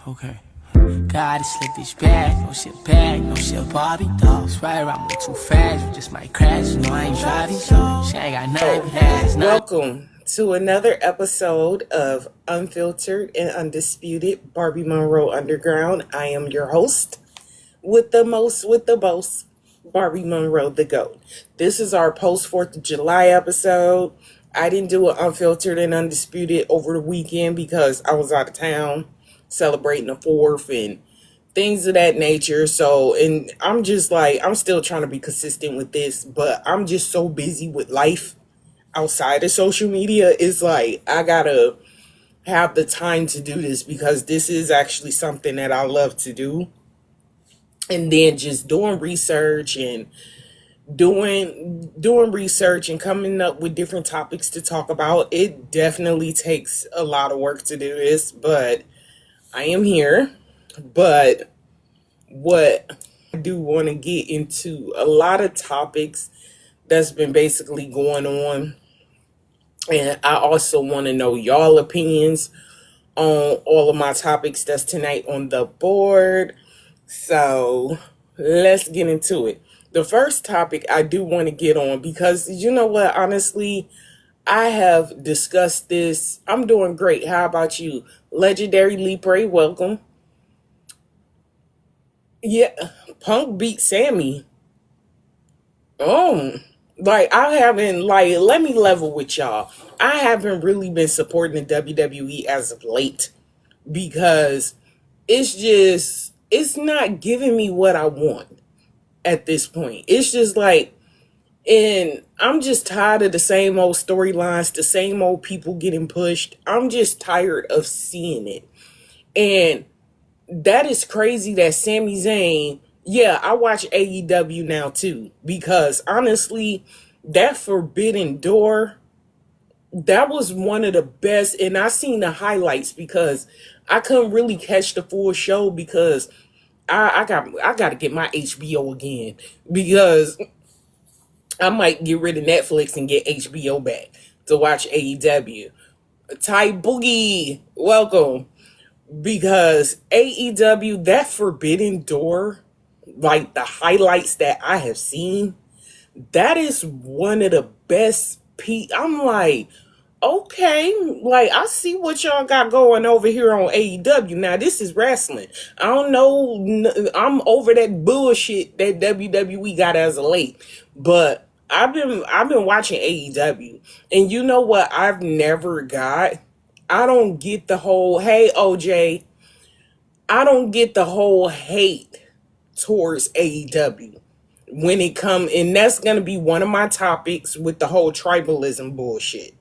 Okay. Gotta slip this bag, no shit Barbie doll. Swear I move too fast, you just might crash. You know I ain't driving, so she ain't got nothing fast. Welcome to another episode of Unfiltered and Undisputed, Barbie Monroe Underground. I am your host with the most, with the most, Barbie Monroe, the GOAT. This is our post 4th of July episode. I didn't do an Unfiltered and Undisputed over the weekend because I was out of town celebrating the 4th and things of that nature. So, and I'm just like, I'm still trying to be consistent with this, but I'm just so busy with life outside of social media. It's like, I gotta have the time to do this because this is actually something that I love to do. And then just doing research and doing research and coming up with different topics to talk about. It definitely takes a lot of work to do this, but I am here. But what I do want to get into a lot of topics that's been basically going on. And I also want to know y'all opinions on all of my topics that's tonight on the board. So let's get into it. The first topic I do want to get on, because you know what, honestly, I have discussed this. I'm doing great. How about you? Legendary Lepre, welcome. Yeah, Punk beat Sammy. Like, I haven't, like, let me level with y'all. I haven't really been supporting the WWE as of late because it's not giving me what I want at this point. It's just like, and I'm just tired of the same old storylines, the same old people getting pushed. I'm just tired of seeing it. And that is crazy that Sami Zayn, yeah, I watch AEW now too, because honestly, that Forbidden Door, that was one of the best. And I seen the highlights because I couldn't really catch the full show because I got to get my HBO again, because I might get rid of Netflix and get HBO back to watch AEW. Ty Boogie, welcome. Because AEW, that Forbidden Door, like the highlights that I have seen, that is one of the best. I'm like, okay, like I see what y'all got going over here on AEW. Now this is wrestling. I don't know. I'm over that bullshit that WWE got as of late, but I've been watching AEW, and you know what? I've never got. I don't get the whole, hey OJ, I don't get the whole hate towards AEW when it come, and that's going to be one of my topics with the whole tribalism bullshit.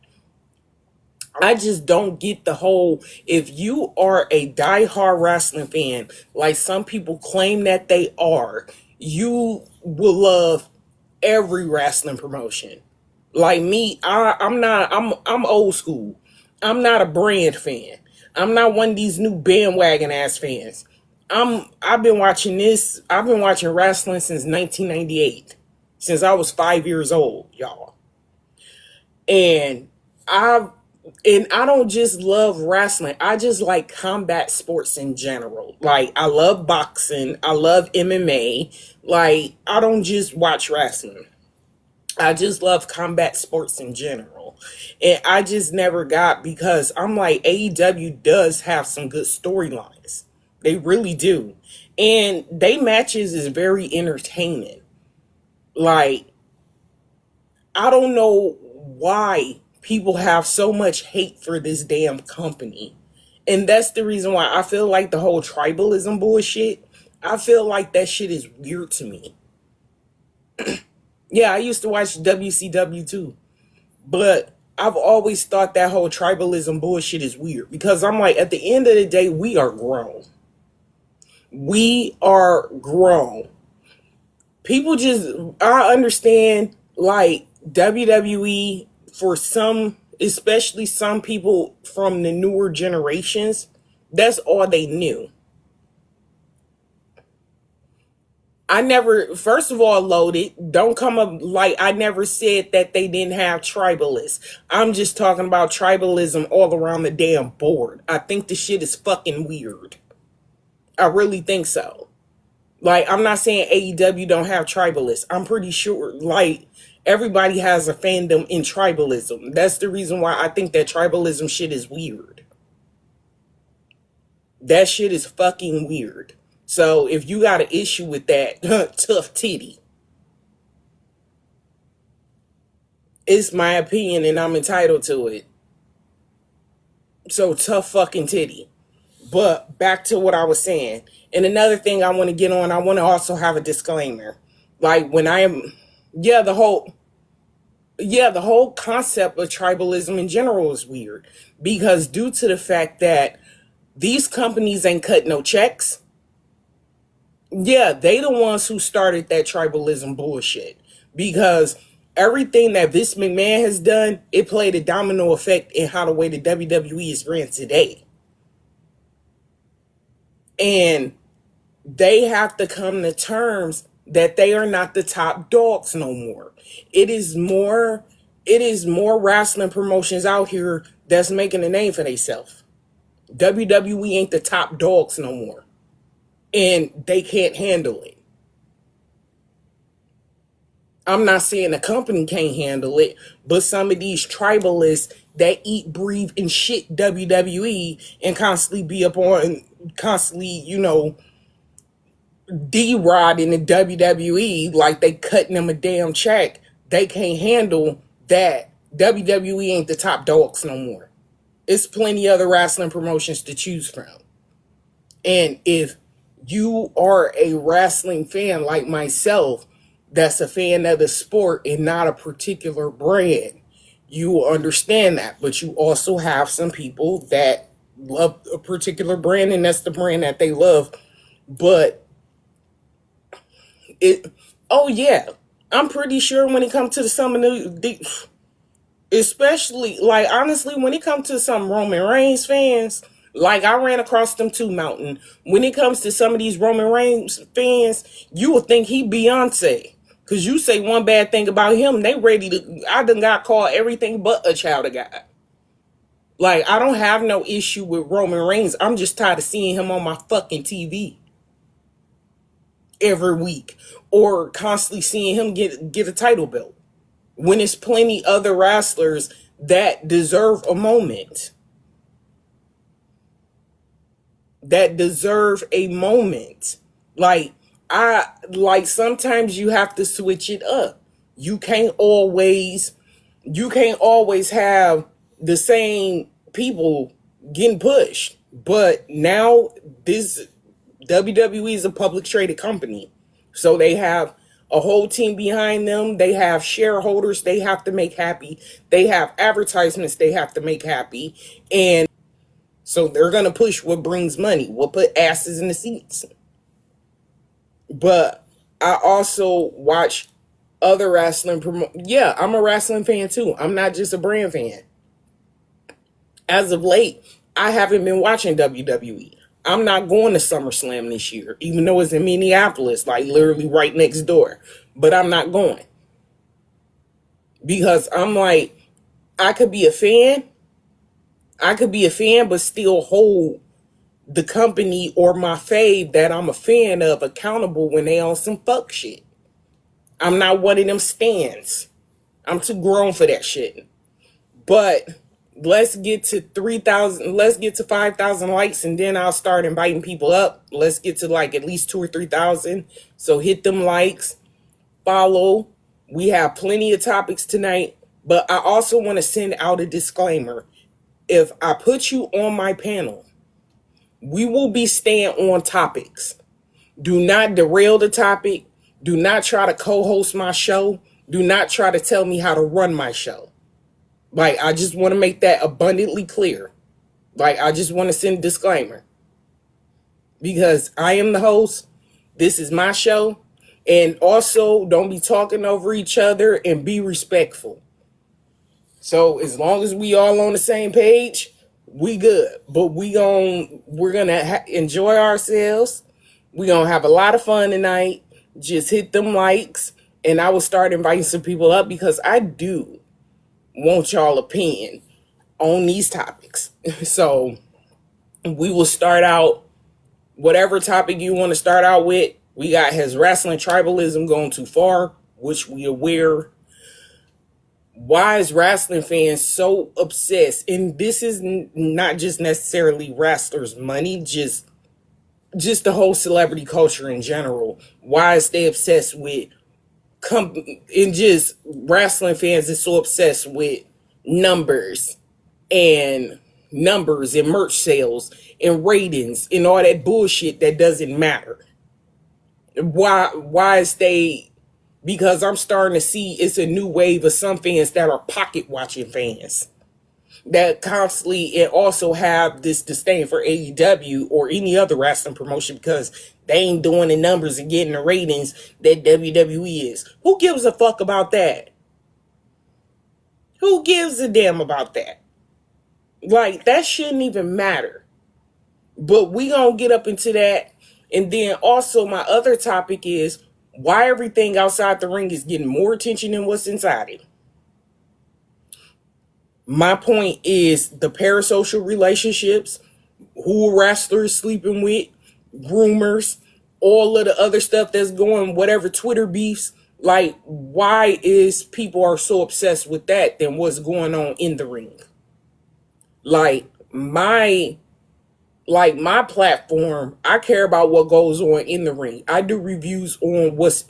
I just don't get the whole, if you are a diehard wrestling fan, like some people claim that they are, you will love every wrestling promotion. Like me, I'm old school. I'm not a brand fan. I'm not one of these new bandwagon ass fans. I've been watching wrestling since 1998. Since I was 5 years old, y'all. And I don't just love wrestling. I just like combat sports in general. Like, I love boxing. I love MMA. Like, I don't just watch wrestling. I just love combat sports in general. And I just never got, because I'm like, AEW does have some good storylines. They really do. And they matches is very entertaining. Like, I don't know why people have so much hate for this damn company. And that's the reason why I feel like the whole tribalism bullshit, I feel like that shit is weird to me. Yeah, I used to watch WCW too. But I've always thought that whole tribalism bullshit is weird. Because I'm like, at the end of the day, we are grown. We are grown. People just, I understand, like, WWE, for some, especially some people from the newer generations, that's all they knew. I never, first of all, Loaded, don't come up like I never said that they didn't have tribalists. I'm just talking about tribalism all around the damn board. I think the shit is fucking weird. I really think so. Like, I'm not saying AEW don't have tribalists. I'm pretty sure, like, everybody has a fandom in tribalism. That's the reason why I think that tribalism shit is weird. That shit is fucking weird. So if you got an issue with that, tough titty. It's my opinion and I'm entitled to it. So tough fucking titty. But back to what I was saying. And another thing I want to get on, I want to also have a disclaimer. Like when I am, the whole concept of tribalism in general is weird. Because due to the fact that these companies ain't cut no checks. Yeah, they the ones who started that tribalism bullshit. Because everything that Vince McMahon has done, it played a domino effect in how the way the WWE is ran today. And they have to come to terms that they are not the top dogs no more. It is more wrestling promotions out here that's making a name for themselves. WWE ain't the top dogs no more. And they can't handle it. I'm not saying the company can't handle it, but some of these tribalists that eat, breathe, and shit WWE and constantly be up on, D-Rod in the WWE like they cutting them a damn check. They can't handle that. WWE ain't the top dogs no more. It's plenty other wrestling promotions to choose from. And if you are a wrestling fan like myself, that's a fan of the sport and not a particular brand, you will understand that. But you also have some people that love a particular brand and that's the brand that they love. But I'm pretty sure when it comes to some of the especially, like, honestly, when it comes to some Roman Reigns fans, like, I ran across them too, Mountain. When it comes to some of these Roman Reigns fans, you would think he Beyonce. Because you say one bad thing about him, they ready to, I done got called everything but a child of God. Like, I don't have no issue with Roman Reigns. I'm just tired of seeing him on my fucking TV every week. Or constantly seeing him get a title belt. When there's plenty other wrestlers that deserve a moment. Like sometimes you have to switch it up. You can't always have the same people getting pushed. But now this WWE is a public traded company. So they have a whole team behind them. They have shareholders they have to make happy. They have advertisements they have to make happy. And so they're going to push what brings money, what put asses in the seats. But I also watch other wrestling I'm a wrestling fan too. I'm not just a brand fan. As of late, I haven't been watching WWE. I'm not going to SummerSlam this year, even though it's in Minneapolis, like literally right next door. But I'm not going. Because I'm like, I could be a fan, but still hold the company or my fave that I'm a fan of accountable when they on some fuck shit. I'm not one of them stands. I'm too grown for that shit. But let's get to 3,000. Let's get to 5,000 likes, and then I'll start inviting people up. Let's get to like at least 2,000 or 3,000. So hit them likes, follow. We have plenty of topics tonight, but I also want to send out a disclaimer. If I put you on my panel, we will be staying on topics. Do not derail the topic. Do not try to co-host my show. Do not try to tell me how to run my show. Like, I just want to make that abundantly clear. Like, I just want to send a disclaimer. Because I am the host. This is my show. And also, don't be talking over each other and be respectful. So, as long as we all on the same page, we good. But we're gonna enjoy ourselves. We're gonna have a lot of fun tonight. Just hit them likes. And I will start inviting some people up because I do want y'all opinion on these topics. So we will start out Whatever topic you want to start out with, we got, has wrestling tribalism gone too far, which we aware. Why is wrestling fans so obsessed? And this is not just necessarily wrestlers' money, just the whole celebrity culture in general. Why is they obsessed with and just wrestling fans is so obsessed with numbers and numbers and merch sales and ratings and all that bullshit that doesn't matter. Why is they, because I'm starting to see it's a new wave of some fans that are pocket watching fans that constantly and also have this disdain for AEW or any other wrestling promotion because they ain't doing the numbers and getting the ratings that WWE is. Who gives a fuck about that? Who gives a damn about that? Like, that shouldn't even matter. But we gonna get up into that. And then also my other topic is why everything outside the ring is getting more attention than what's inside it. My point is the parasocial relationships, who wrestlers sleeping with, rumors, all of the other stuff that's going, whatever Twitter beefs. Like, why is people are so obsessed with that than what's going on in the ring? Like my platform, I care about what goes on in the ring. I do reviews on what's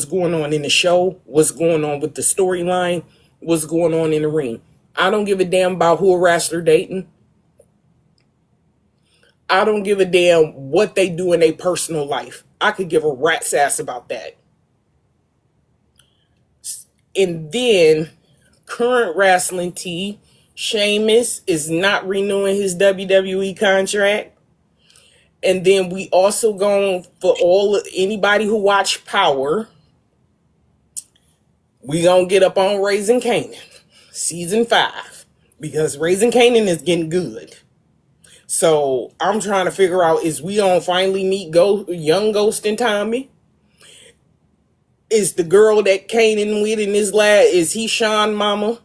going on in the show, what's going on with the storyline, what's going on in the ring. I don't give a damn about who a wrestler dating. I don't give a damn what they do in their personal life. I could give a rat's ass about that. And then current wrestling T, Sheamus is not renewing his WWE contract. And then we also going for anybody who watched Power. We gonna get up on Raising Kanan, season 5, because Raising Kanan is getting good. So I'm trying to figure out, is we gonna finally meet young Ghost and Tommy? Is the girl that Kanan with in his lab, is he Sean mama?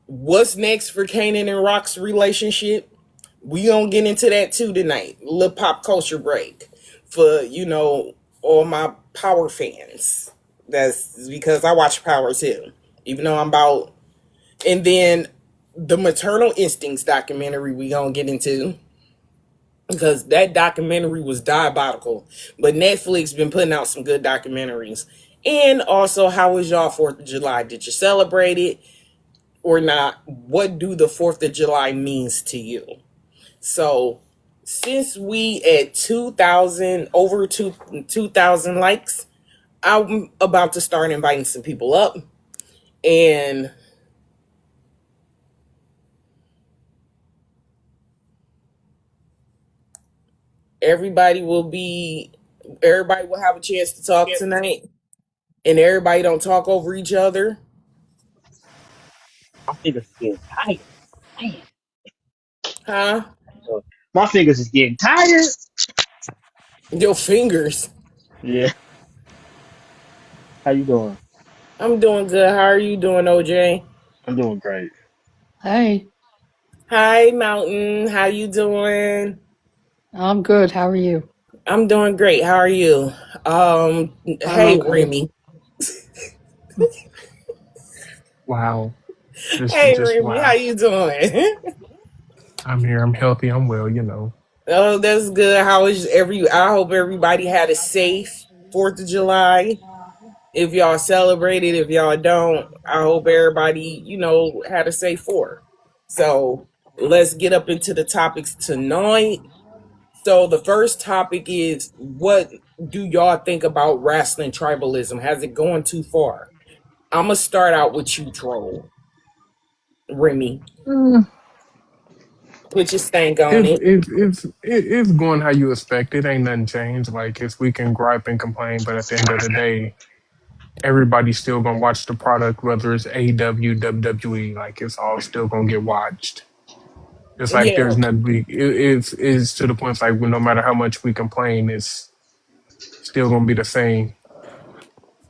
What's next for Kanan and Rock's relationship? We gonna get into that too tonight. A little pop culture break for, all my Power fans. That's because I watch Power too, even though I'm about. And then the Maternal Instincts documentary we gonna get into, because that documentary was diabolical. But Netflix been putting out some good documentaries. And also, how was y'all 4th of July? Did you celebrate it or not? What do the 4th of July means to you? So since we at 2,000, over 2,000 likes, I'm about to start inviting some people up. And everybody will have a chance to talk tonight. And everybody don't talk over each other. My fingers is getting tired. Man. Huh? My fingers is getting tired. Your fingers. Yeah. How you doing? I'm doing good. How are you doing, OJ? I'm doing great. Hey, Hi, Mountain. How you doing? I'm good. How are you? I'm doing great. How are you? I'm Hey, okay. Remy. Wow. Hey, Just Remy. How wow. you doing? I'm here. I'm healthy. I'm well. Oh, that's good. I hope everybody had a safe 4th of July. If y'all celebrated, if y'all don't, I hope everybody, had a safe 4th. So let's get up into the topics tonight. So the first topic is, what do y'all think about wrestling tribalism? Has it gone too far? I'm going to start out with you, Troll. Remy, Mm, put your stank on It's it. it's it's it's going how you expect. It ain't nothing changed. Like we can gripe and complain, but at the end of the day, everybody's still gonna watch the product, whether it's AEW, WWE. Like it's all still gonna get watched. It's like Yeah, there's nothing. It's to the point. It's like no matter how much we complain, it's still gonna be the same.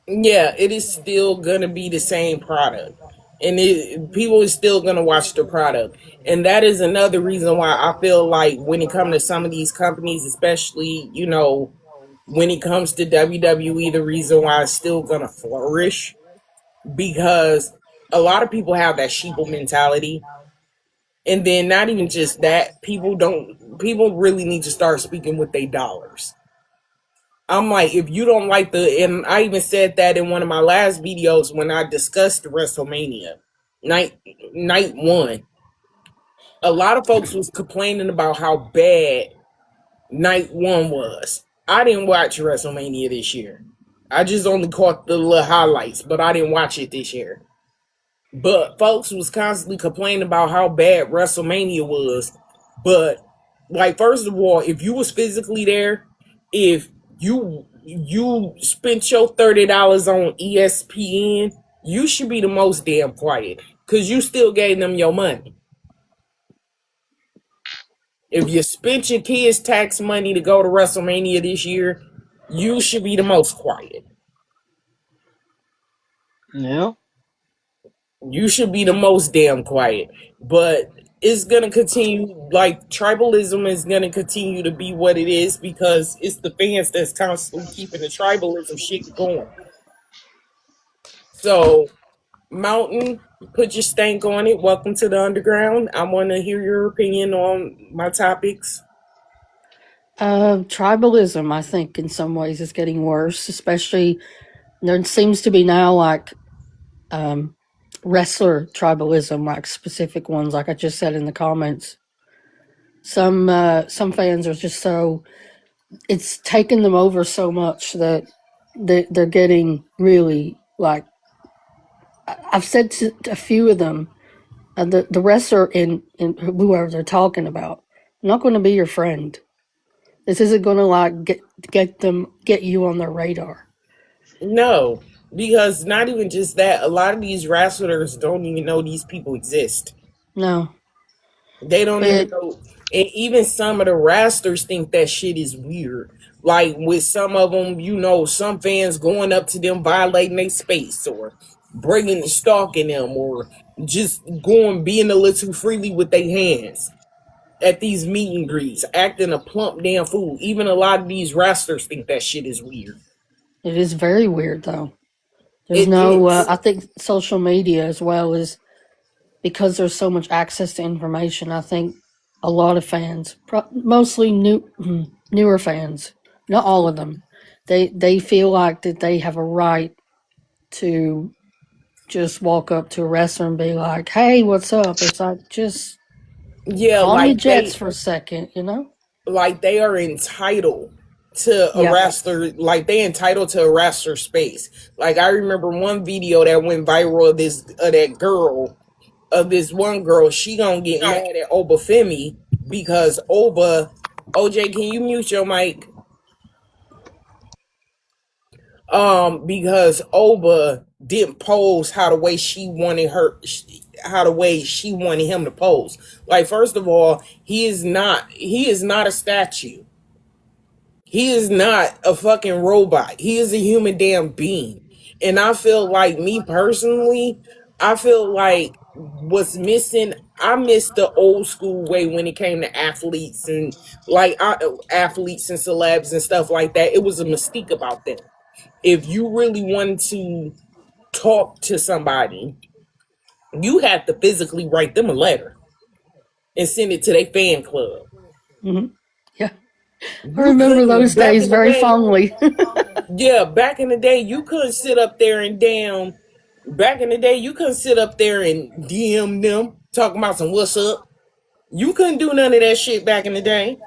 yeah, it is still going to be the same product. and people is still gonna watch the product. And that is another reason why I feel like when it comes to some of these companies, especially, when it comes to WWE, the reason why it's still gonna flourish, because a lot of people have that sheeple mentality. And then not even just that, people really need to start speaking with their dollars. I'm like, if you don't like and I even said that in one of my last videos when I discussed WrestleMania night one. A lot of folks was complaining about how bad night one was. I didn't watch WrestleMania this year. I just only caught the little highlights, but I didn't watch it this year. But folks was constantly complaining about how bad WrestleMania was. But, like, first of all, if you was physically there, if you spent your $30 on ESPN, you should be the most damn quiet, because you still gave them your money. If you spent your kids' tax money to go to WrestleMania this year, you should be the most quiet. Yeah. You should be the most damn quiet. But it's going to continue, like, tribalism is going to continue to be what it is, because it's the fans that's constantly keeping the tribalism shit going. So, Mountain, put your stank on it. Welcome to the underground. I want to hear your opinion on my topics. Tribalism, I think, in some ways is getting worse, especially there seems to be now like wrestler tribalism, like specific ones, like I just said in the comments. Some fans are just so, it's taken them over so much that they're getting really, like, I've said to a few of them, the wrestler in whoever they're talking about, I'm not going to be your friend. This isn't going to like get you on their radar. No, because not even just that, a lot of these wrestlers don't even know these people exist. No. They don't even know. And even some of the wrestlers think that shit is weird. Like, with some of them, some fans going up to them, violating their space, or stalking them, or just being a little too freely with their hands at these meet and greets, acting a plump damn fool. Even a lot of these wrestlers think that shit is weird. It is very weird, though. There's I think social media as well is, because there's so much access to information, I think a lot of fans, mostly newer fans, not all of them, they feel like that they have a right to just walk up to a wrestler and be like, "Hey, what's up?" It's like, just call me Jets for a second, Like, they are entitled to a wrestler, like they entitled to a wrestler space. Like, I remember one video that went viral of this one girl. She gonna get mad at Obafemi because OJ, can you mute your mic? Because Oba didn't pose how the way she wanted him to pose. Like, first of all, he is not a statue. He is not a fucking robot. He is a human damn being. And I feel like, me personally, I feel like what's missing, I miss the old school way when it came to athletes and athletes and celebs and stuff like that. It was a mystique about them. If you really wanted to talk to somebody, you had to physically write them a letter and send it to their fan club. Mm-hmm. Yeah. I remember those days very fondly. Yeah, back in the day, you couldn't sit up there and DM them talking about some what's up. You couldn't do none of that shit back in the day.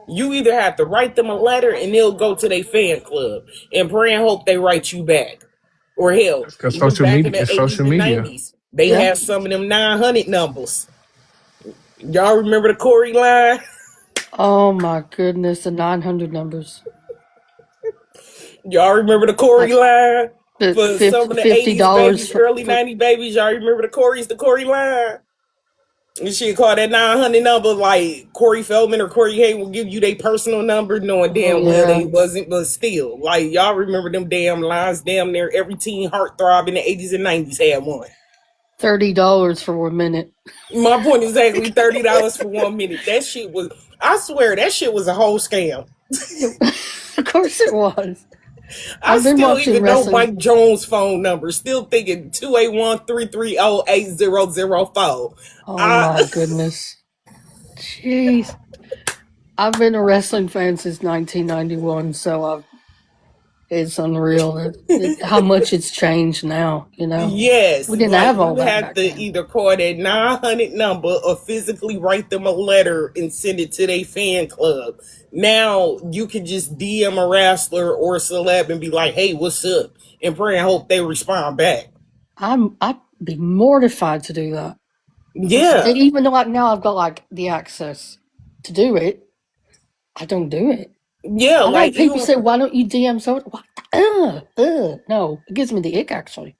You either have to write them a letter and they'll go to their fan club and pray and hope they write you back. Or hell, because social media is social media. 90s, they have some of them 900 numbers. Y'all remember the Corey line? Oh my goodness, the 900 numbers. Y'all remember the Corey line? For some of the $80 babies, early 90s babies, y'all remember the Corey line? And she called that 900 number, like Corey Feldman or Corey Hay will give you their personal number, knowing damn well they wasn't, but still. Like, y'all remember them damn lines, damn near every teen heartthrob in the 80s and 90s had one. $30 for 1 minute. My point is exactly $30 for 1 minute. That shit was, I swear, that shit was a whole scam. Of course it was. I I've been still watching even know wrestling. Mike Jones' phone number. Still thinking 281-330-8004. Oh my goodness. Jeez. I've been a wrestling fan since 1991, so it's unreal how much it's changed now, you know? Yes, We didn't like have all you that have back to then. either call that 900 number or physically write them a letter and send it to their fan club. Now you can just DM a wrestler or a celeb and be like, "Hey, what's up?" and pray and hope they respond back. I'd be mortified to do that. Yeah, And even though now I've got like the access to do it, I don't do it. yeah. I Like know people even say, "Why don't you DM so?" What? No, it gives me the ick actually.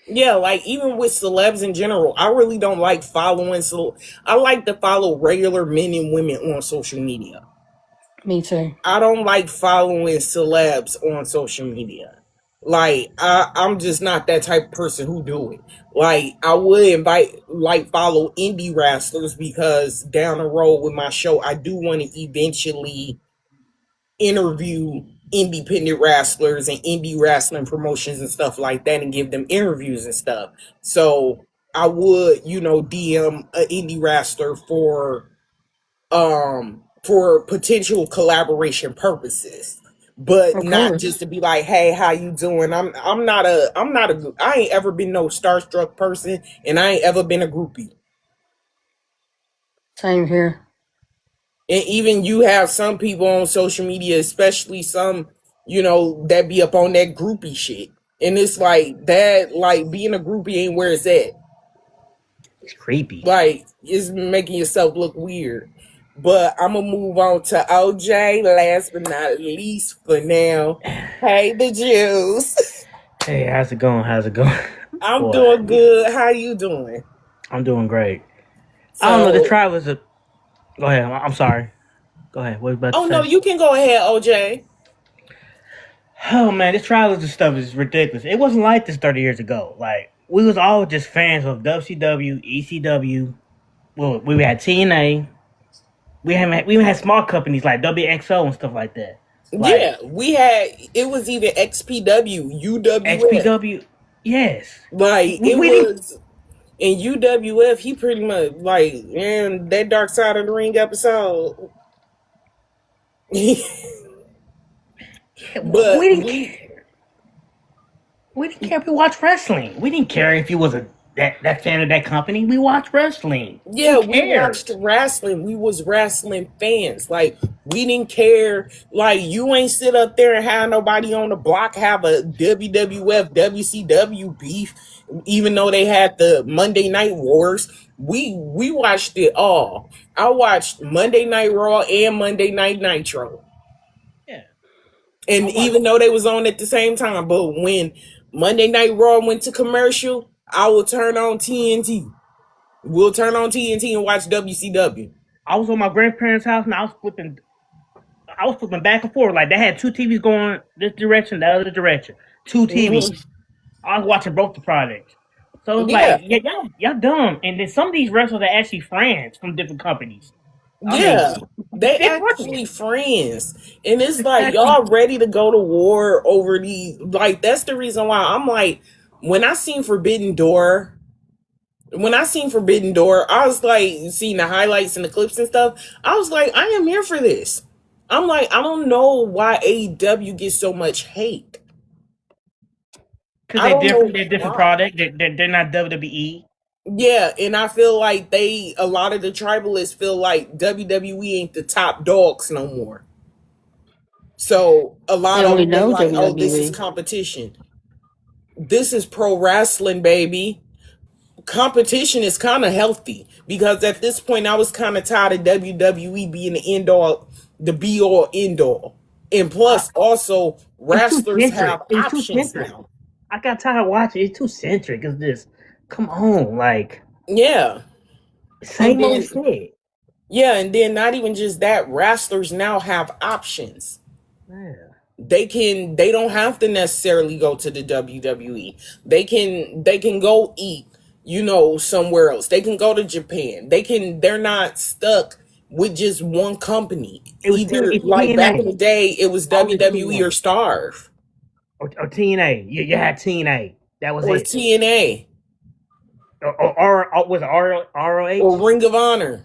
yeah, like even with celebs in general, I really don't like following. So I like to follow regular men and women on social media. Me too. I don't like following celebs on social media. Like I'm just not that type of person who do it. Like I would follow indie wrestlers because down the road with my show, I do want to eventually interview independent wrestlers and indie wrestling promotions and stuff like that and give them interviews and stuff. So I would, DM an indie wrestler for potential collaboration purposes, but Of not course. just to be like, "Hey, how you doing?" I ain't ever been no starstruck person, and I ain't ever been a groupie. Same here. And even you have some people on social media, especially some, that be up on that groupie shit. And it's like that, like being a groupie ain't where it's at. It's creepy. Like, it's making yourself look weird. But I'm gonna move on to OJ, last but not least for now. Hey, the Jews. Hey, how's it going? How's it going? I'm Boy, doing good. How you doing? I'm doing great. I don't know. The So, trial is a. Go ahead. I'm sorry. Go ahead. What are you about to oh no, say? you can go ahead, OJ. Oh man, this trial and stuff is ridiculous. It wasn't like this 30 years ago. Like we was all just fans of WCW, ECW. Well, we had TNA. We even had small companies like WXO and stuff like that. Like Yeah, it was either XPW, UWF. XPW. Yes, Like, it we didn't. was in UWF, he pretty much, like, man, that Dark Side of the Ring episode. We But didn't care. We didn't care if we watched wrestling. We didn't care if you was that fan of that company. We watched wrestling. yeah, Who we cares? watched wrestling. We was wrestling fans. Like, we didn't care. Like, you ain't sit up there and have nobody on the block have a WWF, WCW beef, even though they had the Monday Night Wars. We watched it all. I watched Monday Night Raw and Monday Night Nitro. Yeah. And even though they was on at the same time, but when Monday Night Raw went to commercial, I will turn on TNT. We'll turn on TNT and watch WCW. I was on my grandparents' house and I was flipping back and forth. Like they had two TVs going this direction, the other direction. Two Mhm. TVs. I was watching both the products. So it's Yeah, like, yeah, y'all dumb. And then some of these wrestlers are actually friends from different companies. I mean, yeah. They they're actually friends. And it's like exactly. y'all ready to go to war over these. Like, that's the reason why I'm like, when I seen Forbidden Door, I was like, seeing the highlights and the clips and stuff. I was like, I am here for this. I'm like, I don't know why AEW gets so much hate. Because I they're don't know different. They're different why. product. They're not WWE. Yeah, and I feel like a lot of the tribalists feel like WWE ain't the top dogs no more. So a They lot of only them is know like, oh, this is WWE. competition. This is pro wrestling, baby. Competition is kind of healthy because at this point I was kind of tired of WWE being the be all end all. And I, plus, also, it's too wrestlers centric. have It's too options centric. now. I got tired of watching. It's too centric. It's this. Come on, like Yeah. And same old then shit. Yeah, and then not even just that, wrestlers now have options. Yeah. They don't have to necessarily go to the WWE. They can go eat, somewhere else. They can go to Japan. They're not stuck with just one company. Either it's like back in the TNA. day, it was Always WWE TNA. or Starve Or TNA. You had TNA. That was or it. TNA Or was it ROH? or Ring of Honor.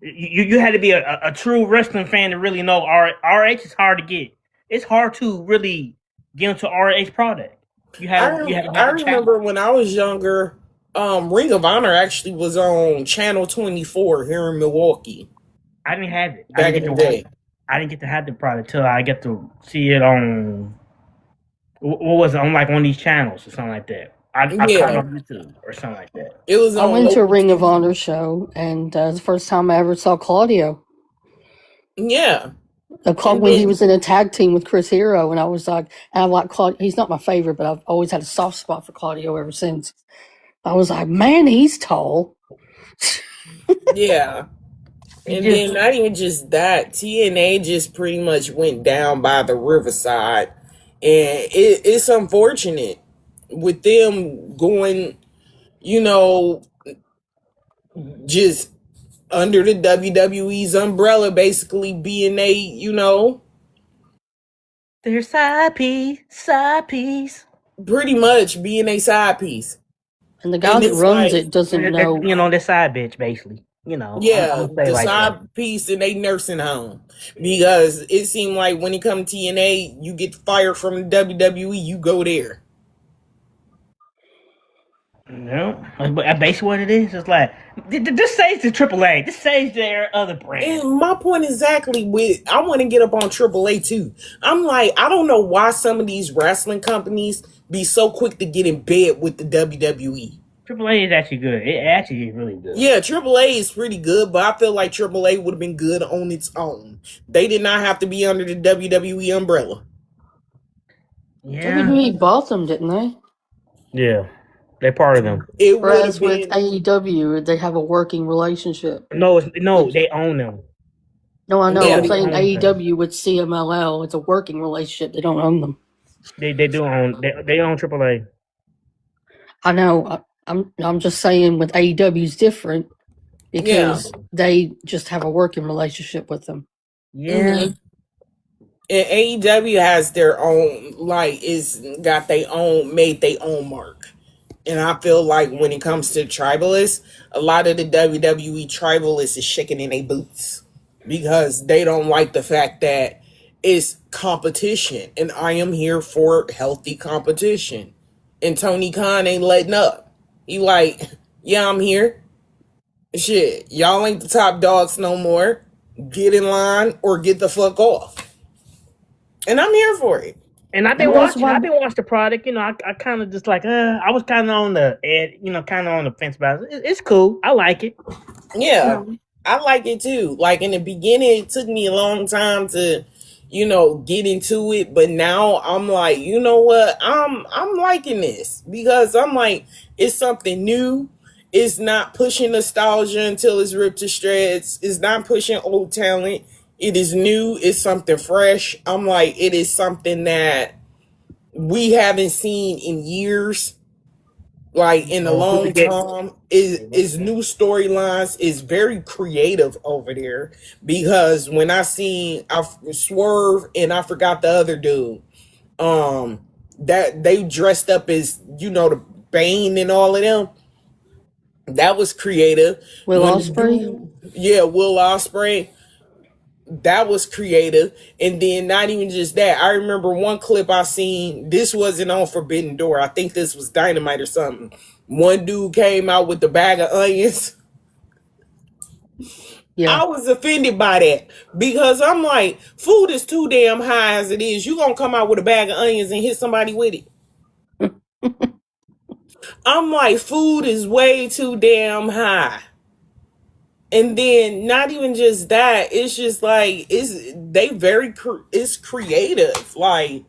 You had to be a true wrestling fan to really know RH is hard to get. It's hard to really get into RH product. You have to I have the challenge. remember when I was younger, Ring of Honor actually was on Channel 24 here in Milwaukee I didn't have it. back in the day. I didn't get to have the product till I get to see it on what was it, on like one of these channels or something like that. I caught it on YouTube or something like that. It was I on went to a local Ring of TV. Honor show, and the first time I ever saw Claudio. Yeah. When he was in a tag team with Chris Hero, and I was like, and I like Claudio. He's not my favorite, but I've always had a soft spot for Claudio ever since. I was like, man, he's tall. Yeah. And then not even just that, TNA just pretty much went down by the riverside. And it's unfortunate with them going, just under the WWE's umbrella, basically being their side piece. Pretty much being a side piece. And the guy that runs it doesn't know. The side bitch, basically. Yeah, the like side that. piece in a nursing home. Because it seemed like when it comes to TNA, you get fired from the WWE, you go there. No, but basically what it is, it's like this says the AAA. This says their other brand. And my point exactly I want to get up on AAA too. I'm like, I don't know why some of these wrestling companies be so quick to get in bed with the WWE. AAA is actually good. It actually is really good. Yeah, AAA is pretty good, but I feel like AAA would have been good on its own. They did not have to be under the WWE umbrella. Yeah. WWE bought them, didn't they? Yeah. They're part of them. Whereas with AEW, they have a working relationship. No, they own them. No, I know. Yeah, I'm saying AEW with CMLL, it's a working relationship. They don't own them. They do own. They own AAA. I know. I'm just saying with AEW is different because they just have a working relationship with them. Yeah. Mm-hmm. And AEW has their own, made their own mark. And I feel like when it comes to tribalists, a lot of the WWE tribalists is shaking in their boots because they don't like the fact that it's competition. And I am here for healthy competition. And Tony Khan ain't letting up. He like, yeah, I'm here. Shit, y'all ain't the top dogs no more. Get in line or get the fuck off. And I'm here for it. And I've been watching the product. I kind of just like, I was kind of on the edge, kind of on the fence about it. It's cool. I like it. Yeah, I like it too. Like in the beginning, it took me a long time to, get into it. But now I'm like, you know what? I'm liking this because I'm like, it's something new. It's not pushing nostalgia until it's ripped to shreds. It's not pushing old talent. It is new. It's something fresh. I'm like, it is something that we haven't seen in years. Like in a long time. Is new storylines. Is very creative over there. Because when I Swerve and I forgot the other dude, that they dressed up as, the Bane and all of them. That was creative. Will Ospreay? Will Ospreay. That was creative. And then not even just that. I remember one clip I seen. This wasn't on Forbidden Door. I think this was Dynamite or something. One dude came out with a bag of onions. Yeah. I was offended by that because I'm like, food is too damn high as it is. You gonna come out with a bag of onions and hit somebody with it. I'm like, food is way too damn high. And then not even just that, it's just like, it's creative. Like,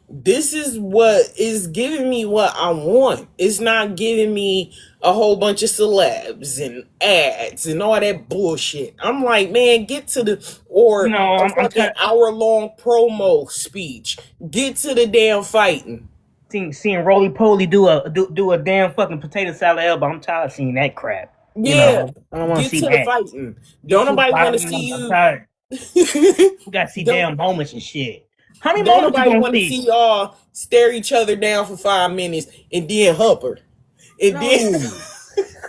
this is what is giving me what I want. It's not giving me a whole bunch of celebs and ads and all that bullshit. I'm like, man, get to the, a fucking hour-long promo speech. Get to the damn fighting. Seeing Roly Poly do a damn fucking potato salad elbow. I'm tired of seeing that crap. You Yeah, know, I don't want to get see to the that. fighting. Get Don't to the nobody want to fighting. see I'm you. tired. We gotta see don't damn moments and shit. How many don't moments you nobody gonna want to see? see y'all stare each other down for 5 minutes and then humper. And then No.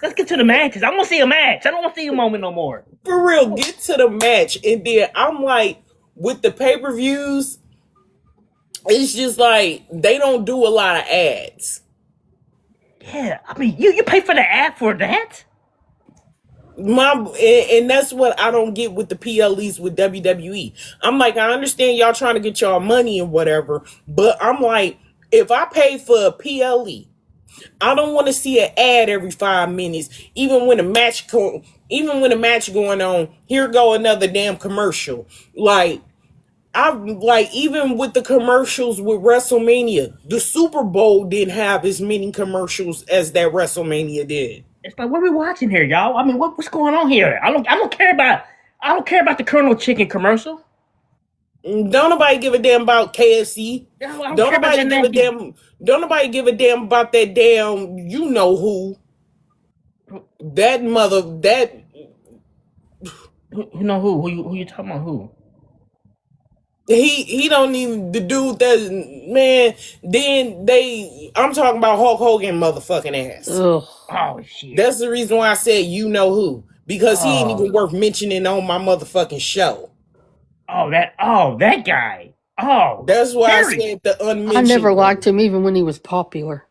Let's get to the matches. I want to see a match. I don't want to see a moment no more. for real, get to the match. And then I'm like, with the pay-per-views, it's just like they don't do a lot of ads. Yeah, I mean, you pay for the ad for that? And that's what I don't get with the PLEs with WWE. I'm like, I understand y'all trying to get y'all money and whatever, but I'm like, if I pay for a PLE, I don't want to see an ad every 5 minutes. Even when a match going on, here go another damn commercial. Like, even with the commercials with WrestleMania, the Super Bowl didn't have as many commercials as that WrestleMania did. It's like, what are we watching here, y'all? I mean, what's going on here? I don't care about the Colonel Chicken commercial. Don't nobody give a damn about KFC. I don't care about that Don't nobody give a damn about that damn you know who. That mother that You know who you talking about? Who? he don't even the dude that man. Then I'm talking about Hulk Hogan motherfucking ass. Ugh. Oh shit. That's the reason why I said you know who, because he ain't Oh. even worth mentioning on my motherfucking show. That guy. Oh, That's why Terry. I said the unmentioned. I never liked him even when he was popular.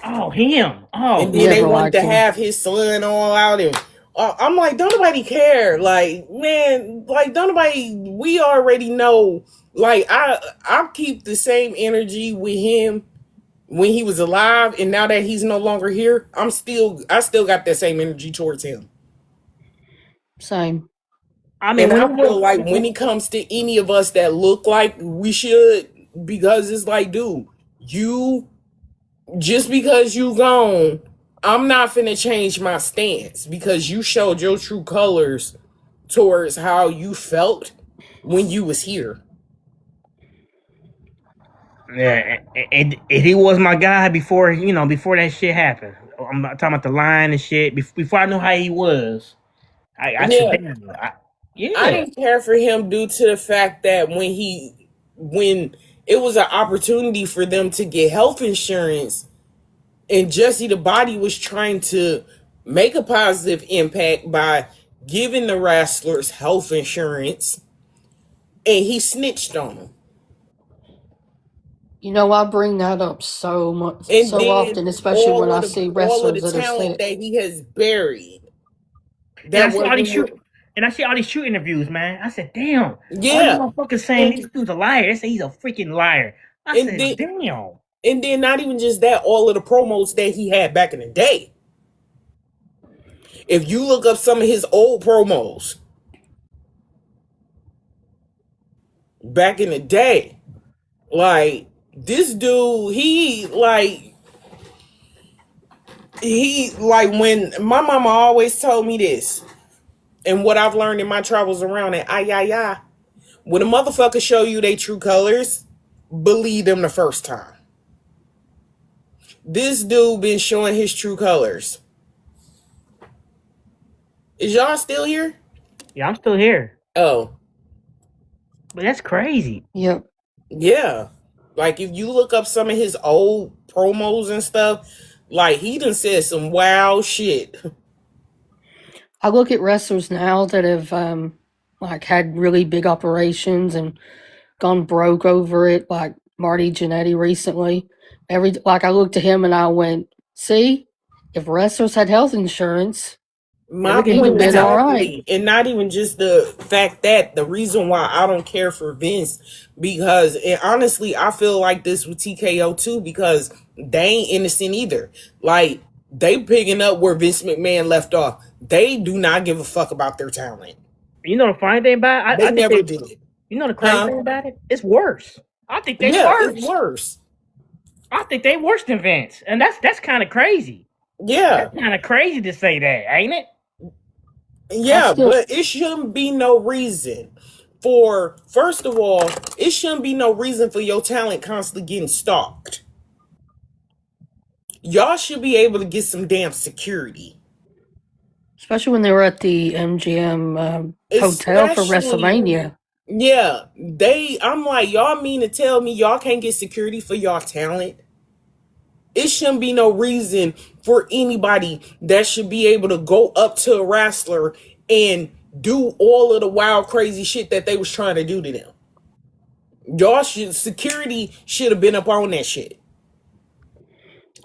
Oh, him. Oh, And then they Never wanted liked to him. have his son all out, and I'm like, don't nobody care. Like, man, like don't nobody. We already know. Like, I keep the same energy with him when he was alive, and now that he's no longer here, I still got that same energy towards him. Same. I mean, And I feel like when it comes to any of us that look like we should, because it's like, dude, you just because you gone, I'm not finna change my stance because you showed your true colors towards how you felt when you was here. Yeah, he was my guy before that shit happened. I'm not talking about the line and shit. Before I knew how he was, I said, damn, I didn't care for him due to the fact that when it was an opportunity for them to get health insurance, and Jesse the Body was trying to make a positive impact by giving the wrestlers health insurance, and he snitched on them. You know, I bring that up so much, And so then often, especially when I see all of wrestlers the that are talent sick. that he has buried. And I see all these shoot interviews, man. I said, damn. All these motherfuckers saying this dude's a liar. They say he's a freaking liar. I said, damn. And then not even just that, all of the promos that he had back in the day. If you look up some of his old promos back in the day, like this dude, when my mama always told me this, and what I've learned in my travels around it, when a motherfucker show you they true colors, believe them the first time. This dude been showing his true colors. Is y'all still here? Yeah, I'm still here. Oh. But that's crazy. Yep. Yeah. Like, if you look up some of his old promos and stuff, like, he done said some wild shit. I look at wrestlers now that have had really big operations and gone broke over it, like Marty Jannetty recently. I looked at him and I went, see, if wrestlers had health insurance, My point is all right. And not even just the fact that the reason why I don't care for Vince, because honestly, I feel like this with TKO too, because they ain't innocent either. Like, they picking up where Vince McMahon left off. They do not give a fuck about their talent. You know the funny thing about it? They never did it. You know the crazy thing about it? It's worse. I think they're worse. It's worse. I think they worse than Vince. And that's kind of crazy. Yeah. That's kind of crazy to say that, ain't it? Yeah, but it shouldn't be no reason for, first of all, it shouldn't be no reason for your talent constantly getting stalked. y'all should be able to get some damn security. Especially when they were at the MGM hotel for Especially, WrestleMania. yeah, I'm like, y'all mean to tell me y'all can't get security for y'all talent? It shouldn't be no reason for anybody that should be able to go up to a wrestler and do all of the wild, crazy shit that they was trying to do to them. Security should have been up on that shit.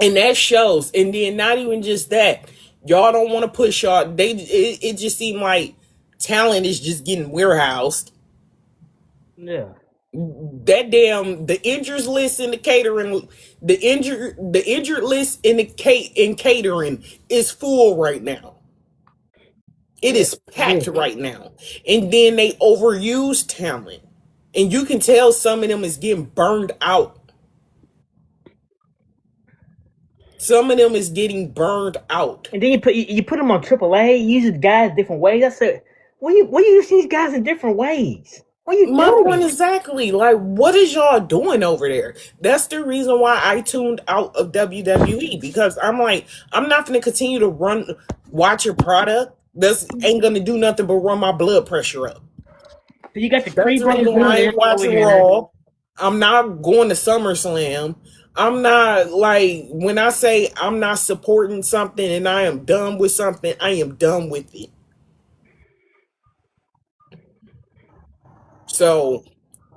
And that shows. And then not even just that, y'all don't want to push y'all. It just seemed like talent is just getting warehoused. Yeah. That damn the injured list in the catering, the injured list in catering is full right now. It is packed right now. And then they overuse talent. And you can tell some of them is getting burned out. Some of them is getting burned out. And then you put them on AAA, you use the guys different ways. I said, what you use these guys in different ways? What you My doing? point exactly. Like, what is y'all doing over there? That's the reason why I tuned out of WWE, because I'm like, I'm not going to continue to watch your product. This ain't going to do nothing but run my blood pressure up. So you got the That's Creed the brothers reason why I ain't watching Raw. I'm not going to SummerSlam. I'm not, like, when I say I'm not supporting something and I am done with something, I am done with it. So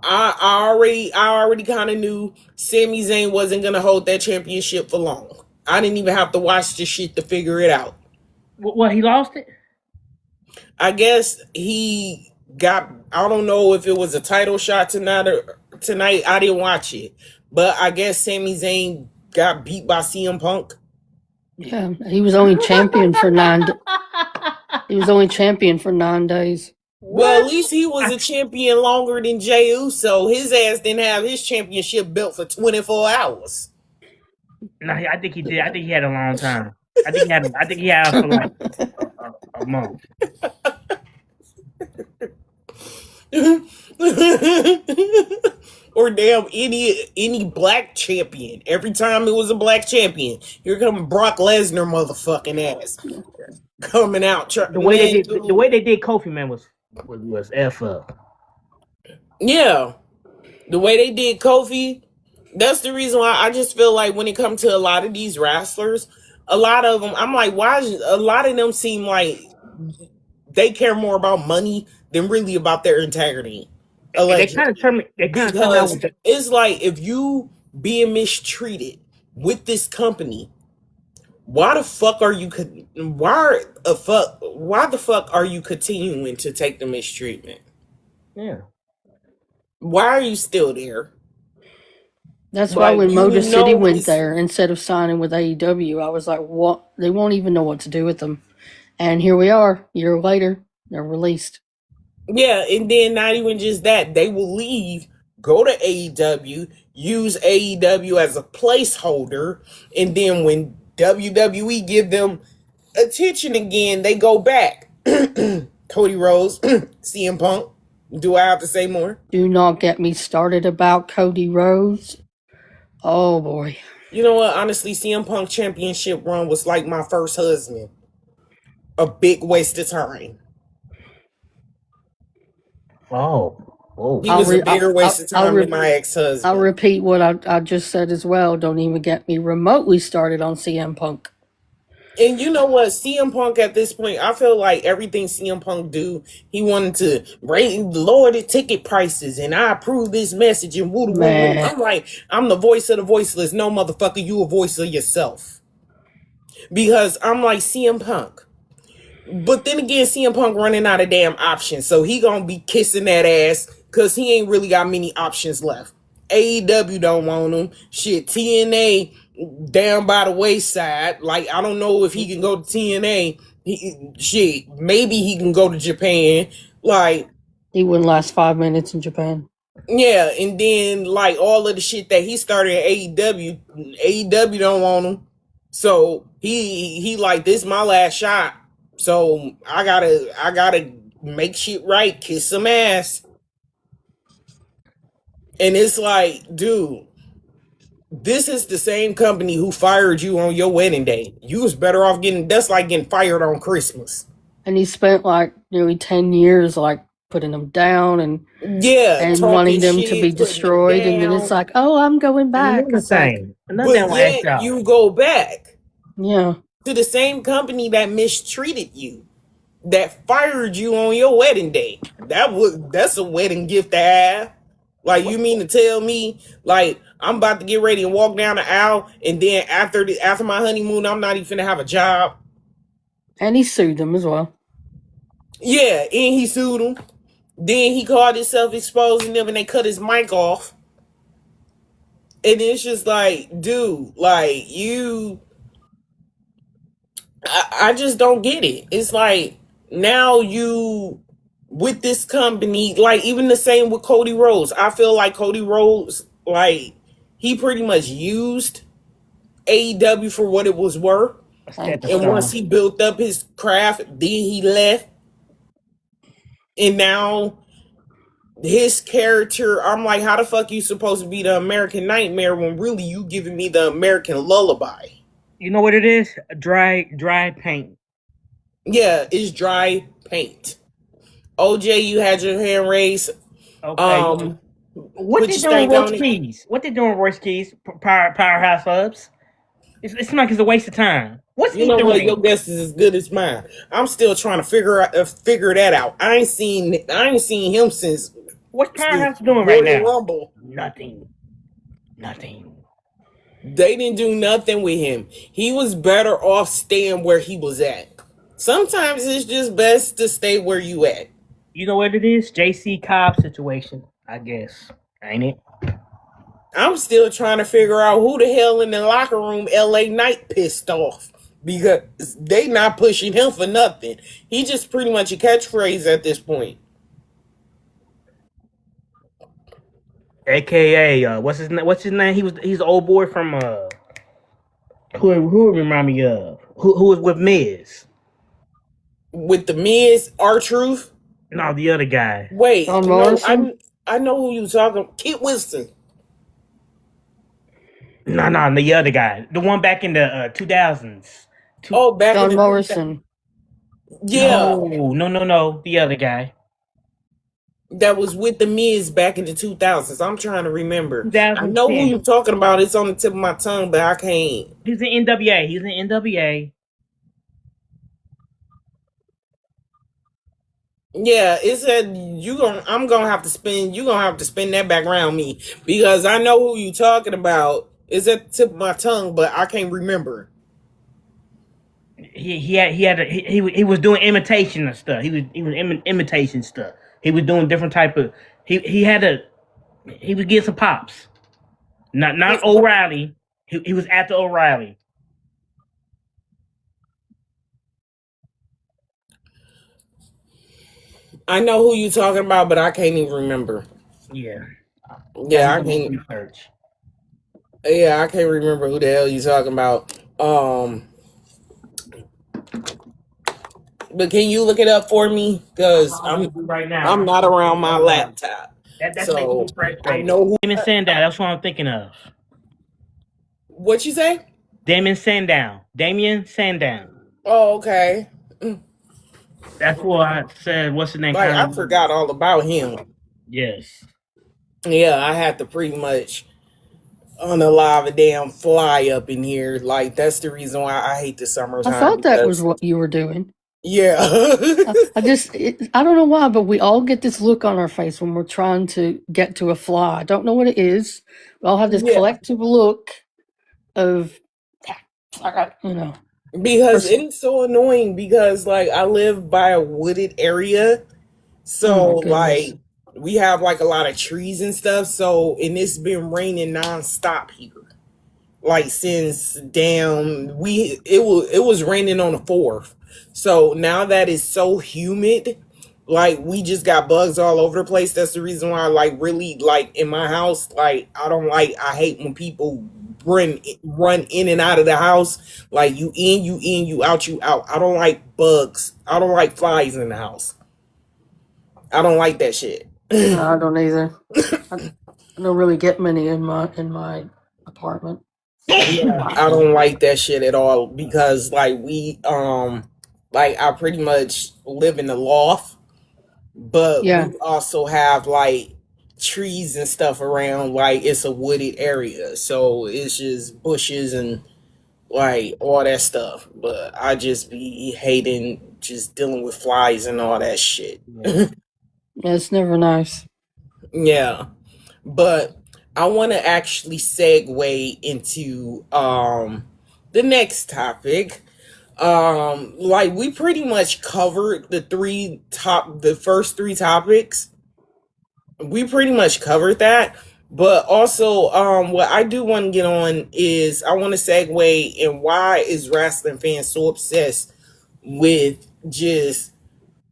I already kind of knew Sami Zayn wasn't gonna hold that championship for long. I didn't even have to watch the shit to figure it out. Well, he lost it? I guess he got, I don't know if it was a title shot tonight. I didn't watch it. But I guess Sami Zayn got beat by CM Punk. Yeah, he was only champion for 9 He was only champion for 9 days. Well, at least he was a champion longer than Jey Uso. His ass didn't have his championship belt for 24 hours. No, I think he did. I think he had a long time. I think he had for like a month. Or damn any black champion. Every time it was a black champion, here come Brock Lesnar motherfucking ass coming out. The way they did Kofi, man, was F up. Yeah, the way they did Kofi. That's the reason why I just feel like when it comes to a lot of these wrestlers, a lot of them, I'm like, why? A lot of them seem like they care more about money than really about their integrity. They kind of turn Because it's like, if you being mistreated with this company, why the fuck are you continuing to take the mistreatment? Yeah. Why are you still there? That's why when Motor City went there, instead of signing with AEW, I was like, what? They won't even know what to do with them. And here we are, a year later, they're released. Yeah, and then not even just that, they will leave, go to AEW, use AEW as a placeholder, and then when WWE give them attention again, they go back. Cody Rhodes, CM Punk. Do I have to say more? Do not get me started about Cody Rhodes. Oh boy. You know what? Honestly, CM Punk championship run was like my first husband. A big waste of time. Oh. He was a bigger waste of time than my ex-husband. I'll repeat what I just said as well. Don't even get me remotely started on CM Punk. And you know what? CM Punk at this point, I feel like everything CM Punk do, he wanted to lower the ticket prices, and I approve this message and woo. I'm like, I'm the voice of the voiceless. No, motherfucker, you a voice of yourself. Because I'm like CM Punk. But then again, CM Punk running out of damn options, so he gonna be kissing that ass because he ain't really got many options left. AEW don't want him. Shit, TNA down by the wayside. Like, I don't know if he can go to TNA. Maybe he can go to Japan. Like, he wouldn't last 5 minutes in Japan. Yeah, and then like all of the shit that he started at AEW don't want him. So he like, this my last shot. So I gotta make shit right, kiss some ass. And it's like, dude, This is the same company who fired you on your wedding day. You was better off that's like getting fired on Christmas. And he spent like nearly 10 years like putting them down and wanting them to be destroyed. And then it's like, oh, I'm going back. It's like, but yet you go back. Yeah. To the same company that mistreated you, that fired you on your wedding day. That's a wedding gift to have. Like, you mean to tell me, like, I'm about to get ready and walk down the aisle, and then after my honeymoon, I'm not even finna have a job? And he sued them as well. Yeah, and he sued them. Then he called himself exposing them, and they cut his mic off. And it's just like, dude, like, I just don't get it. It's like, now you with this company, like, even the same with Cody Rhodes. I feel like Cody Rhodes, like, he pretty much used AEW for what it was worth. And once he built up his craft, then he left. And now his character, I'm like, how the fuck you supposed to be the American Nightmare when really you giving me the American Lullaby? You know what it is? Dry paint. Yeah, it's dry paint. OJ, you had your hand raised. Okay. What they doing with Royce Keys? What they doing with Royce Keys? Powerhouse Subs? It's like it's a waste of time. What's he doing? What, your guess is as good as mine. I'm still trying to figure that out. I ain't seen him since. What's Powerhouse doing right now? Rumble. Nothing. They didn't do nothing with him. He was better off staying where he was at. Sometimes it's just best to stay where you at. You know what it is? JC Cobb situation, I guess. Ain't it? I'm still trying to figure out who the hell in the locker room LA Knight pissed off. Because they not pushing him for nothing. He just pretty much a catchphrase at this point. AKA, what's his name? He's the old boy from who remind me of? Who was with Miz? With the Miz, R-Truth? No, the other guy. Wait, I know who you talking. Kit Winston. No, the other guy. The one back in the 2000s. Back John in Morrison. Yeah. No, the other guy. That was with the Miz back in the 2000s. I'm trying to remember. I know who you're talking about. It's on the tip of my tongue, but I can't. He's in NWA. Yeah, it said I'm gonna have to spend that back around me because I know who you talking about. It's at the tip of my tongue, but I can't remember. He was doing imitation of stuff. He was imitation stuff. He was doing different type of he was getting some pops. Not O'Reilly. He was after O'Reilly. I know who you talking about, but I can't even remember. Yeah, I can't research. Yeah, I can't remember who the hell you talking about. But can you look it up for me? Because I'm not around my laptop. That's so I know who. Damon Sandow. That's what I'm thinking of. What you say? Damon Sandow. Oh, okay. That's what I said. What's the name? Like, I forgot all about him. Yes. Yeah, I had to pretty much unalive a damn fly up in here. Like, that's the reason why I hate the summertime. I thought that was what you were doing. Yeah. I don't know why, but we all get this look on our face when we're trying to get to a fly. I don't know what it is. We all have this collective look of, Because it's so annoying because, like, I live by a wooded area. So, like, we have, like, a lot of trees and stuff. So, and it's been raining nonstop here. Like, since, it was raining on the 4th. So, now that it's so humid, like, we just got bugs all over the place. That's the reason why, like, really, like, in my house, like, I hate when people run in and out of the house. Like, you in, you out, you out. I don't like bugs. I don't like flies in the house. I don't like that shit. No, I don't either. I don't really get many in my apartment. Yeah, I don't like that shit at all because like like I pretty much live in the loft, but Yeah, we also have like trees and stuff around, like it's a wooded area. So it's just bushes and like all that stuff. But I just be hating just dealing with flies and all that shit. Yeah. it's never nice. Yeah. But I want to actually segue into the next topic. Like we pretty much covered the first three topics. We pretty much covered that. But also, what I do want to get on is I want to segue in why is wrestling fans so obsessed with just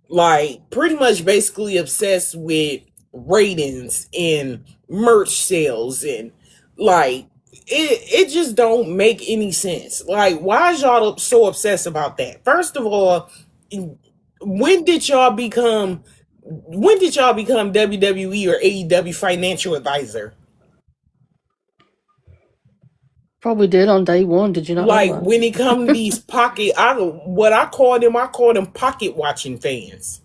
like pretty much basically obsessed with ratings and merch sales and like it just don't make any sense. Like why is y'all so obsessed about that? First of all, when did y'all become WWE or AEW financial advisor? Probably did on day one. Did you not know Like that? when it come to these I call them pocket watching fans.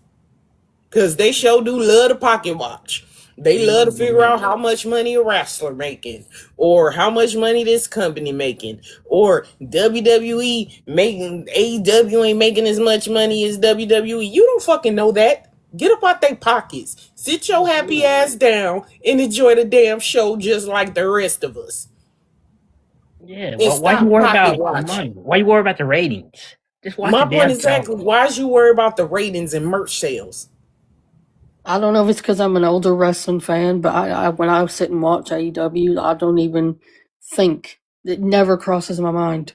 Cause they sure do love to pocket watch. They love to figure out how much money a wrestler making, or how much money this company making, or WWE making AEW ain't making as much money as WWE. You don't fucking know that. Get up out their pockets. Sit your happy ass down and enjoy the damn show just like the rest of us. Yeah. And Why you stop worry pocket about the watching. money? Why you worry about the ratings? Just watch the My point damn exactly. show. Why is you worry about the ratings and merch sales? I don't know if it's because I'm an older wrestling fan, but I when I sit and watch AEW, I don't even think. It never crosses my mind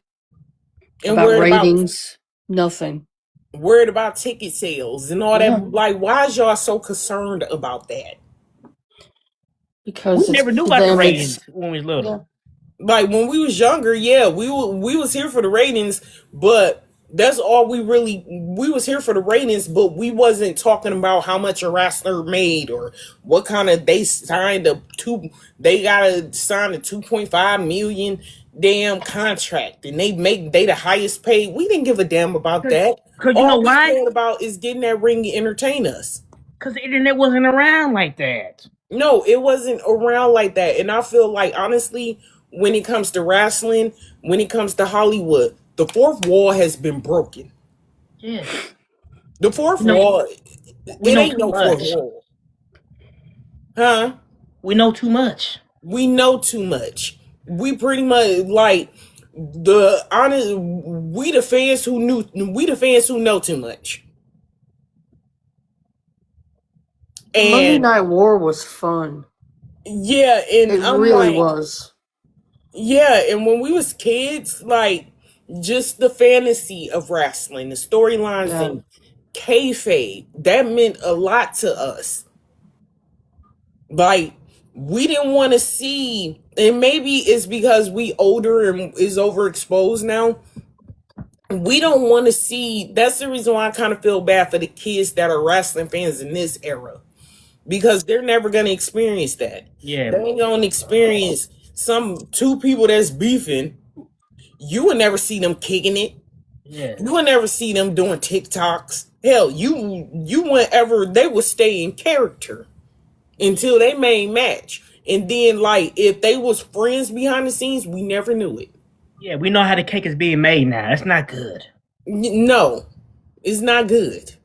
And about ratings. Nothing. worried about ticket sales and all Yeah, that. Like, why is y'all so concerned about that? We because it's never knew to about the them. ratings It's when we was yeah, little. Like when we was younger, yeah, we was here for the ratings, but that's all we was here for the ratings, but we wasn't talking about how much a wrestler made or what kind of they gotta sign a 2.5 million damn contract and they the highest paid. We didn't give a damn about that. Cause you know All we why? cared about is getting that ring and entertain us. Cause the internet wasn't around like that. No, it wasn't around like that. And I feel like, honestly, when it comes to wrestling, when it comes to Hollywood, the fourth wall has been broken. Yeah. The fourth We know wall, we it know ain't too no fourth much. wall. Huh? We know too much. We know too much. We pretty much like the honest we the fans who know too much. the Monday And Night War was fun. yeah, and It I'm really like, was. yeah, and when we was kids, like just the fantasy of wrestling, the storylines Yeah, and kayfabe, that meant a lot to us. Like we didn't want to see, and maybe it's because we older and is overexposed now. We don't want to see. That's the reason why I kind of feel bad for the kids that are wrestling fans in this era because they're never gonna experience that. Yeah. They ain't gonna experience some two people that's beefing. You would never see them kicking it. Yeah. You would never see them doing TikToks. Hell, you wouldn't ever. They would stay in character until they main match, and then like if they was friends behind the scenes, we never knew it. Yeah. We know how the cake is being made now. That's not good. No, it's not good.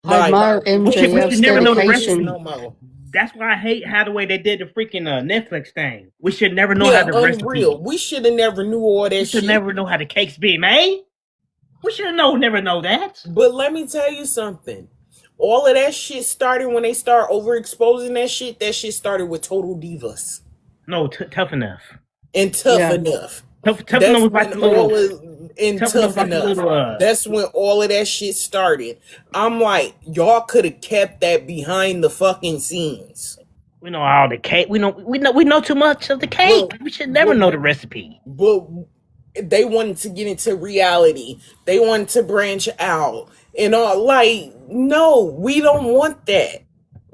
I Like admire We MJF's should never know the dedication. no more. That's why I hate how the way they did the freaking Netflix thing. We should never know how Yeah, the unreal. recipe. We should have never knew all We that should shit. never know how the cake's being made. We should never know that. But let me tell you something. All of that shit started when they start overexposing that shit. That shit started with Total Divas No, tough enough. and Tough Yeah, Enough. Tough enough That's was like when the little. all of and Tough enough Tough was like the Enough. little. That's when all of that shit started. I'm like, y'all could have kept that behind the fucking scenes. We know all the cake. We know too much of the cake. But We should never know the recipe. but they wanted to get into reality. They wanted to branch out and all. Like, no, we don't want that.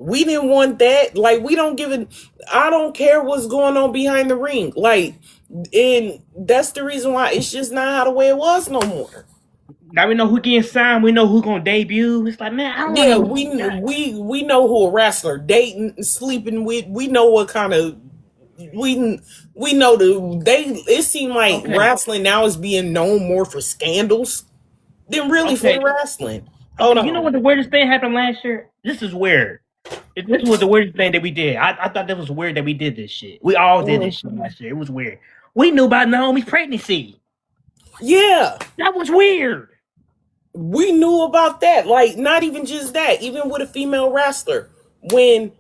We didn't want that. Like, we don't give it. I don't care what's going on behind the ring. Like, and that's the reason why it's just not how the way it was no more. Now we know who getting signed. We know who's gonna debut. It's like, man, I don't Yeah, know. we know who a wrestler dating, sleeping with. We know what kind of we know It seemed like wrestling now is being known more for scandals than really for wrestling. Hold on. You know what the weirdest thing happened last year? This is weird. This was the weirdest thing that we did. I thought that was weird that we did this shit. We all did this shit last year. It was weird. We knew about Naomi's pregnancy. Yeah. That was weird. We knew about that. Like, not even just that. Even with a female wrestler. When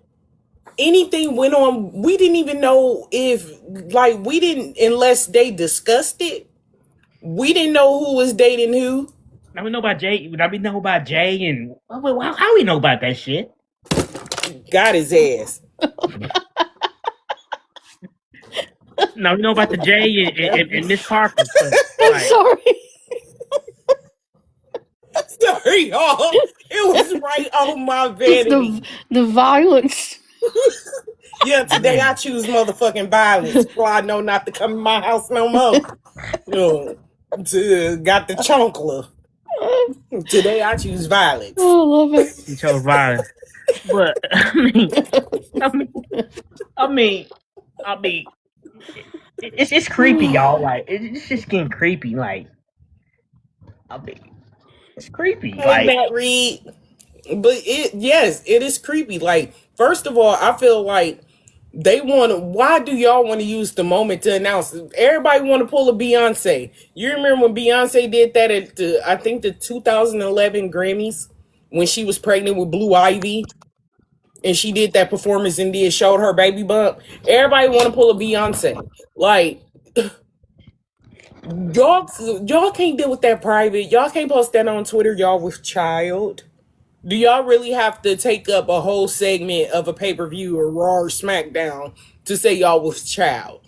anything went on, we didn't even know if, like, we didn't, unless they discussed it. We didn't know who was dating who. Now we know about Jay. Now we know about Jay and how we know about that shit? Got his ass. Now we know about the Jay and Miss Harper. I'm sorry. Sorry, y'all. It was right on my vanity. The violence. Yeah, today I choose motherfucking violence. So I know not to come in my house no more. Got the chonkler. Today I choose violence. Oh, I love it. You chose violence. But I mean, it's creepy, y'all. Like, it's just getting creepy. Like, it's creepy. Hey, like, Matt Reed. But it is creepy. Like, first of all, I feel like they want to. Why do y'all want to use the moment to announce? Everybody want to pull a Beyonce. You remember when Beyonce did that at I think the 2011 Grammys when she was pregnant with Blue Ivy, and she did that performance and showed her baby bump. Everybody want to pull a Beyonce. Like, y'all can't deal with that private. Y'all can't post that on Twitter. Y'all with child. Do y'all really have to take up a whole segment of a pay-per-view or Raw or SmackDown to say y'all was child?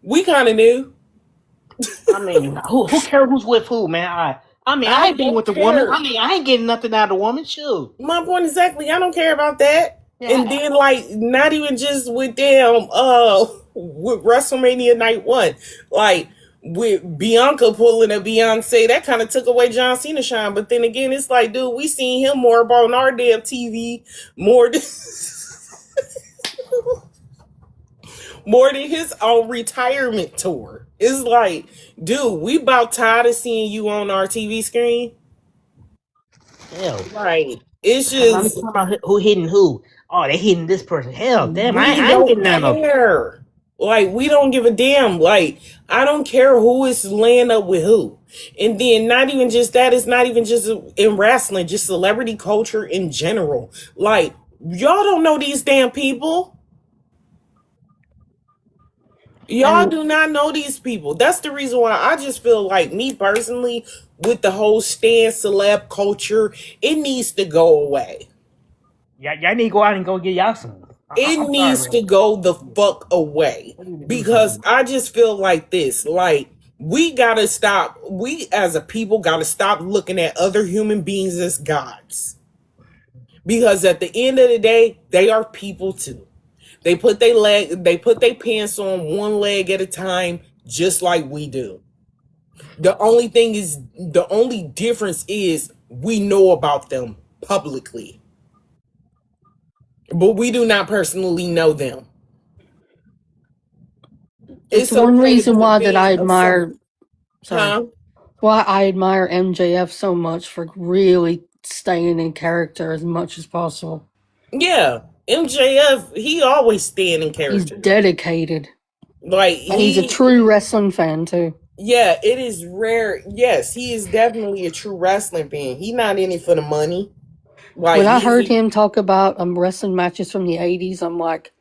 We kind of knew. I mean, who cares who's with who, man? I ain't been with the woman. I mean, I ain't getting nothing out of the woman. Shoot. My point exactly. I don't care about that. Yeah. And then, like, not even just with them, with WrestleMania Night 1. Like, with Bianca pulling a Beyonce, that kind of took away John Cena's shine. But then again, it's like, dude, we seen him more on our damn TV, more than his own retirement tour. It's like, dude, we about tired of seeing you on our TV screen. Hell, right? It's just about who hitting who. Oh, they hitting this person. Hell, damn, I ain't getting none of them. Like, we don't give a damn. Like, I don't care who is laying up with who. And then not even just that, it's not even just in wrestling, just celebrity culture in general. Like, y'all don't know these damn people. Y'all do not know these people. That's the reason why I just feel like, me personally, with the whole stan celeb culture, it needs to go away. Y'all need to go out and go get y'all some. It needs to go the fuck away. Because I just feel like this. Like, we gotta stop. We as a people gotta stop looking at other human beings as gods. Because at the end of the day, they are people too. They put their pants on one leg at a time, just like we do. The only difference is we know about them publicly. But we do not personally know them. It's one reason why that I admire why I admire MJF so much, for really staying in character as much as possible. Yeah. MJF, he always staying in character. He's dedicated. Like, he's a true wrestling fan too. Yeah, it is rare. Yes, he is definitely a true wrestling fan. He's not in it for the money. Like, when I heard him talk about wrestling matches from the 80s, I'm like,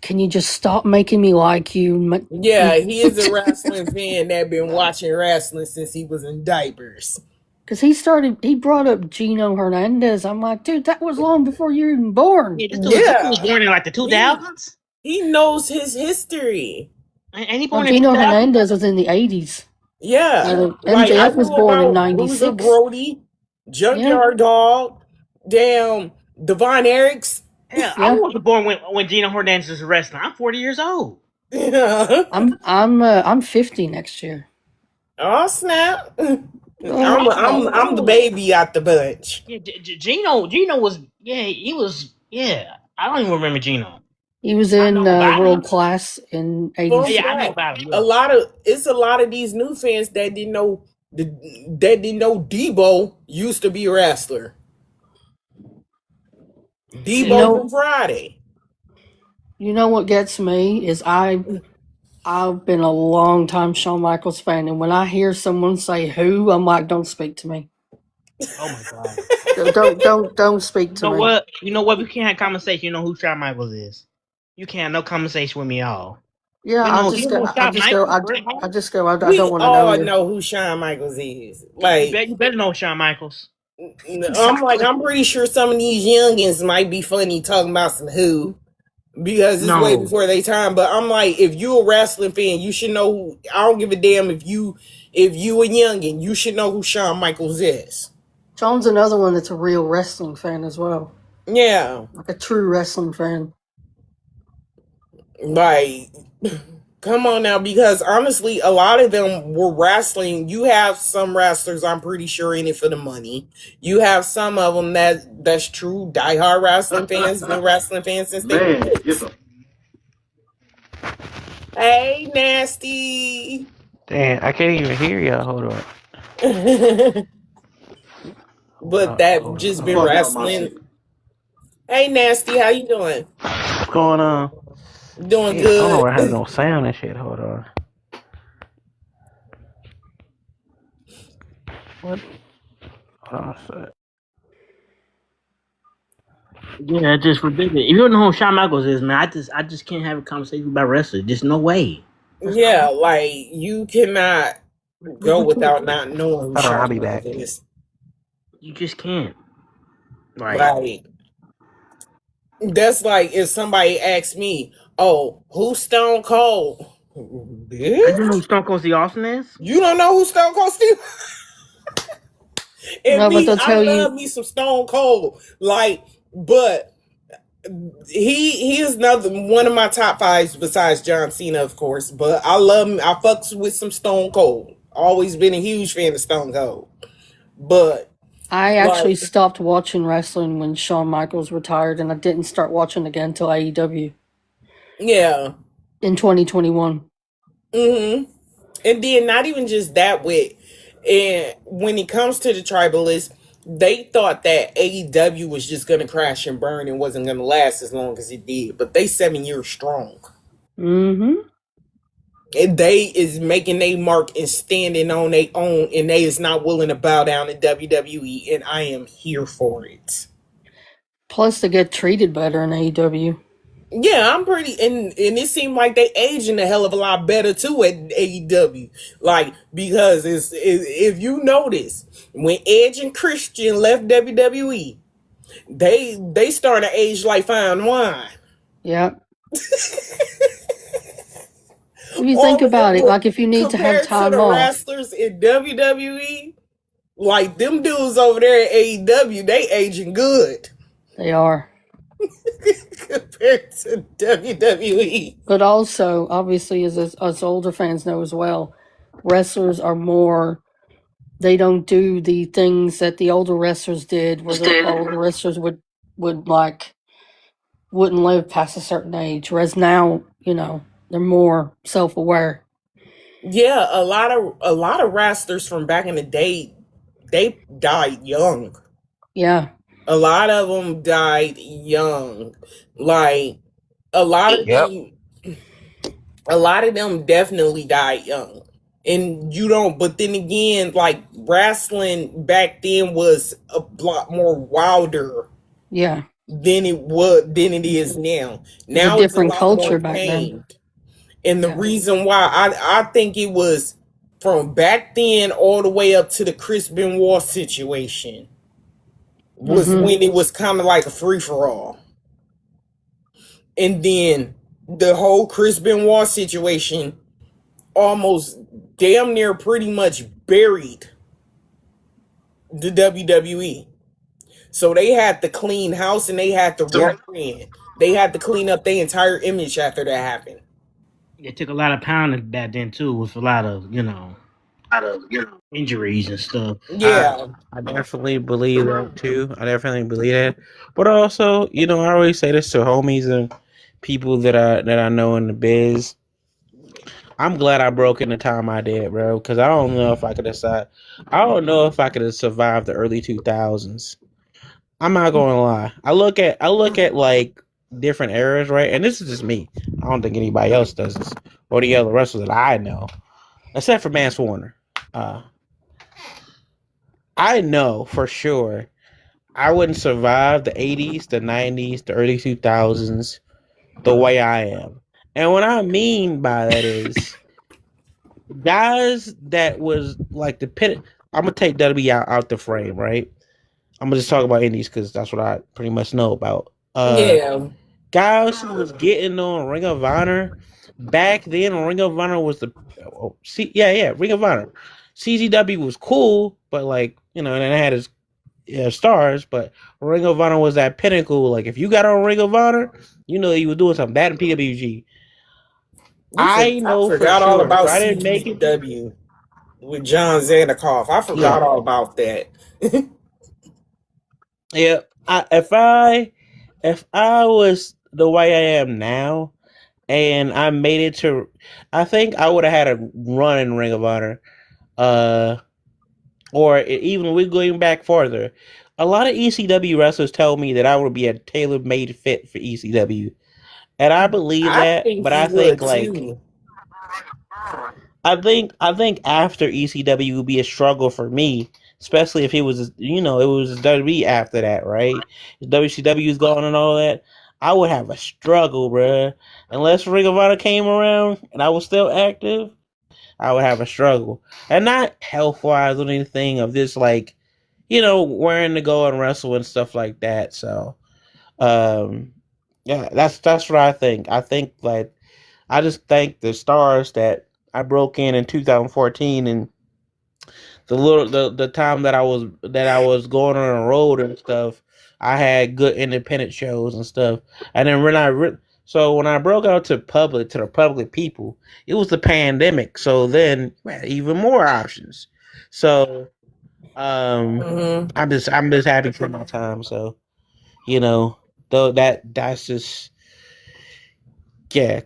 can you just stop making me like you? Yeah, he is a wrestling fan that been watching wrestling since he was in diapers. Because he brought up Gino Hernandez. I'm like, dude, that was long before you were even born. Yeah, this was born in like the 2000s. He knows his history. And he born Gino Hernandez was in the 80s. Yeah. MJF was born in 96. Bruiser Brody, Junkyard Dog, damn, Devon Eriks. Hell, I Yeah, wasn't born when Gina Hernandez was wrestling. I'm 40 years old. Yeah. I'm 50 next year. Oh snap! Oh, I'm the baby out the bunch. Yeah, Gino was, he was, I don't even remember Gino. he was I in know about World him. Class in Fun Yeah, I '86. know fact, about him. a Yeah. lot of it's a lot of these new fans that didn't know Debo used to be a wrestler. You Debo know, from Friday. you know what gets me is I've been a long time Shawn Michaels fan, and when I hear someone say "who," I'm like, "Don't speak to me. Oh my God. Don't speak You to know me." what? You know what? We can't have conversation. You know who Shawn Michaels is. You can't have no conversation with me at all. Yeah, You know Shawn Michaels, Bret I Hart? just go. I We don't want to know all you. know who Shawn Michaels is. You better know Shawn Michaels. I'm pretty sure some of these youngins might be funny talking about some who because it's way No. before their time. But I'm like, if you a wrestling fan, you should know. I don't give a damn if you a youngin, you should know who Shawn Michaels is. Shawn's another one that's a real wrestling fan as well, Yeah, like a true wrestling fan. like. Come on now, because honestly, a lot of them were wrestling. You have some wrestlers, I'm pretty sure, in it for the money. You have some of them that's true diehard wrestling fans, been wrestling fans since they were Man, kids. Hey, nasty. damn, I can't even hear y'all. Hold on. But that Hold just on. been Fuck out my wrestling. shit. Hey, nasty, how you doing? What's going on? Doing Shit, I don't know good. where I have no sound and shit. Hold on. What? Hold on a sec. Yeah, it's just ridiculous. If you don't know who Shawn Michaels is, man, I just can't have a conversation about wrestling. There's no way. Yeah, like you cannot go without not knowing who Hold on, I'll Shawn be Michaels back. is. You just can't. Like, Like that's like if somebody asks me, "Oh, who's Stone Cold?" I don't know who Bitch, Stone Cold Steve Austin is. you don't know who Stone Cold Steve? And No, but me, they'll I tell love you. me some Stone Cold. Like, but he is another one of my top fives besides John Cena, of course. But I love him. I fucks with some Stone Cold. Always been a huge fan of Stone Cold. But I like, actually stopped watching wrestling when Shawn Michaels retired, and I didn't start watching again until AEW yeah. in 2021. Mm-hmm. And then not even just that with and when it comes to the tribalists, they thought that AEW was just gonna crash and burn and wasn't gonna last as long as it did. But they 7 years strong. Mm-hmm. And they is making their mark and standing on their own and they is not willing to bow down in WWE and I am here for it. Plus, they get treated better in AEW. Yeah, I'm pretty, and it seemed like they aging a hell of a lot better too at AEW. Like because if you notice when Edge and Christian left WWE, they started to age like fine wine. Yeah. If you think All of them about it, were like if you need to have compared to time the off, wrestlers in WWE. Like them dudes over there at AEW, they aging good they are. compared to WWE. But also, obviously, as us older fans know as well, wrestlers are more. They don't do the things that the older wrestlers did, where the older wrestlers would like wouldn't live past a certain age. Whereas now, they're more self aware. Yeah, a lot of wrestlers from back in the day, they died young. Yeah. A lot of them died young. Like a lot of Yep. them, a lot of them definitely died young. And you don't, but then again, like wrestling back then was a lot more wilder Yeah. than it is now. It was a Now it's a different lot more culture back then. tamed. And the Yeah. reason why I think it was from back then all the way up to the Chris Benoit situation was Mm-hmm. when it was kind of like a free for all. And then the whole Chris Benoit situation almost damn near pretty much buried the WWE. So they had to clean house and they had to rebrand. They had to clean up their entire image after that happened. It took a lot of pounding back then too, with a lot of injuries and stuff. Yeah. I definitely believe that too. I definitely believe that. But also, I always say this to homies and people that I know in the biz. I'm glad I broke in the time I did, bro, because I don't know if I could decide. I don't know if I could have survived the early 2000s. I'm not going to lie. I look at like different eras, right? And this is just me. I don't think anybody else does this, or the other wrestlers that I know, except for Mance Warner. Uh, I know for sure I wouldn't survive the 80s, the 90s, the early 2000s the way I am. And what I mean by that is guys that was like the pit. I'm gonna take WWE out the frame, right? I'm gonna just talk about indies because that's what I pretty much know about. Yeah. Guys who was getting on Ring of Honor back then. Ring of Honor was the Ring of Honor. CZW was cool, but like and it had its stars, but Ring of Honor was that pinnacle. Like if you got on Ring of Honor, you were doing something. That in PWG. I know for forgot all sure. If about I didn't make it, CGW with John Zanikoff. I forgot all about that. yeah. If I was the way I am now, and I made it to, I think I would have had a run in Ring of Honor. Or even we going back farther. A lot of ECW wrestlers tell me that I would be a tailor-made fit for ECW, and I believe I that. think But you I would think like too. I think after ECW would be a struggle for me, especially if it was it was WWE after that, right? If WCW is gone and all that, I would have a struggle, bruh. Unless Ring of Honor came around and I was still active, I would have a struggle, and not health wise or anything of this like wearing to go and wrestle and stuff like that. So, um, yeah, that's what I think. I think like I just thank the stars that I broke in 2014 and the time that I was going on a road and stuff. I had good independent shows and stuff, and then when I broke out to the public people, it was the pandemic. So then we had even more options. So I'm just happy for my time. So though that's just yeah.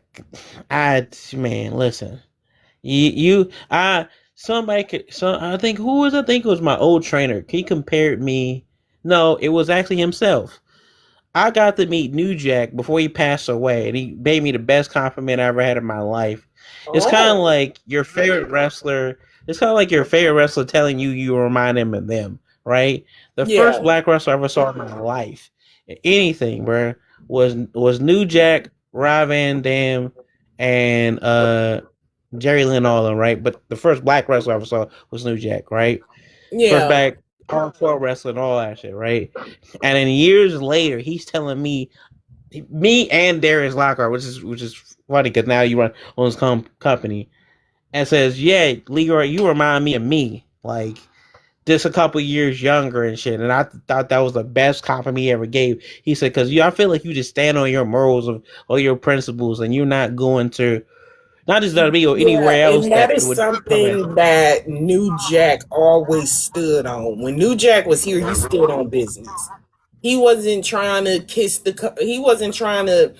Man, listen. Somebody could, I think I think it was my old trainer. He compared me. No, it was actually himself. I got to meet New Jack before he passed away, and he made me the best compliment I ever had in my life. It's kind of like your favorite wrestler. It's kind of like your favorite wrestler telling you remind him of them, right? The first black wrestler I ever saw in my life, anything, bro, was New Jack, Rob Van Dam, and Jerry Lynn Allen, right? But the first black wrestler I ever saw was New Jack, right? First black hardcore wrestling, all that shit, right? And then years later, he's telling me and Darius Lockhart, which is funny because now you run on his company, and says, "Yeah, Leroy, you remind me of me, like just a couple years younger and shit." And I thought that was the best compliment he ever gave. He said, "Because I feel like you just stand on your morals or your principles, and you're not going to." Not just WWE or anywhere else And that that is would come at something you. that New Jack always stood on. When New Jack was here, he stood on business. He wasn't trying to he wasn't trying to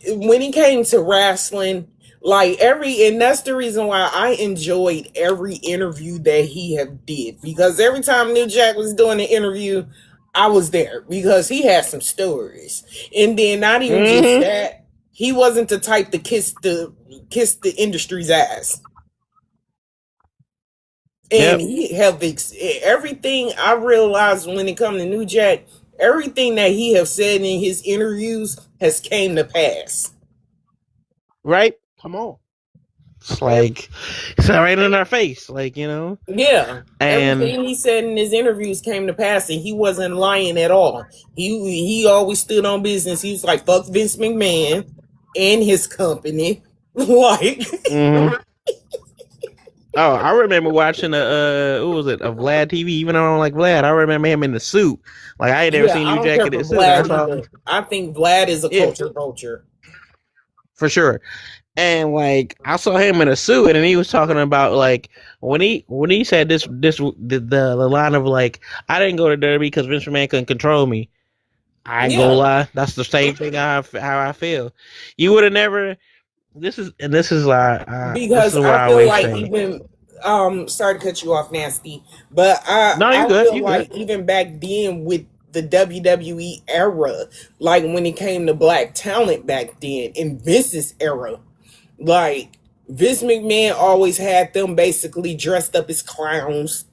when he came to wrestling, like and that's the reason why I enjoyed every interview that he have did, because every time New Jack was doing an interview, I was there because he had some stories. And then not even just Mm-hmm. that, he wasn't the type to kiss the industry's ass. And Yep. he have everything I realized when it come to New Jack, everything that he have said in his interviews has came to pass. Right? Come on. It's like it's right in our face, Yeah, And everything he said in his interviews came to pass, and he wasn't lying at all. He always stood on business. He was like, "Fuck Vince McMahon and his company." Like, mm-hmm. Oh, I remember watching what was it, a Vlad TV, even though I don't like Vlad. I remember him in the suit. Like, I ain't never Yeah, seen I New don't Jack care in for the suit. I Vlad saw, either. I think Vlad is a yeah, culture vulture. for sure. And like, I saw him in a suit, and he was talking about like when he said the line of like, I didn't go to Derby because Vince McMahon couldn't control me. I ain't gonna Yeah, lie, that's the same thing how I feel. You would have never. This because is what I I feel always like say. even sorry to cut you off, Nasty, but No, you I good. feel You good. like even back then with the WWE era, like when it came to black talent back then in Vince's era, like Vince McMahon always had them basically dressed up as clowns,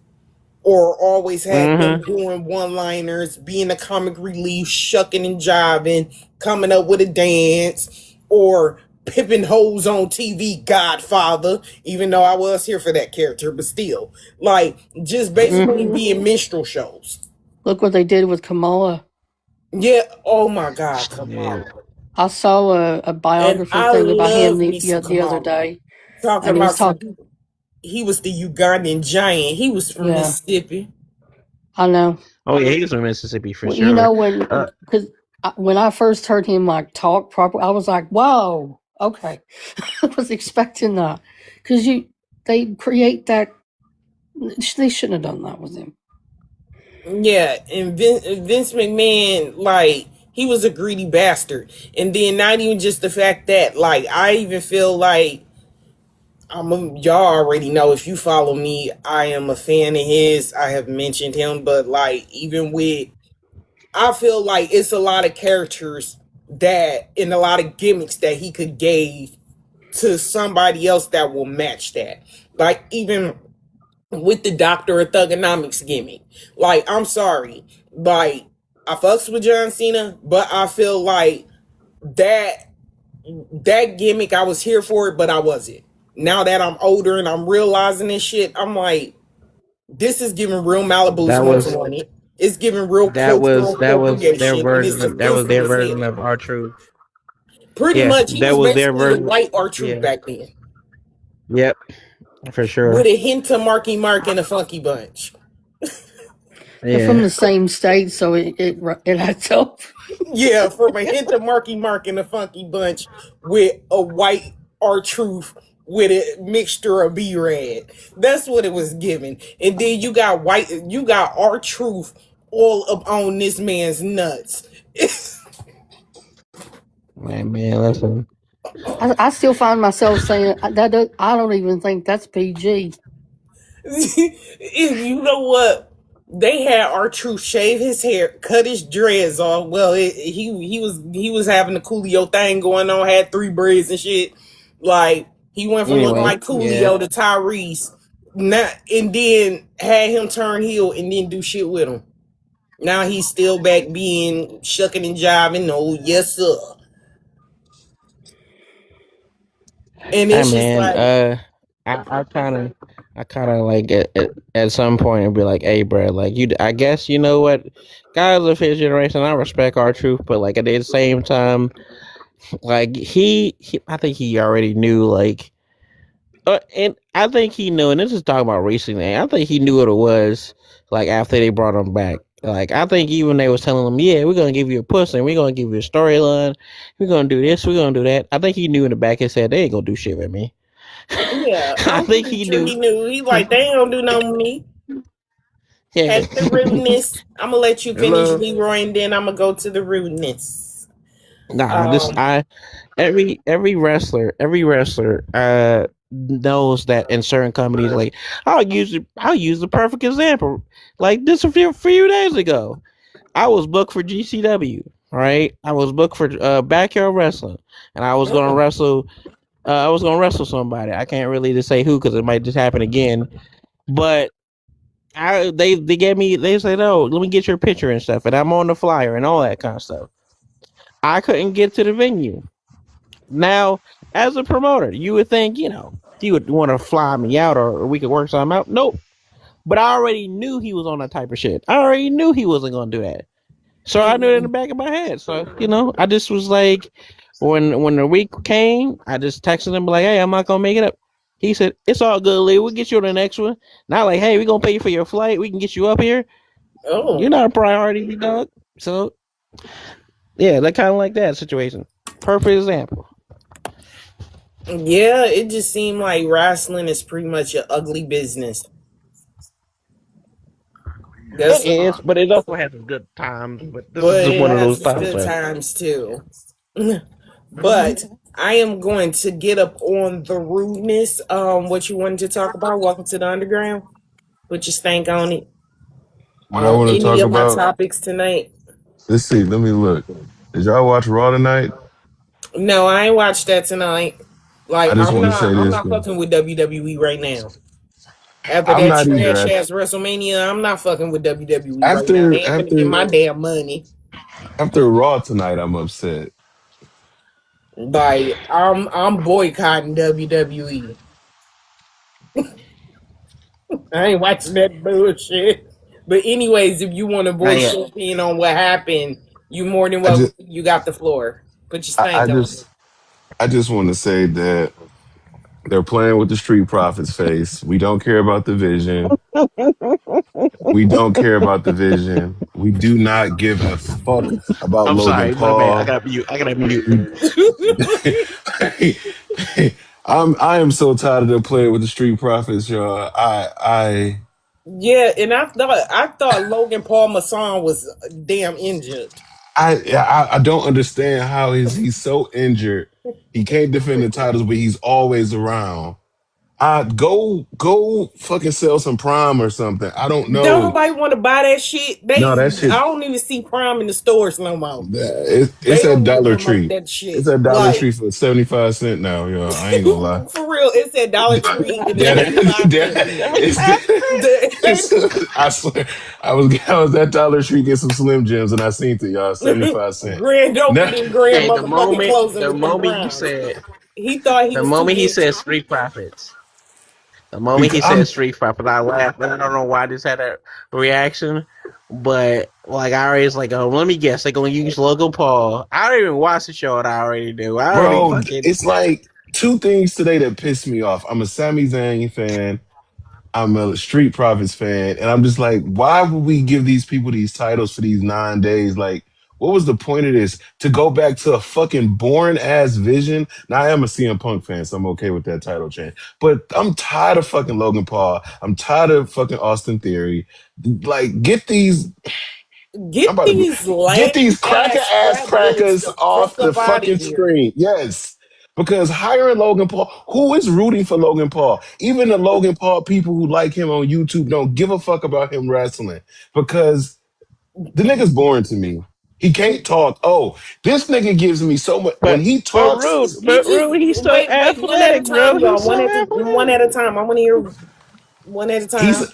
or always had them Mm-hmm. doing one-liners, being a comic relief, shucking and jiving, coming up with a dance, or pipping hoes on TV, Godfather, even though I was here for that character, but still. Like, just basically Mm-hmm. being minstrel shows. Look what they did with Kamala. Yeah, oh my God, Yeah. Kamala. I saw a And biography I thing about him love me some the other Kamala. day, Talking and he was about some, talking. he was the Ugandan giant. He was from Yeah, Mississippi. I know. Oh yeah, he's from Mississippi for Well, you sure. know because when I first heard him like talk properly, I was like, "Whoa, okay." I was expecting that because they create that. They shouldn't have done that with him. Yeah, and Vince McMahon, like, he was a greedy bastard. And then not even just the fact that, like, I even feel like y'all already know if you follow me, I am a fan of his. I have mentioned him, but like even with, I feel like it's a lot of characters that and a lot of gimmicks that he could give to somebody else that will match that. Like even with the Doctor of Thugonomics gimmick. Like, I'm sorry. Like, I fucks with John Cena, but I feel like that that gimmick, I was here for it, but I wasn't. Now that I'm older and I'm realizing this shit, I'm like, this is giving real Malibu's That most was wanted. It's giving real that was cultural that was their appropriation, and it's version of that was offensive their as version hell. of our truth. Pretty Yeah, much, he that was was their basically the version. white R-Truth Yeah. back then, Yep. For with sure. a hint of Marky Mark and a Funky Bunch. They're from Yeah. the same state, so it adds up. Yeah, from a hint of Marky Mark and a Funky Bunch with a white R-Truth with a mixture of B-Rad. That's what it was given. And then you got R-Truth all up on this man's nuts. Man, listen. I still find myself saying that. I don't even think that's PG. You know what? They had R-Truth shave his hair, cut his dreads off. Well, he was having the Coolio thing going on, had three braids and shit. Like, he went from looking Anyway, like yeah. Coolio to Tyrese, not, and then had him turn heel and then do shit with him. Now he's still back being shucking and jiving. Oh yes, sir. And Hey it's just man, like, I kind of like at some point and be like, hey, bro, like I guess you know what, guys of his generation, I respect our truth, but like at the same time, like I think he already knew, like, and I think he knew, and this is talking about recently. I think he knew what it was, like after they brought him back. Like I think even they was telling him, yeah, we're gonna give you a pussy, and we're gonna give you a storyline, we're gonna do this, we're gonna do that. I think he knew in the back of his head they ain't gonna do shit with me. yeah, I I'm think pretty he sure knew. he knew. He like, they ain't gonna do nothing with me. Yeah. At the rudeness. I'm gonna let you finish, Hello. Leroy, and then I'm gonna go to the rudeness. Nah, this Um, I every wrestler knows that in certain companies, like I'll use the perfect example. Like this a few days ago. I was booked for GCW, right? I was booked for backyard wrestling, and I was gonna wrestle somebody. I can't really just say who because it might just happen again. But they gave me, they said, oh, let me get your picture and stuff, and I'm on the flyer and all that kind of stuff. I couldn't get to the venue. Now, as a promoter, you would think, you would want to fly me out, or we could work something out. Nope. But I already knew he was on that type of shit. I already knew he wasn't gonna do that. So I knew it in the back of my head. So, I just was like, when the week came, I just texted him like, hey, I'm not gonna make it up. He said, "It's all good, Lee. We'll get you on the next one." Not like, "Hey, we're gonna pay you for your flight. We can get you up here." Oh, You're not a priority, dog. So yeah, that kind of like that situation. Perfect example. yeah. It just seemed like wrestling is pretty much an ugly business. It That's is, but it also has some good times. But this is but just it one of has those its times good where times too. But I am going to get up on the rudeness. What you wanted to talk about? Welcome to the underground. Put your stank on it. What I want to Any talk of my about? topics tonight? Let's see. Let me look. Did y'all watch Raw tonight? No, I ain't watched that tonight. I Like just want to say I'm this. not fucking with WWE right now. After I'm that not either. trash ass WrestleMania, I'm not fucking with WWE right now. After They ain't finna get after my damn money. after Raw tonight, I'm upset. Like I'm boycotting WWE. I ain't watching that bullshit. But anyways, if you want to not voice yet. your opinion on what happened, you more than I welcome. just You got the floor. Put your I stank on it. just I just want to say that they're playing with the Street Profits face. We don't care about the vision. We don't care about the vision. We do not give a fuck about I'm Logan sorry, my bad. I Paul. got mute. I got mute. We I am so tired of them playing with the Street Profits, y'all. Yeah, and I thought Logan Paul Masson was damn injured. I don't understand how is he so injured. He can't defend the titles, but he's always around. Go fucking sell some Prime or something. I don't Don't know. nobody want to buy that shit. No, that I shit. don't even see Prime in the stores no more. It's They at don't even Dollar promote Tree. that It's shit. at Dollar Tree Like for 75 cents now, yo. I ain't gonna lie. for real, it's at Dollar Tree and it's That, 75 that cents. I swear, I was at Dollar Tree get some Slim Jims and I seen it, y'all, 75 cents. Grand Now, opening, grand Hey, motherfucking closing the with them moment he Browns. said, He thought he the was too moment he big. said Street Profits, the moment because he said Street Profits, I laughed. I don't know why I just had that reaction, but like I already was like, oh, let me guess, they're gonna use Logan Paul. I don't even watch the show, and I already do. I already bro, fucking. it's like two things today that piss me off. I'm a Sami Zayn fan. I'm a Street Profits fan, and I'm just like, why would we give these people these titles for these 9 days? Like, what was the point of this? To go back to a fucking boring ass vision? Now I am a CM Punk fan, so I'm okay with that title change. But I'm tired of fucking Logan Paul. I'm tired of fucking Austin Theory. Like, I'm Get about to these get lame these cracker ass ass scrap goods crackers the off fuck the up out of fucking here. screen. Yes. Because hiring Logan Paul, who is rooting for Logan Paul? Even the Logan Paul people who like him on YouTube don't give a fuck about him wrestling because the nigga's boring to me. He can't talk. Oh, this nigga gives me so much. When he talks, He But just rude. He's so wait one at a athletic, bro. time, y'all. He's so One athletic. at a time. I want to hear one at a he's time.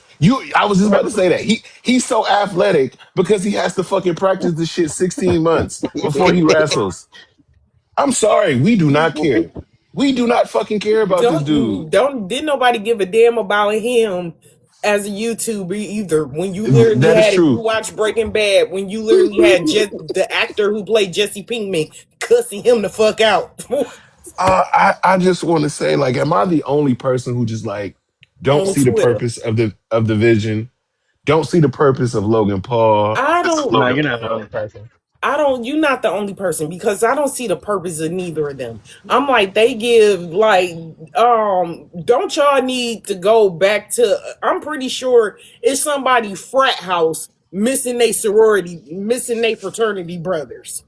I was just about to say that. He's so athletic because he has to fucking practice this shit 16 months before he wrestles. I'm sorry, we do not care. We do not fucking care about this dude. Didn't nobody give a damn about him as a YouTuber either. When you literally That is had, if you true. watch Breaking Bad, when you literally had just the actor who played Jesse Pinkman cussing him the fuck out I just want to say, like, am I the only person who just like don't on see the Twitter. purpose of the vision? Don't see the purpose of Logan Paul. I don't. No, you're not the only person. I don't. You're not the only person because I don't see the purpose of neither of them. I'm like they give like Don't y'all need to go back to? I'm pretty sure it's somebody frat house missing they sorority, missing they fraternity brothers.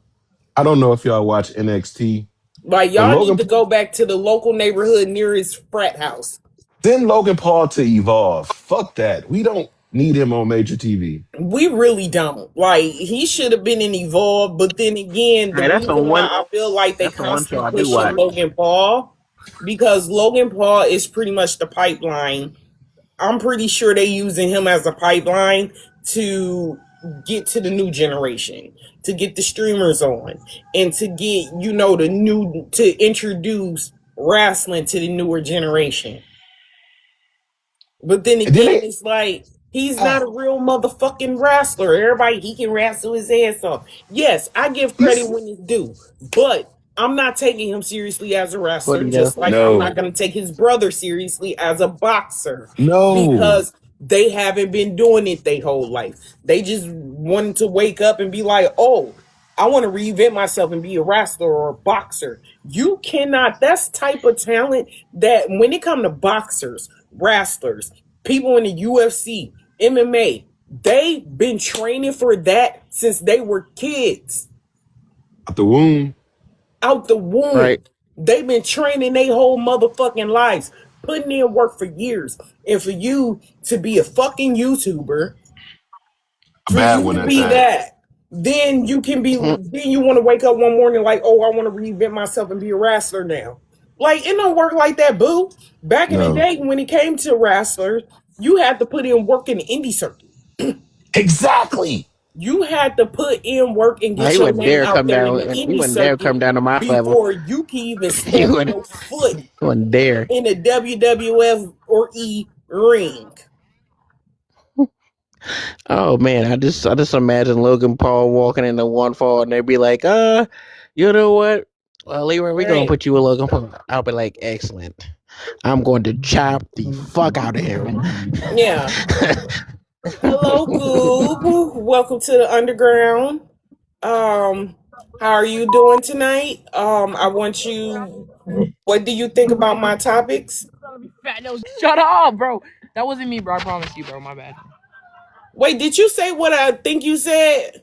I don't know if y'all watch NXT, Like but y'all need to go back to the local neighborhood nearest frat house. send Logan Paul to evolve. Fuck that. We don't need him on major TV. We really don't. Like he should have been in Evolve, but then again, the Hey, that's reason on why one. I feel like they That's the one show constantly I do pushing watch. Logan Paul because Logan Paul is pretty much the pipeline. I'm pretty sure they using him as a pipeline to get to the new generation, to get the streamers on, and to get to introduce wrestling to the newer generation. But then And then again, it's like he's not a real motherfucking wrestler. Everybody he can wrestle his ass off. Yes, I give credit he's when it's due, but I'm not taking him seriously as a wrestler, Funny though. just like I'm not No. going to take his brother seriously as a boxer No. because they haven't been doing it their whole life. They just wanted to wake up and be like, oh, I want to reinvent myself and be a wrestler or a boxer. You cannot, that's type of talent that when it comes to boxers, wrestlers, people in the UFC, MMA, they've been training for that since they were kids Out the womb. out the womb. Right. They've been training their whole motherfucking lives, putting in work for years. And for you to be a fucking YouTuber, A for bad you one to at be that. that, then you can be, Mhm. then you want to wake up one morning like, oh, I want to reinvent myself and be a wrestler now. Like, it don't work like that, boo. Back in the No. day, when it came to wrestlers, you had to put in work in the indie circuit. Exactly. You had to put in work and Nah, get he your wouldn't name dare out come there in the down. He indie wouldn't dare circuit come down to my level. before you can even He step wouldn't. your foot He wouldn't dare. in the WWF or E ring. Oh man, I just imagine Logan Paul walking into one fall and they'd be like, you know what? Well, Leroy, we're gonna Right. put you with Logan Paul. I'll be like, excellent. I'm going to chop the fuck out of him. Yeah. Hello, Goob. Welcome to the underground. How are you doing tonight? I want you. What do you think about my topics? Shut up, bro. That wasn't me, bro. I promise you, bro. My bad. Wait, did you say what I think you said?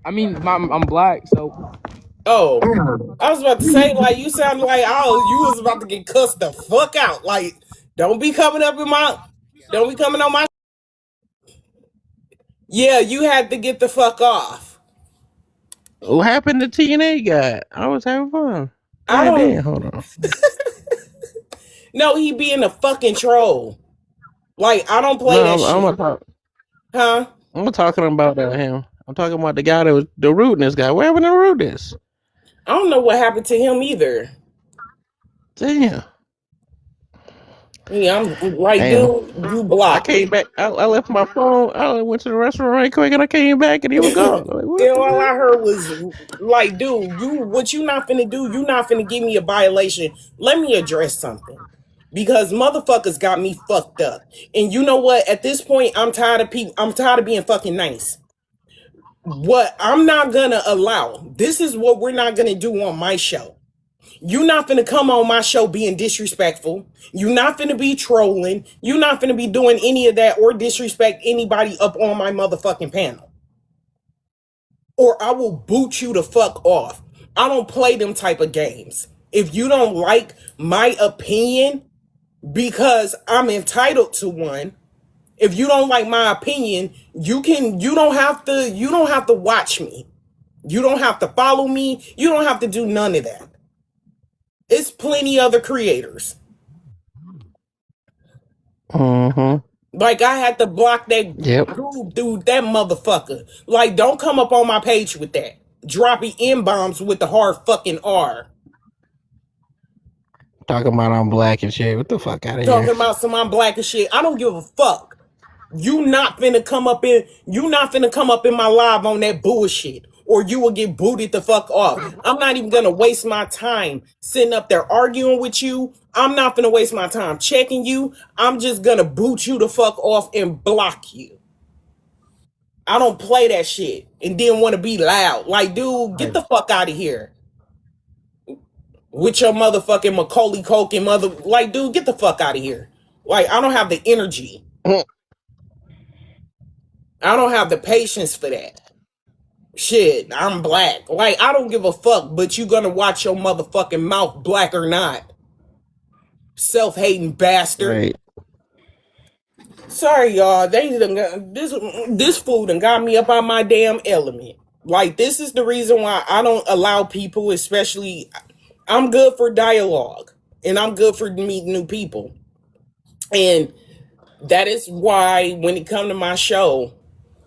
I mean, I'm black, so Oh, I was about to say, like, you sounded like, oh, you was about to get cussed the fuck out. Like, don't be coming up in my, don't be coming on my. Yeah, you had to get the fuck off. What happened to TNA guy? I was having fun. I God damn, don't. hold on. No, he being a fucking troll. Like, I don't play that No, I'm shit. not. Huh? I'm not talking about him. I'm talking about the guy that was the rudeness guy. What happened to rudeness? I don't know what happened to him either. Damn. Yeah, I'm like, Damn. dude, you I blocked. came back. I left my phone. I went to the restaurant right quick, and I came back, and he was gone. I'm like, what And the all fuck? I heard was like, dude, you what you not finna do? You not finna give me a violation. Let me address something. Because motherfuckers got me fucked up. And you know what? At this point, I'm tired of people. I'm tired of being fucking nice. What I'm not gonna allow. This is what we're not gonna do on my show. You not finna come on my show being disrespectful. You not finna be trolling. You not finna be doing any of that or disrespect anybody up on my motherfucking panel. Or I will boot you the fuck off. I don't play them type of games. If you don't like my opinion, because I'm entitled to one, if you don't like my opinion, you don't have to watch me. You don't have to follow me. You don't have to do none of that. It's plenty other creators. Mm-hmm. Like, I had to block that Yep. dude, that motherfucker. Like, don't come up on my page with that. Dropping M-bombs with the hard fucking R. Talking about I'm black and shit. What the fuck out of here? Talking about some I'm black and shit. I don't give a fuck. You not finna come up in my live on that bullshit. Or you will get booted the fuck off. I'm not even gonna waste my time sitting up there arguing with you. I'm not gonna waste my time checking you. I'm just gonna boot you the fuck off and block you. I don't play that shit and then want to be loud. Like, dude, get the fuck out of here. With your motherfucking Macaulay Culkin mother. Like, dude, get the fuck out of here. Like, I don't have the energy. I don't have the patience for that. Shit, I'm black. Like, I don't give a fuck, but you gonna watch your motherfucking mouth, black or not. Self-hating bastard. Right. Sorry, y'all. This food done got me up on my damn element. Like, this is the reason why I don't allow people, especially, I'm good for dialogue. And I'm good for meeting new people. And that is why, when it comes to my show,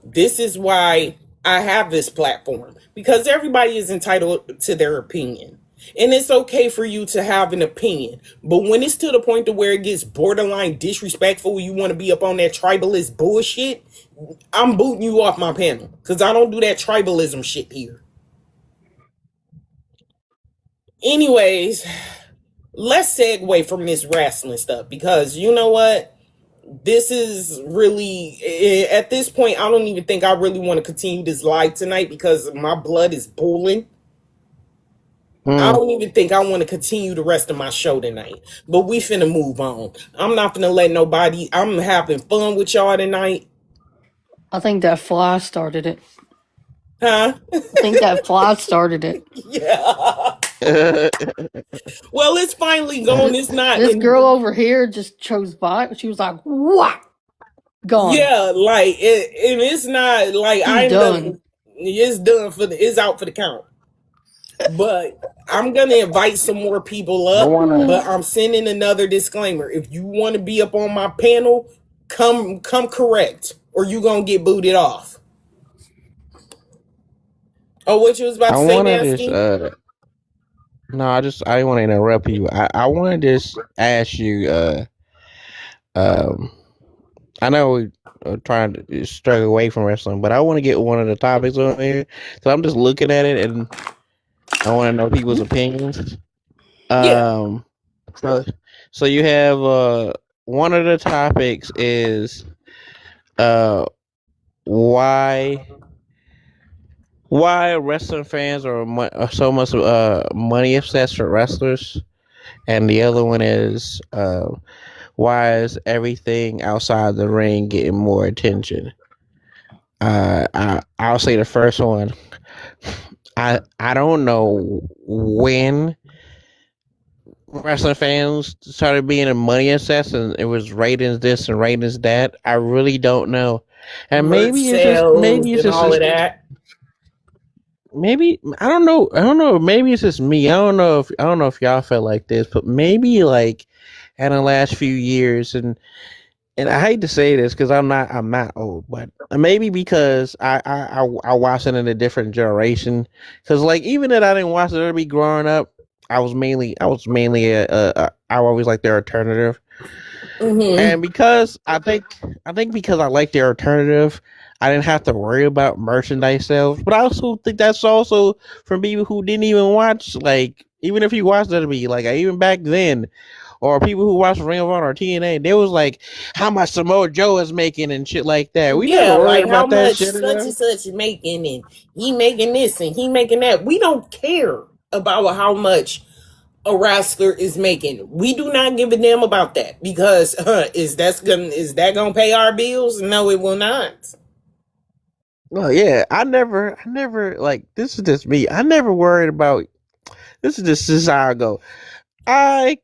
this is why I have this platform, because everybody is entitled to their opinion. And it's okay for you to have an opinion. But when it's to the point to where it gets borderline disrespectful, you want to be up on that tribalist bullshit, I'm booting you off my panel. Because I don't do that tribalism shit here. Anyways, let's segue from this wrestling stuff because you know what? This is really, at this point, I don't even think I really want to continue this live tonight because my blood is boiling. I don't even think I want to continue the rest of my show tonight. But we finna move on. I'm not finna let nobody. I'm having fun with y'all tonight. I think that fly started it. Huh? I think that fly started it. Yeah. Well, it's finally gone. It's not. This girl over here just chose by. She was like, "What?" Gone. Yeah, like it, and it's not like She's done. It's done for the. It's out for the count. But I'm gonna invite some more people up. But I'm sending another disclaimer. If you want to be up on my panel, come correct, or you gonna get booted off. Oh, what you was about to say, Nasty? No, I didn't want to interrupt you. I want to just ask you. Um, I know we're trying to stray away from wrestling, but I want to get one of the topics on here. So I'm just looking at it, and I want to know people's opinions. Yeah. So you have one of the topics is why wrestling fans are so much money obsessed for wrestlers, and the other one is why is everything outside the ring getting more attention? I'll say the first one. I don't know when wrestling fans started being a money obsessed and it was ratings this and ratings that. I really don't know. And maybe it's just all of that. Maybe I don't know. Maybe it's just me. I don't know if y'all felt like this, but maybe like in the last few years, and I hate to say this because I'm not old, but maybe because I watched it in a different generation. Because like even if I didn't watch WWE growing up, I was mainly I always liked their alternative. Mm-hmm. And because I think because I like their alternative, I didn't have to worry about merchandise sales. But I also think that's also from people who didn't even watch, like, even if you watched WWE, like even back then, or people who watched Ring of Honor or TNA, they was like, how much Samoa Joe is making and shit like that. We never worried about that shit. Such and such is making, and he making this and he making that. We don't care about how much a wrestler is making. We do not give a damn about that because is that gonna pay our bills? No, it will not. Well, yeah, I never like, this is just me. I never worried about, this is how I go. I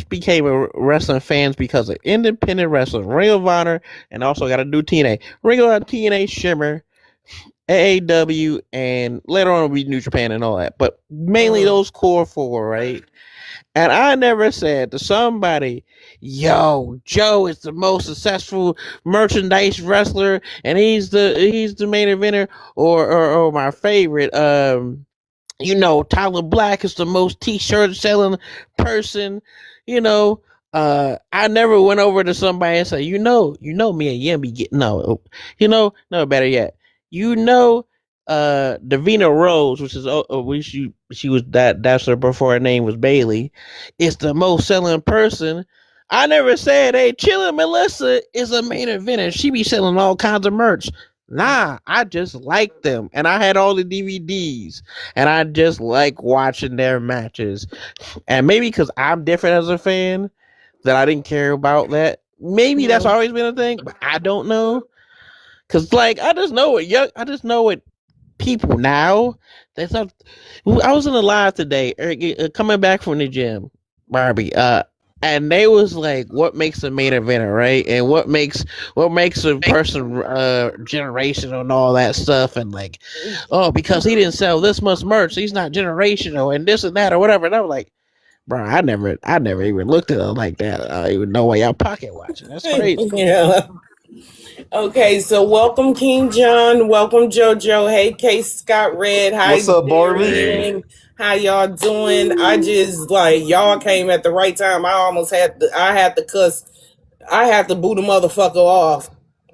became a wrestling fans because of independent wrestling, Ring of Honor, and also got to do TNA. Ring of Honor, TNA, Shimmer, AAW, and later on it'll be New Japan and all that. But mainly those core four, right? And I never said to somebody, yo, Joe is the most successful merchandise wrestler and he's the main eventer, or my favorite, Tyler Black is the most t-shirt selling person, I never went over to somebody and said, me and Yimby get no, better yet, Davina Rose, which is she was that's her before her name was Bailey, is the most selling person. I never said, hey, Chillin' Melissa is a main eventer. She be selling all kinds of merch. Nah, I just like them, and I had all the DVDs, and I just like watching their matches. And maybe because I'm different as a fan, that I didn't care about that. Maybe that's always been a thing, but I don't know. Cause like I just know what people now. They thought I was in the live today, coming back from the gym, Barbie. And they was like, "What makes a main eventer, right? And what makes a person generational and all that stuff?" And like, oh, because he didn't sell this much merch, he's not generational, and this and that or whatever. And I was like, bro, I never even looked at it like that. I don't even know why y'all pocket watching. That's crazy. Yeah. Okay, so welcome King John, welcome JoJo. Hey, K Scott Red. Hi, what's up, Barbie? How y'all doing? I just y'all came at the right time. I had to cuss. I had to boot a motherfucker off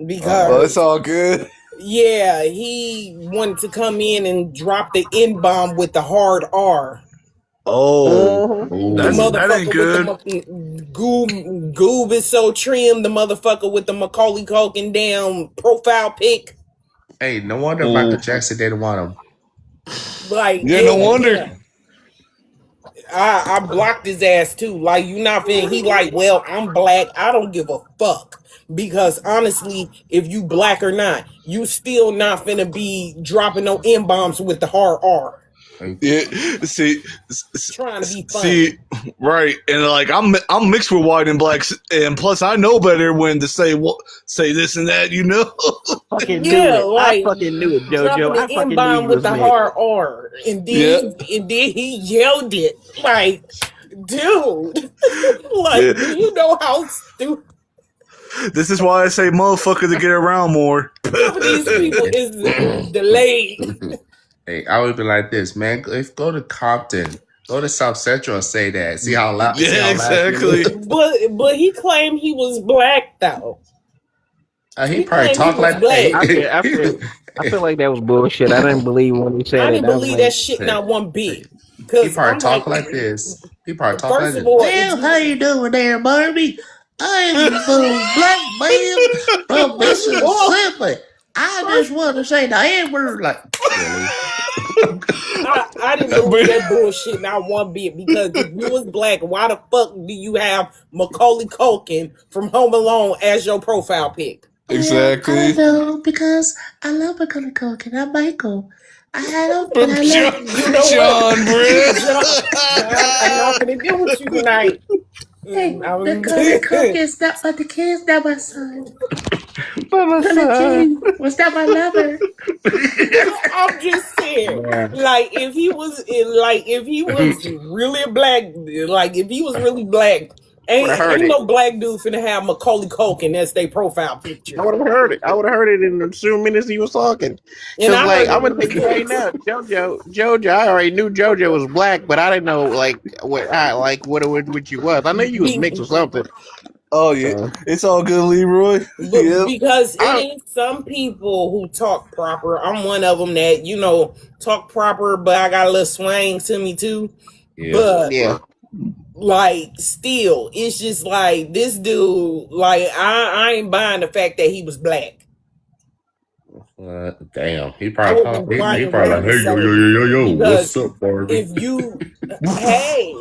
because it's all good. Yeah, he wanted to come in and drop the N-bomb with the hard R. Oh, Mhm. The Oh, that ain't motherfucker with good. the goob is so trim. The motherfucker with the Macaulay Culkin damn profile pic. Hey, no wonder Michael Oh, Jackson didn't want him. Like, yeah, no wonder. yeah. I blocked his ass too. Like, you not finna. He like, well, I'm black. I don't give a fuck. Because honestly, if you black or not, you still not finna be dropping no M bombs with the hard R. Yeah, see, Trying to be funny. see, right, and like I'm mixed with white and blacks, and plus I know better when to say this and that, you know. Fucking knew Yeah, it. I like fucking knew it, dropping JoJo. I the M fucking knew bomb you with was the mixed. hard R, and Yeah, then he yelled it. Like, dude, yeah. like, do you know how stupid This is why I say motherfucker to get around more. some of these people is delayed? Hey, I would be like this, man. If go to Compton, go to South Central and say that. See how loud? See Yeah, how loud you exactly. look? But he claimed he was black though. He He probably claimed he talk was like black. I feel like that was bullshit. I didn't believe when he I said it. didn't I was believe that like, shit not one bit. he Cause probably I'm like, talk like this. He probably talk like first of this. all, if Well, how you doing there, Barbie? I am the black man from first of all, Mississippi. I first just want to say the N word. Like, really? I didn't believe that bullshit not one bit because if you was black, why the fuck do you have Macaulay Culkin from Home Alone as your profile pic? Exactly. I know because I love Macaulay Culkin. I'm Michael. I had him, but I John, love You know John, what? bruh. John, I'm not gonna deal with you tonight. Hey, I was- Macaulay Culkin's not but the kid's not my son. by my side. Was that my lover? I'm just saying, Yeah. like if he was really black, like if he was really black, I would have heard ain't it. no black dude finna have Macaulay Culkin as their profile picture. I would have heard it. I would have heard it in the 2 minutes he was talking. And Cause I like heard I'm it gonna in tell you right now, JoJo. I already knew JoJo was black, but I didn't know like what you was. I knew you was mixed or something. Oh yeah, So it's all good, Leroy. But Yep. because it is some people who talk proper. I'm one of them that talk proper, but I got a little swang to me too. Yeah. But yeah, like, still, it's just like this dude. Like, I ain't buying the fact that he was black. Damn. He I probably would talk. be He buying probably like, around hey, to yo, say yo, yo, yo, yo, because what's up, Barbie? if you, hey,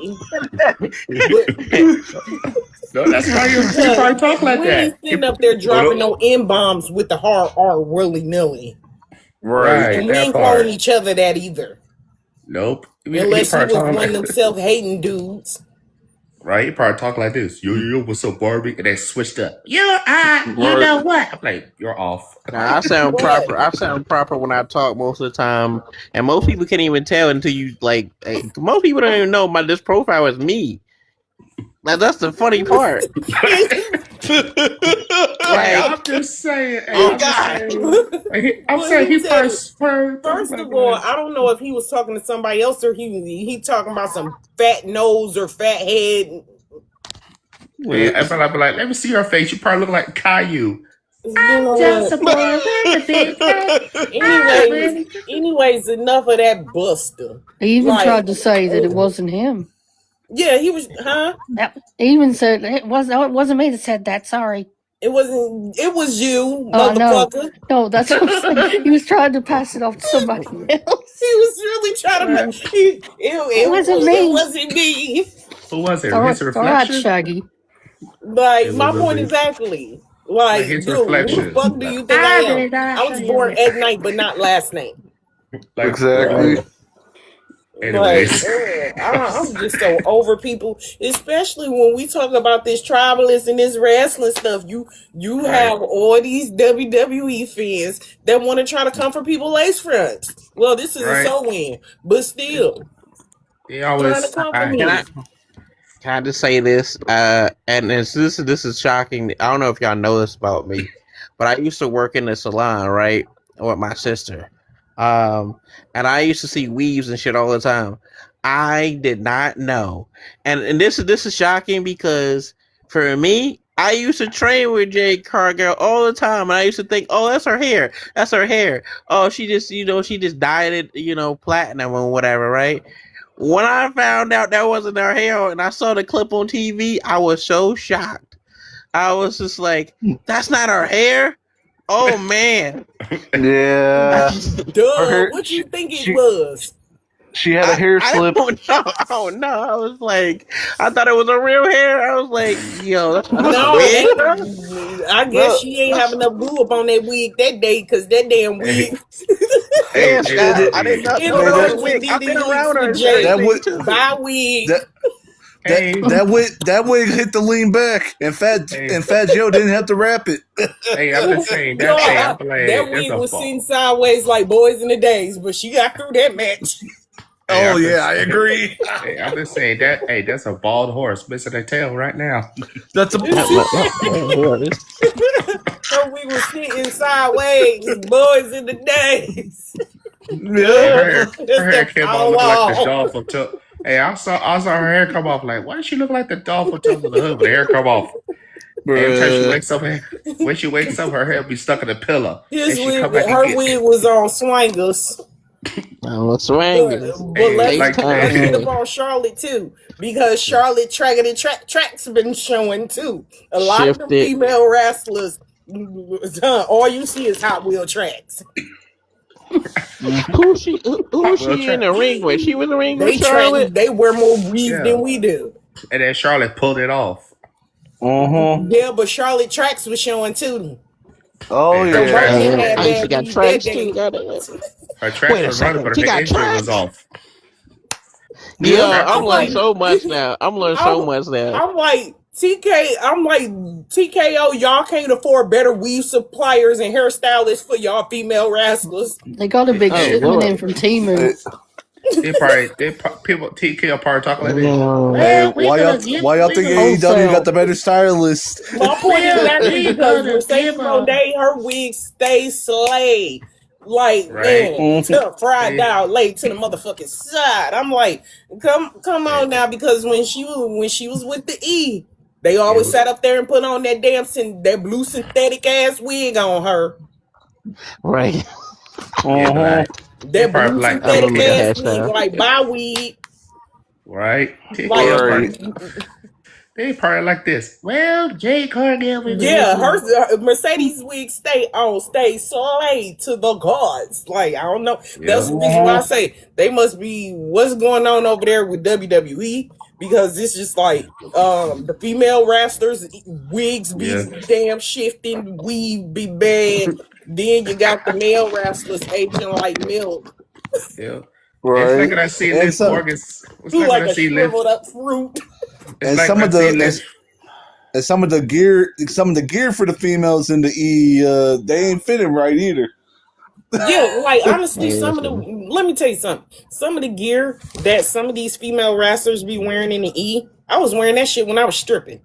No, that's right. He because probably talk like we ain't that. sitting up there dropping no M bombs with the hard R willy nilly, Right. and we ain't calling each other that either. Nope. He Unless he probably was talking one of like, them self-hating dudes. right? He probably talk like this. Yo, yo, yo, what's up, Barbie? And they switched up. You know what? I'm like, you're off. nah, I sound But proper. I sound proper when I talk most of the time, and most people can't even tell until you like. Most people don't even know this profile is me. Like that's the funny part. Hey, I'm just saying. Hey, Oh I'm God. I'm saying he first. First of all, I don't know if he was talking to somebody else or he talking about some fat nose or fat head. Yeah, I'd be like, let me see your face. You probably look like Caillou. You know Just a what? boy with a big head. Anyways, enough of that buster. He even Like, tried to say that it wasn't him. yeah, he was, huh? He even said it wasn't me that said that. Sorry. It wasn't. It was you, Oh no, motherfucker. no, that's what I'm saying. He was trying to pass it off to somebody else. He was really trying to. It wasn't me. It wasn't me. Who was it? All His right, all right, reflection? Shaggy. Like, It my was point a- exactly. Like Like, his dude, who the reflection. fuck do you think I am? I was born at night, but not last night. Like, Exactly. anyways. Like, I'm just so over people, especially when we talk about this tribalist and this wrestling stuff. You have all these WWE fans that want to try to come for people lace fronts. Well, this is a so-win, but still They trying always. to come for me. Can I just say this? And this is shocking. I don't know if y'all know this about me, but I used to work in the salon, right, with my sister. And I used to see weaves and shit all the time. I did not know, and this is shocking because for me, I used to train with Jade Cargill all the time, and I used to think, oh, that's her hair. That's her hair. Oh, she just dyed it, platinum or whatever, right? When I found out that wasn't her hair and I saw the clip on TV, I was so shocked. I was just like, "That's not her hair." Oh man. Yeah. Duh, what you think it was? She had a hair slip. I don't know. I was like, I thought it was a real hair. I was like, yo, that's No, weird. I guess she ain't have enough glue up on that wig that day because that damn wig. I didn't know it was a wig. I've been around her. Buy wig. That wig hit the lean back, and Fat Joe didn't have to wrap it. Hey, I'm just saying that. That wig was sitting sideways like Boys in the Days, but she got through that match. Oh yeah, I agree. Hey, I'm just saying that. Hey, that's a bald horse missing a tail right now. That's a. Her wig was sitting sideways, Boys in the Days. Yeah, her hair came off look like the doll from Tub. Hey, I saw her hair come off. Like, why does she look like the doll from Tub of the Hood? But the hair come off. Every time she wakes up, when she wakes up, her hair be stuck in a pillow. Her wig was on swangers. Swangers. But let's get up on Charlotte too, because Charlotte tracks been showing too. A lot of the female wrestlers, all you see is Hot Wheel tracks. Who's she in the ring with? She was in the ring with Charlotte. They wear more weave than we do. And then Charlotte pulled it off. Yeah, but Charlotte tracks was showing too. Oh yeah. She got tracks too. Her tracks was running, but her injury was off. Yeah, I'm learning so much now. I'm like TKO, y'all can't afford better weave suppliers and hairstylists for y'all female wrestlers. They got a big shipment in from Temu. TKO probably talking like this. Hey, why y'all think AEW got the better stylist? My point is that because Mercedes Moné, her wig stays slayed. Like, man, fried down, laid to the motherfucking side. I'm like, come on now, because when she was with the E, they always sat up there and put on that that blue synthetic ass wig on her. Right. That blue synthetic ass wig, like my wig. Right. They probably like this. Well, Jay Cargill. Yeah, her Mercedes wig stay slayed to the gods. Like, I don't know. That's the reason why I say they must be what's going on over there with WWE, because it's just like the female wrestlers wigs be damn shifting, weave be bad. Then you got the male wrestlers aging like milk. Yeah. Right. It's like I see Liz Morgan. It's like a shriveled up fruit. And like some of the gear for the females in the E, they ain't fitting right either. Yeah, like honestly, let me tell you something. Some of the gear that some of these female wrestlers be wearing in the E, I was wearing that shit when I was stripping.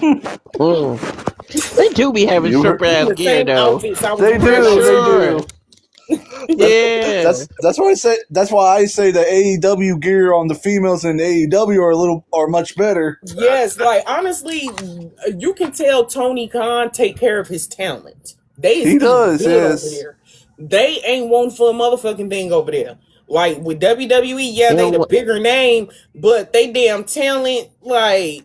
They do be having stripper ass gear though. They do. Yeah, that's why I say the AEW gear on the females in AEW are much better. Yes, like honestly, you can tell Tony Khan take care of his talent. He does. Yes, over there. They ain't one for a motherfucking thing over there. Like with WWE, they the bigger name, but they damn talent look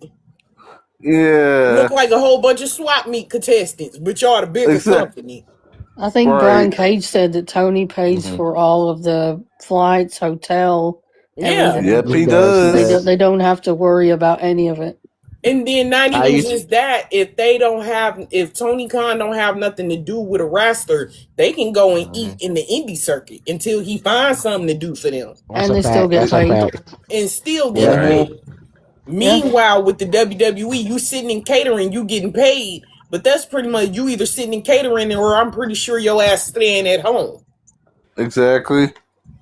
like a whole bunch of swap meet contestants, but y'all the bigger company. I think Brian Cage said that Tony pays for all of the flights, hotel. Yeah. Yep, he does. They don't have to worry about any of it. And then not even just that, if Tony Khan don't have nothing to do with a wrestler, they can go and eat in the indie circuit until he finds something to do for them. And they still get paid. And still get paid. Meanwhile, with the WWE, you sitting in catering, you getting paid. But that's pretty much you either sitting in catering or I'm pretty sure your ass staying at home. Exactly.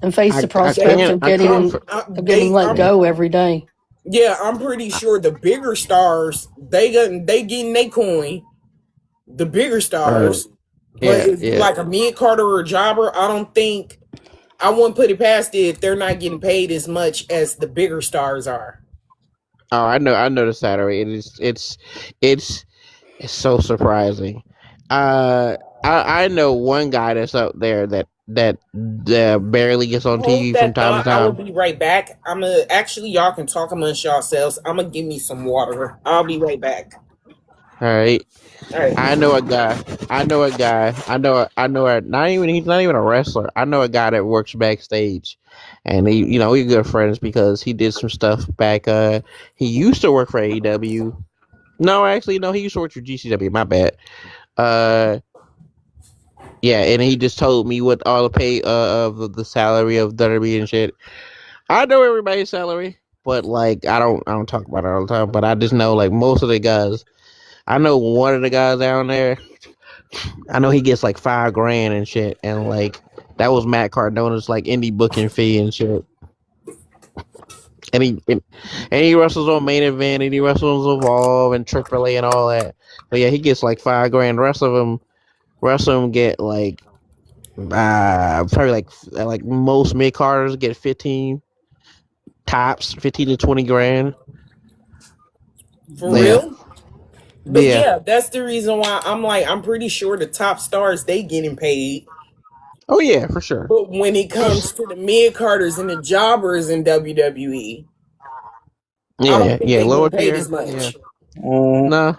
And face the prospect of getting let go every day. Yeah, I'm pretty sure the bigger stars, they getting their coin. The bigger stars. But like a mid-carder or a jobber, I wouldn't put it past it if they're not getting paid as much as the bigger stars are. Oh, I know the salary. It's so surprising. I know one guy that's up there that barely gets on Hold TV from that time to thought. I will time? be right back. I'm gonna actually y'all can talk amongst yourselves. I'm gonna give me some water. I'll be right back. All right. All right. I know a guy. I know a guy. I know a not even he's not even a wrestler. I know a guy that works backstage, and we're good friends because he did some stuff back. He used to work for AEW. No, actually, no, he used to work for GCW. My bad. Uh, yeah, and he just told me what all the pay of the salary of WWE and shit. I know everybody's salary, but like I don't talk about it all the time. But I just know like most of the guys. I know one of the guys down there. I know he gets like $5,000 and shit, and like that was Matt Cardona's like indie booking fee and shit. And he wrestles on Main Event, and he wrestles on Evolve and AAA and all that. But yeah, he gets like $5,000. The rest of them get like probably like most mid carders get 15 tops, 15 to 20 grand. For real? But yeah, that's the reason why I'm pretty sure the top stars they getting paid. Oh yeah, for sure. But when it comes to the mid carders and the jobbers in WWE, I don't think they lower get paid tier as much. Yeah. Nah.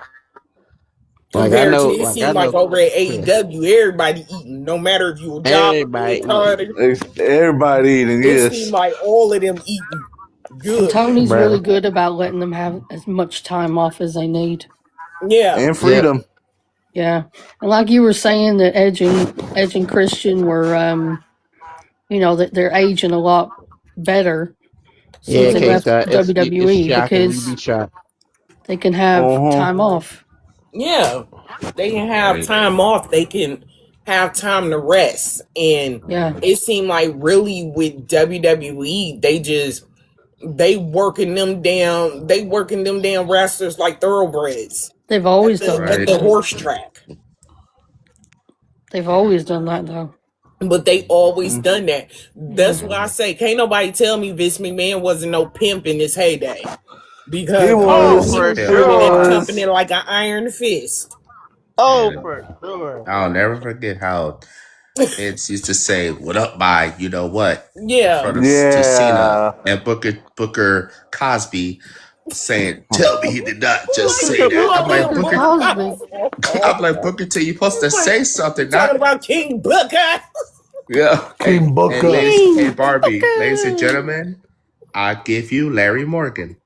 Compared to it seems like over at AEW, everybody eating, no matter if you a jobber, mid carder. Everybody eating. It seems like all of them eating good. And Tony's really good about letting them have as much time off as they need. Yeah. And freedom. Yeah. And like you were saying that Edge and Christian were that they're aging a lot better since they left WWE because they can have time off. Yeah. They can have time off. They can have time to rest. And it seemed like really with WWE, they working them damn wrestlers like thoroughbreds. They've always done that. At the horse track. They've always done that though. But they always done that. That's why I say can't nobody tell me Vince McMahon wasn't no pimp in his heyday. Because he was pumping it like an iron fist. Oh, for sure. I'll never forget how Vince used to say, "What up, my you know what?" Yeah. In front of Cena and Booker Cosby saying, "Tell me he did not just say that." I'm like Booker T, you supposed to say something. Talking about King Booker. Yeah, King Booker. Hey Barbie, ladies and gentlemen, I give you Larry Morgan.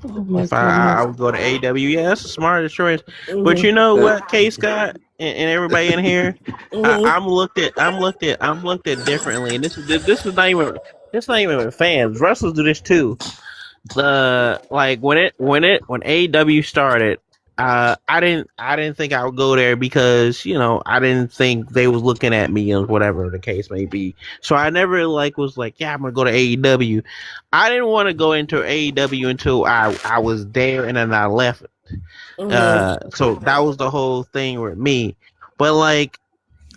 If I would go to AEW, yeah, that's a smart choice. But you know what, K Scott and everybody in here, I'm looked at differently, and this is not even fans. Wrestlers do this too. Like when AEW started, I didn't think I would go there because I didn't think they was looking at me or whatever the case may be. So I never was like, yeah, I'm gonna go to AEW. I didn't want to go into AEW until I was there and then I left. So that was the whole thing with me. But like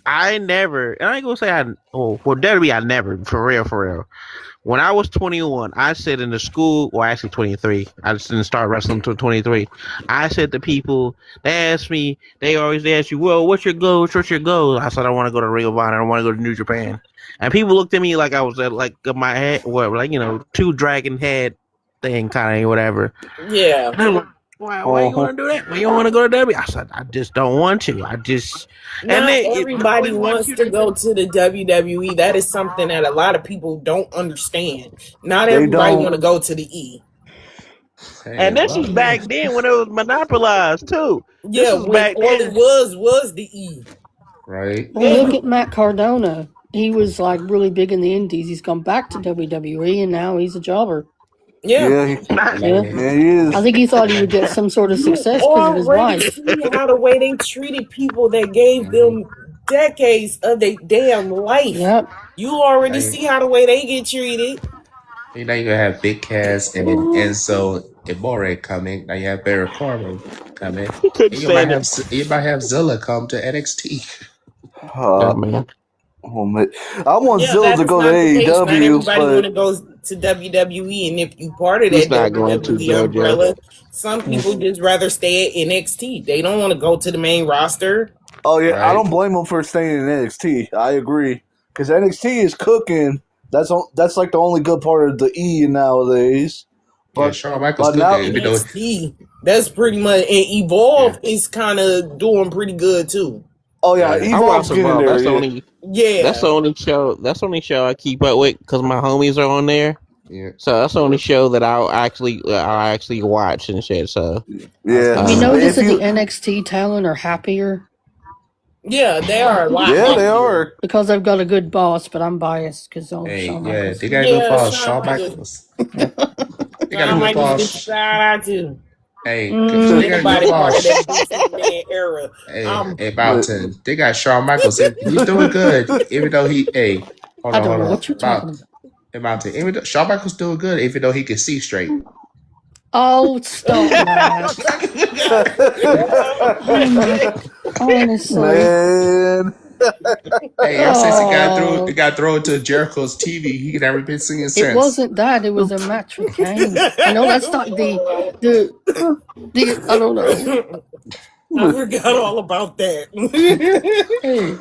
I never, and I ain't gonna say WWE, I never, for real. When I was 21, I said in the school, well, actually 23. I just didn't start wrestling until 23. I said to people, they ask you, well, what's your goal? What's your goal? I said, I want to go to Ring of Honor. I want to go to New Japan. And people looked at me like I was like my head, two dragon head thing kind of whatever. Yeah. And I'm like, why you want to do that? Why you don't want to go to WWE? I said, I just don't want to. Everybody wants to go to the WWE. That is something that a lot of people don't understand. Not everybody want to go to the E. And this was back then when it was monopolized too. Yeah, when all it was the E. Right. Well, look at Matt Cardona. He was like really big in the indies. He's gone back to WWE and now he's a jobber. Yeah. He is. I think he thought he would get some sort of success because of his wife. See how the way they treated people that gave them decades of their damn life. Yep. You already see how the way they get treated. Now you're gonna have Big Cass and Enzo Amore coming. Now you have Baron Corbin coming. You might have Zilla come to NXT. I want Zilla to go to AEW. Not everybody want to go to WWE, and if you part of that WWE umbrella, some people just rather stay at NXT. They don't want to go to the main roster. Oh yeah, I right? don't blame them for staying in NXT. I agree because NXT is cooking. That's like the only good part of the E nowadays. Yeah, But Shawn Michaels but still now good, even though NXT. That's pretty much, and Evolve is kind of doing pretty good too. oh yeah, I watch Evolve's getting Evolve. there. That's the Yeah. only. That's Yeah, the only show. That's the only show I keep up with because my homies are on there. yeah. So that's the only show that I'll actually watch and shit. So Yeah. Have you If noticed that the you NXT talent are happier yeah, they are a lot. yeah, they happier. are. because they've got a good boss? But I'm biased because Hey, Shawn yeah, Michaels. they got a good Yeah, boss, Shawn Shawn Michaels. Michaels. They got a Shawn good Michaels gets boss. shout out to. Hey, Ain't they got a nobody good part of boss. that Vince McMahon era. Hey, Mountain. They got Shawn Michaels. He's doing good, even though he. Hey, hold I on, don't hold know on. what you're talking about. Hey, Mountain. Even though Shawn Michaels doing good, even though he can see straight. Oh, stop that! Oh my, honestly. Man. Hey, ever since Oh, he got thrown to Jericho's TV, he never been singing it since. wasn't that. It was a match with Kane. I know that's not the. I don't know. I forgot all about that. Hey,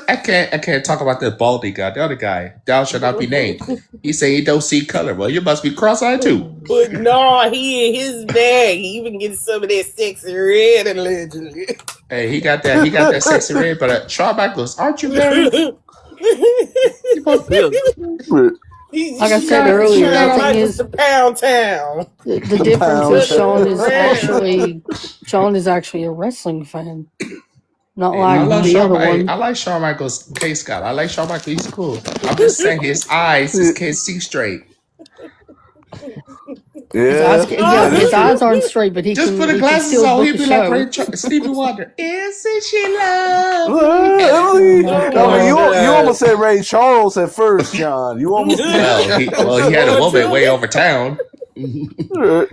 I can't talk about that baldy guy. The other guy, thou shall not be named. He say he don't see color. Well, you must be cross-eyed too. But no, he in his bag. He even gets some of that sexy red allegedly. Hey, he got that sexy red. But Shawn Michaels, aren't you married? like I said earlier, the Shawn thing Michaels is, to Pound Town. the difference is Pound. Sean is actually a wrestling fan, not Hey, like the other one. I like Shawn Michaels' K Scott. I like Shawn Michaels. He's cool. I'm just saying his eyes just can't see straight. Yeah. His eyes aren't straight, but he Just can. put the He can glasses still on. book He'd a be show. like Stevie Wonder. Isn't she lovely? Emily, my no, you God. almost said Ray Charles at first, John. You almost did. Well, he had a woman way over town. Georgia.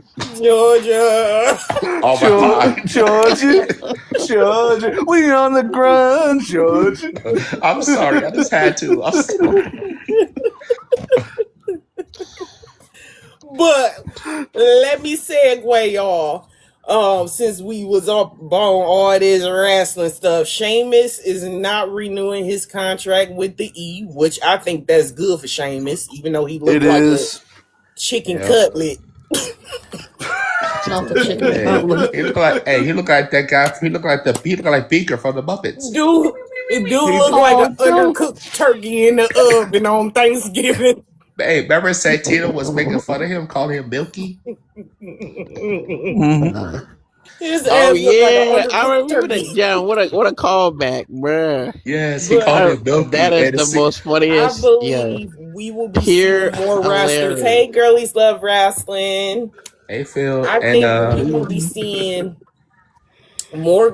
Oh my God. Georgia, we on the grind, Georgia. I'm sorry. I just had to. I'm sorry. But let me segue, y'all. Since we was up on all this wrestling stuff, Sheamus is not renewing his contract with the E, which I think that's good for Sheamus, even though he looked like a chicken cutlet. Not the chicken cutlet. He looked like that guy. He looked like Beaker from the Muppets. Dude look like an undercooked turkey in the oven on Thanksgiving. Hey, remember Santino was making fun of him, calling him Milky? His Oh ass look like an yeah, I undercooked remember turkey. that, John. What a callback, bruh. Yes, he called him Milky. That is the most I funniest. believe we will be Pure seeing more wrestlers. hilarious. Hey, girlies love wrestling. Hey, Phil. I think we will be seeing more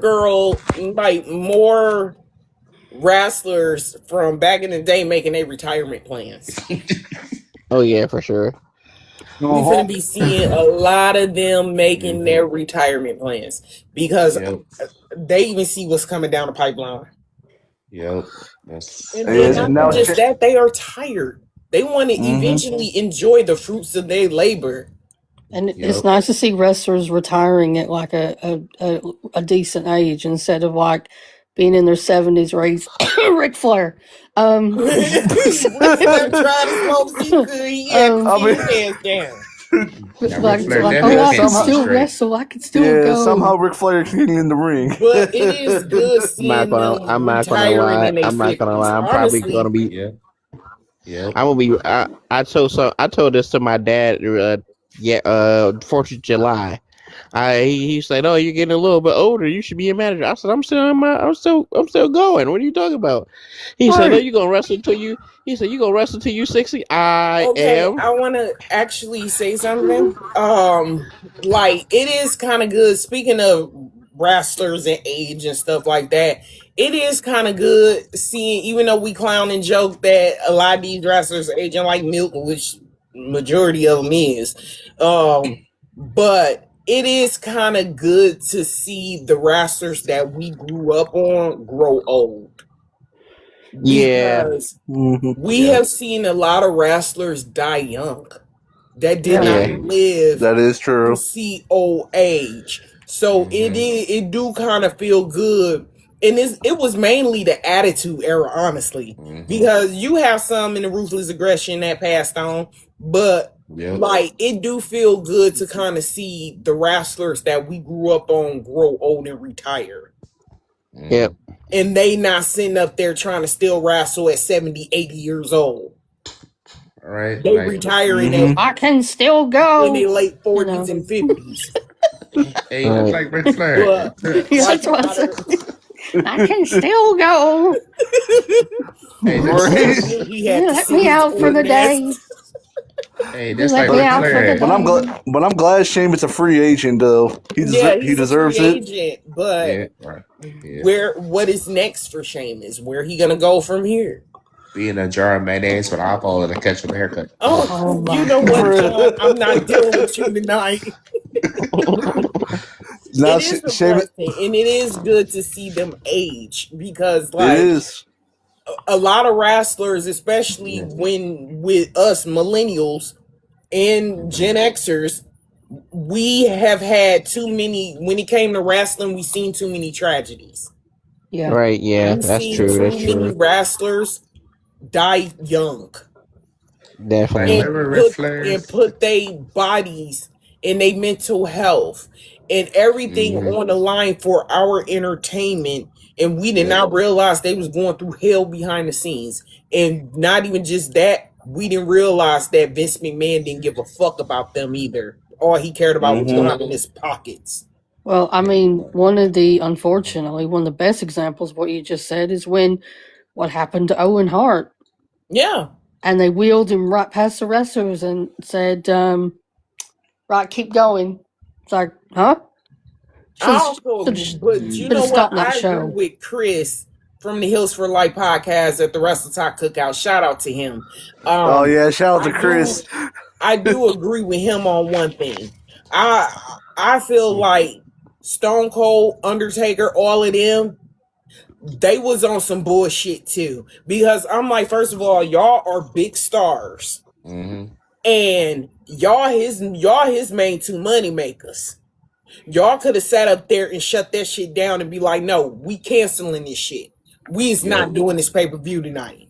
more wrestlers from back in the day making their retirement plans. Oh yeah, for sure. We're going to be seeing a lot of them making their retirement plans because they even see what's coming down the pipeline. Yep. And not just that, they are tired. They want to eventually enjoy the fruits of their labor. And it's nice to see wrestlers retiring at like a decent age instead of like being in their 70s or 80s. Ric Flair. Ric Flair tried as long as he could. He had his hands down. I can still wrestle. I can still go. Somehow Ric Flair getting in the ring. But it is good seeing I'm not gonna lie. I'm probably gonna be. Yeah. I'm gonna be. I told this to my dad. 4th of July. He said, "Oh, you're getting a little bit older. You should be a manager." I said, "I'm still going. What are you talking about?" He said, "No, you gonna wrestle until you." He said, "You gonna wrestle until you 60?" I am. I want to actually say something. Like it is kind of good. Speaking of wrestlers and age and stuff like that, it is kind of good seeing. Even though we clown and joke that a lot of these wrestlers are aging like milk, which majority of them is, but it is kind of good to see the wrestlers that we grew up on grow old. Because we have seen a lot of wrestlers die young that did not live. That is true. To see old age. So it do kind of feel good And it was mainly the attitude era, honestly, because you have some in the ruthless aggression that passed on, but like it do feel good to kind of see the wrestlers that we grew up on grow old and retire. Yep. And they not sitting up there trying to still wrestle at 70, 80 years old. Right. They retiring I can still go in their late 40s and 50s. Hey, you look like Ric Flair. That's what I said. I can still go. Hey, let me out for the day. Hey, that's like Ric Flair. But I'm glad Sheamus a free agent though. He deserves it. Agent, but what is next for Sheamus? Where he gonna go from here? Being a jar of mayonnaise with eyeball and a ketchup haircut. Oh you know what, John? I'm not dealing with you tonight. Now, it is a blessing, and it is good to see them age because, like, it is. A lot of wrestlers, especially when with us millennials and Gen Xers, we have had too many. When it came to wrestling, we've seen too many tragedies. Yeah. Right. Yeah. That's true. That's Too many wrestlers die young. Definitely. And put their bodies and their mental health and everything on the line for our entertainment, and we did not realize they was going through hell behind the scenes. And not even just that, we didn't realize that Vince McMahon didn't give a fuck about them either. All he cared about was going in his pockets. Well, I mean, unfortunately, one of the best examples of what you just said is what happened to Owen Hart. Yeah. And they wheeled him right past the wrestlers and said, right, keep going. It's like, huh? But you know what? I agree with Chris from the Hills for Life podcast at the Wrestle Talk Cookout. Shout out to him. Shout out to Chris. I do agree with him on one thing. I feel like Stone Cold, Undertaker, all of them, they was on some bullshit too. Because I'm like, first of all, y'all are big stars. And y'all his main two money makers. Y'all could have sat up there and shut that shit down and be like, no, we canceling this shit. We is not doing this pay-per-view tonight.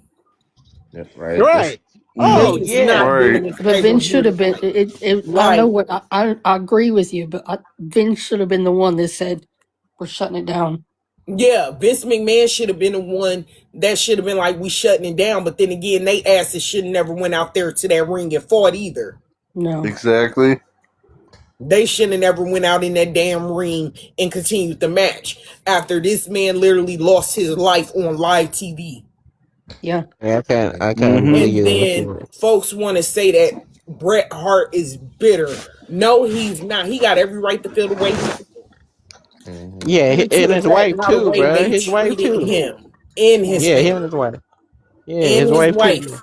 Right. Oh, yeah. But Vince should have been. I know what I agree with you, but Vince should have been the one that said, we're shutting it down. Yeah, Vince McMahon should have been the one that should have been like, we shutting it down. But then again, they asses should have never went out there to that ring and fought either. No. Exactly. They shouldn't have never went out in that damn ring and continued the match after this man literally lost his life on live TV. Yeah. I can't And then folks want to say that Bret Hart is bitter. No, he's not. He got every right to feel the way he feels. Yeah, and his wife too, bro. His wife too. Him and his him and his wife. Yeah, his wife too.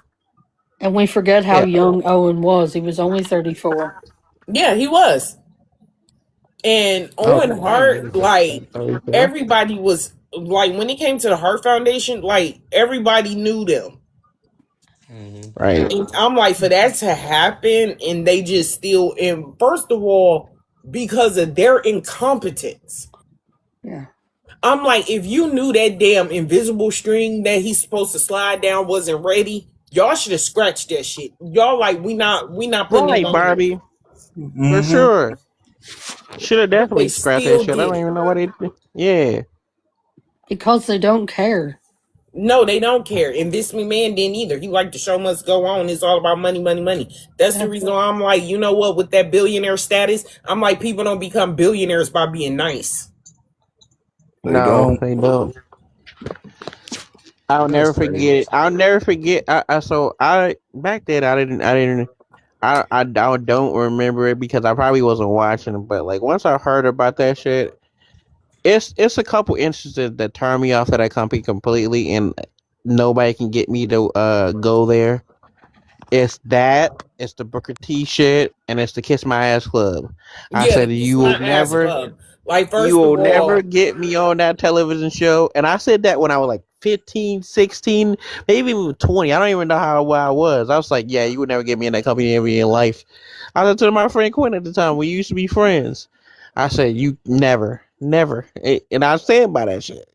And we forget how young Owen was. He was only 34. Yeah, he was. And Owen Hart, like, everybody was, like, when it came to the Hart Foundation, like, everybody knew them. Right. And I'm like, for that to happen, and they just still, and first of all, because of their incompetence. Yeah. I'm like, if you knew that damn invisible string that he's supposed to slide down wasn't ready, y'all should have scratched that shit. Y'all like, we not putting it on Barbie. For sure. Should have definitely scrapped that shit. I don't even know what they did. Yeah. Because they don't care. No, they don't care. And Vince McMahon didn't either. He liked the show must go on. It's all about money, money, money. That's the reason why I'm like, you know what, with that billionaire status, I'm like, people don't become billionaires by being nice. They don't. I'll never forget it. I'll never forget. I back then I don't remember it because I probably wasn't watching it. But like once I heard about that shit, it's a couple instances that turn me off of that company completely, and nobody can get me to go there. It's the Booker T shit, and it's the Kiss My Ass Club. I said you will never. Like, first you will of all, never get me on that television show. And I said that when I was like 15, 16, maybe even 20. I don't even know how I was. I was like, yeah, you would never get me in that company ever in life. I said to my friend Quinn at the time, we used to be friends. I said, you never. And I stand by that shit.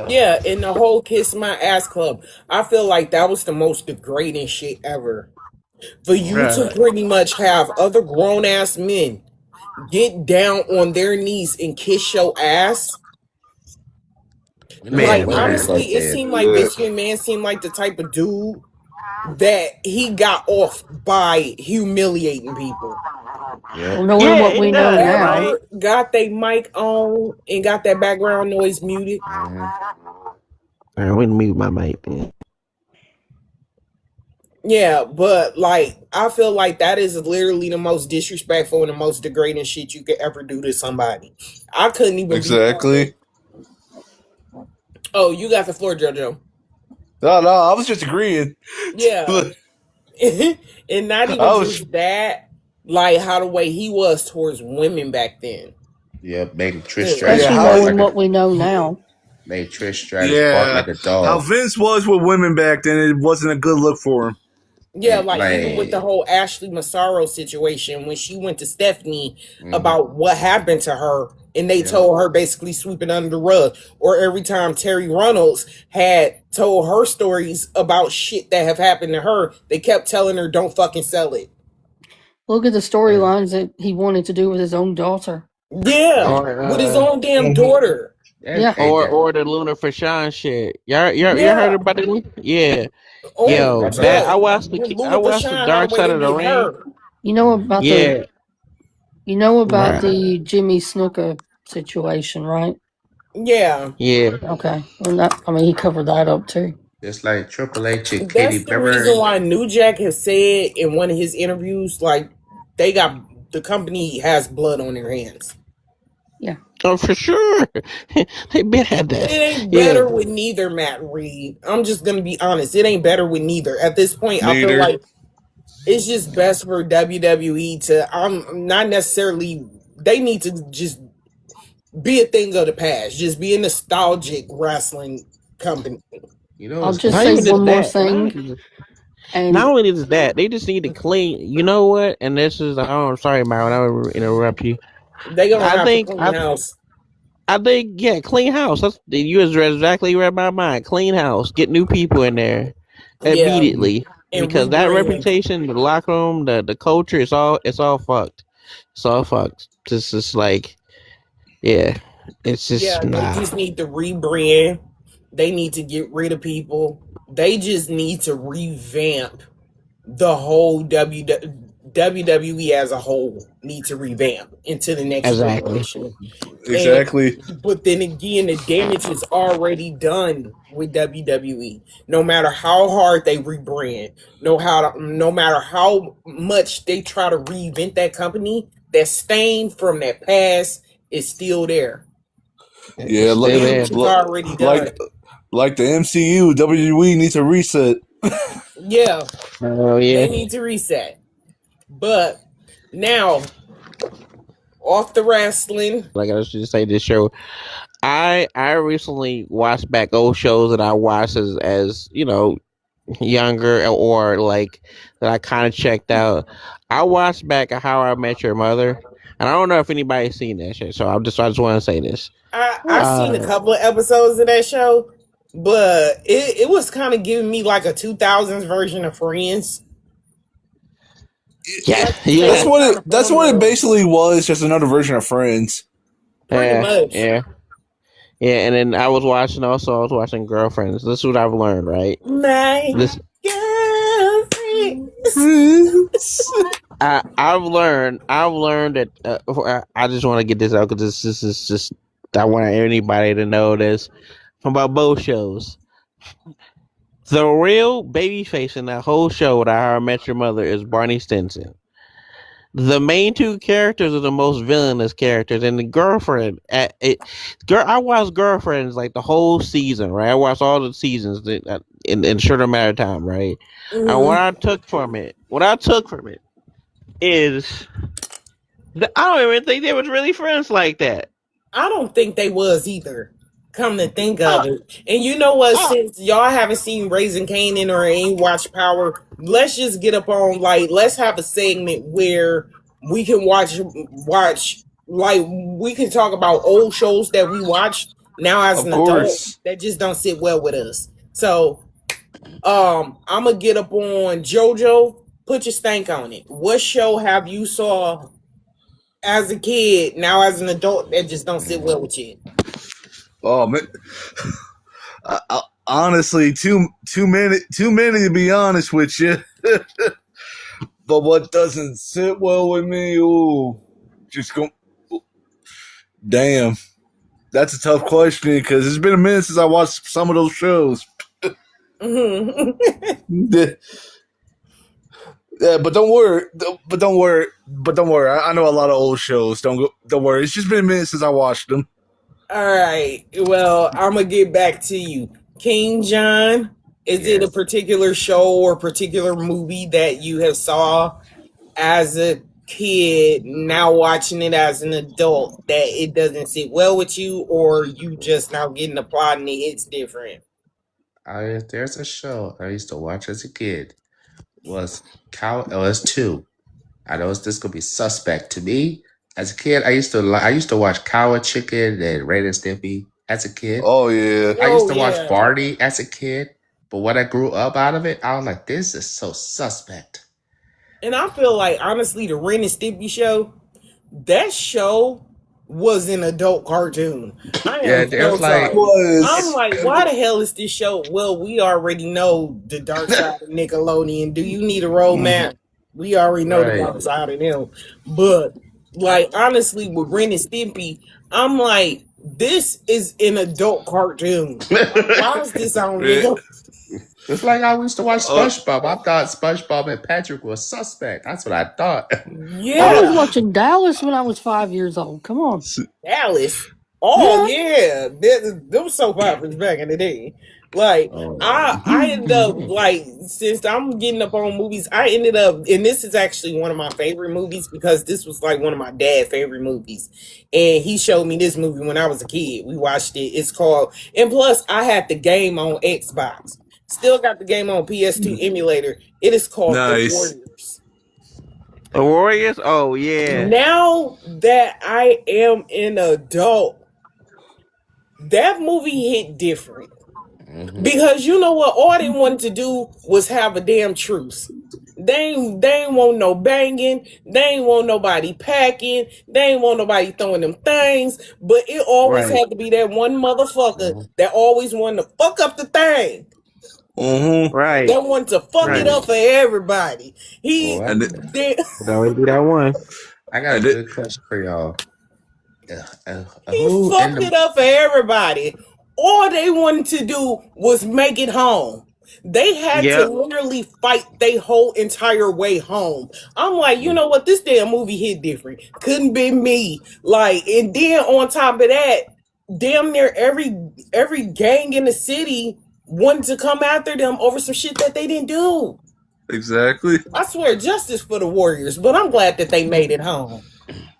Yeah, in the whole Kiss My Ass Club, I feel like that was the most degrading shit ever. For you to pretty much have other grown ass men get down on their knees and kiss your ass. Like, Man, honestly, it that. seemed like Vince McMahon seemed like the type of dude that he got off by humiliating people. Well, knowing what we know now, Ever got they mic on and got that background noise muted? I wouldn't mute my mic then. Yeah, but like I feel like that is literally the most disrespectful and the most degrading shit you could ever do to somebody. I couldn't even Exactly. Oh, you got the floor, JoJo. No, I was just agreeing. Yeah. And not even just that, like how the way he was towards women back then. Yeah, made Trish especially knowing what we know now. Made Trish Stratus bark like a dog. How Vince was with women back then, it wasn't a good look for him. Yeah, like even with the whole Ashley Massaro situation when she went to Stephanie about what happened to her, and they told her basically sweep it under the rug. Or every time Terry Runnels had told her stories about shit that have happened to her, they kept telling her, don't fucking sell it. Look at the storylines that he wanted to do with his own daughter. Yeah, with his own damn daughter. Yeah. Or the Lunar Fashawn shit. Y'all heard about that? Yeah. Yo, that I watched the Dark Side of the Ring. You know about the Jimmy Snuka situation, right? Yeah. Yeah. Okay. Well, he covered that up too. It's like Triple H and That's Katie the reason why New Jack has said in one of his interviews, like the company has blood on their hands. Yeah. Oh, for sure. They been had that. It ain't better with neither, Matt Reed. I'm just gonna be honest. It ain't better with neither. At this point, I feel like it's just best for WWE to. I'm not necessarily. They need to just be a thing of the past. Just be a nostalgic wrestling company. You know, I'll just say one more thing. And not only is that, they just need to clean. You know what? And this is. I'm sorry, Myron. I would interrupt you. They gonna have to clean house. I think clean house. You exactly read my mind. Clean house. Get new people in there immediately because that reputation, the locker room, the culture, it's all fucked. It's all fucked. This is like, it's just They just need to rebrand. They need to get rid of people. They just need to revamp the whole WWE as a whole. Need to revamp into the next generation. Exactly. But then again, the damage is already done with WWE. No matter how hard they rebrand, no matter how much they try to reinvent that company, that stain from that past is still there. Yeah, already done. Like the MCU, WWE needs a reset. Yeah. Oh yeah. They need to reset. But now, off the wrestling. Like I was just saying, this show, I recently watched back old shows that I watched as younger or like that I kind of checked out. I watched back How I Met Your Mother, and I don't know if anybody's seen that shit. So I just want to say this. I've seen a couple of episodes of that show, but it was kind of giving me like a 2000s version of Friends. Yeah. That's what it basically was, just another version of Friends. Pretty much. Yeah. Yeah, and then I was watching Girlfriends. This is what I've learned, right? My girlfriends. I've learned that I just want to get this out because this is just I want anybody to know this from about both shows. The real babyface in that whole show with How I Met Your Mother is Barney Stinson. The main two characters are the most villainous characters, and the girlfriend. I watched Girlfriends like the whole season, right? I watched all the seasons in a short amount of time, right? Mm-hmm. And what I took from it is I don't even think they was really friends like that. I don't think they was either. Come to think of it. And you know what, since y'all haven't seen Raising Kanan or ain't watched Power, let's just get up on, let's have a segment where we can watch, like, we can talk about old shows that we watched. now as Of an adult course. that just don't sit well with us. So I'm gonna get up on JoJo. Put your stank on it. What show have you saw as a kid, now as an adult, that just don't sit well with you? Oh man, honestly, too many to be honest with you. But what doesn't sit well with me? Ooh, just go. Damn, that's a tough question because it's been a minute since I watched some of those shows. Yeah, but don't worry. I know a lot of old shows. Don't worry. It's just been a minute since I watched them. All right. Well, I'm gonna get back to you, King John. Is it a particular show or particular movie that you have saw as a kid, now watching it as an adult, that it doesn't sit well with you, or you just now getting the plot and it's different? There's a show I used to watch as a kid. Was two. I know this could be suspect to me. As a kid, I used to watch Cow Chicken and Ren and Stimpy as a kid. Oh yeah. I used to watch Barney as a kid, but when I grew up out of it, I was like, this is so suspect. And I feel like, honestly, the Ren and Stimpy show, that show was an adult cartoon. I'm like, why the hell is this show? Well, we already know the dark side of Nickelodeon. Do you need a roadmap? We already know the dark side of them. But, like, honestly, with Ren and Stimpy, I'm like, this is an adult cartoon. Why is this on Nickelodeon? It's like I used to watch SpongeBob. I thought SpongeBob and Patrick was suspect. That's what I thought. Yeah. I was watching Dallas when I was 5 years old. Come on. Dallas? Oh, yeah. Them soap operas back in the day. Like, I ended up, like, since I'm getting up on movies, I ended up, and this is actually one of my favorite movies because this was like one of my dad's favorite movies. And he showed me this movie when I was a kid. We watched it. It's called, and plus I had the game on Xbox. Still got the game on PS2 emulator. It is called The Warriors. The Warriors? Oh, yeah. Now that I am an adult, that movie hit different. Because you know what? All they wanted to do was have a damn truce. They ain't want no banging. They ain't want nobody packing. They ain't want nobody throwing them things. But it always had to be that one motherfucker that always wanted to fuck up the thing. Right. That wanted to fuck it up for everybody. He that would be that one. I got a good question for y'all. He fucked it up for everybody. All they wanted to do was make it home. They had to literally fight their whole entire way home. I'm like, you know what? This damn movie hit different. Couldn't be me. Like, and then on top of that, damn near every gang in the city wanted to come after them over some shit that they didn't do. Exactly. I swear, justice for the Warriors, but I'm glad that they made it home.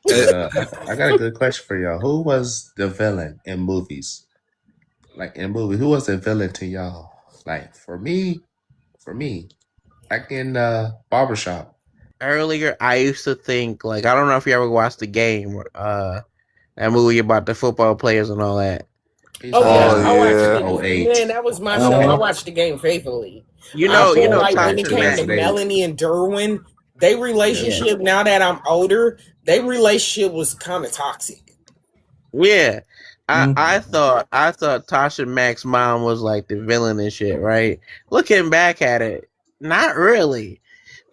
I got a good question for y'all. Who was the villain in movies? Like in a movie, who was the villain to y'all? Like for me, like in Barbershop. Earlier, I used to think, like, I don't know if you ever watched The Game, that movie about the football players and all that. I watched it. Man, that was my show. I watched The Game faithfully. You know, like when it came to Melanie and Derwin, their relationship, now that I'm older, their relationship was kind of toxic. Yeah. I thought Tasha Mack's mom was like the villain and shit, right? Looking back at it, not really.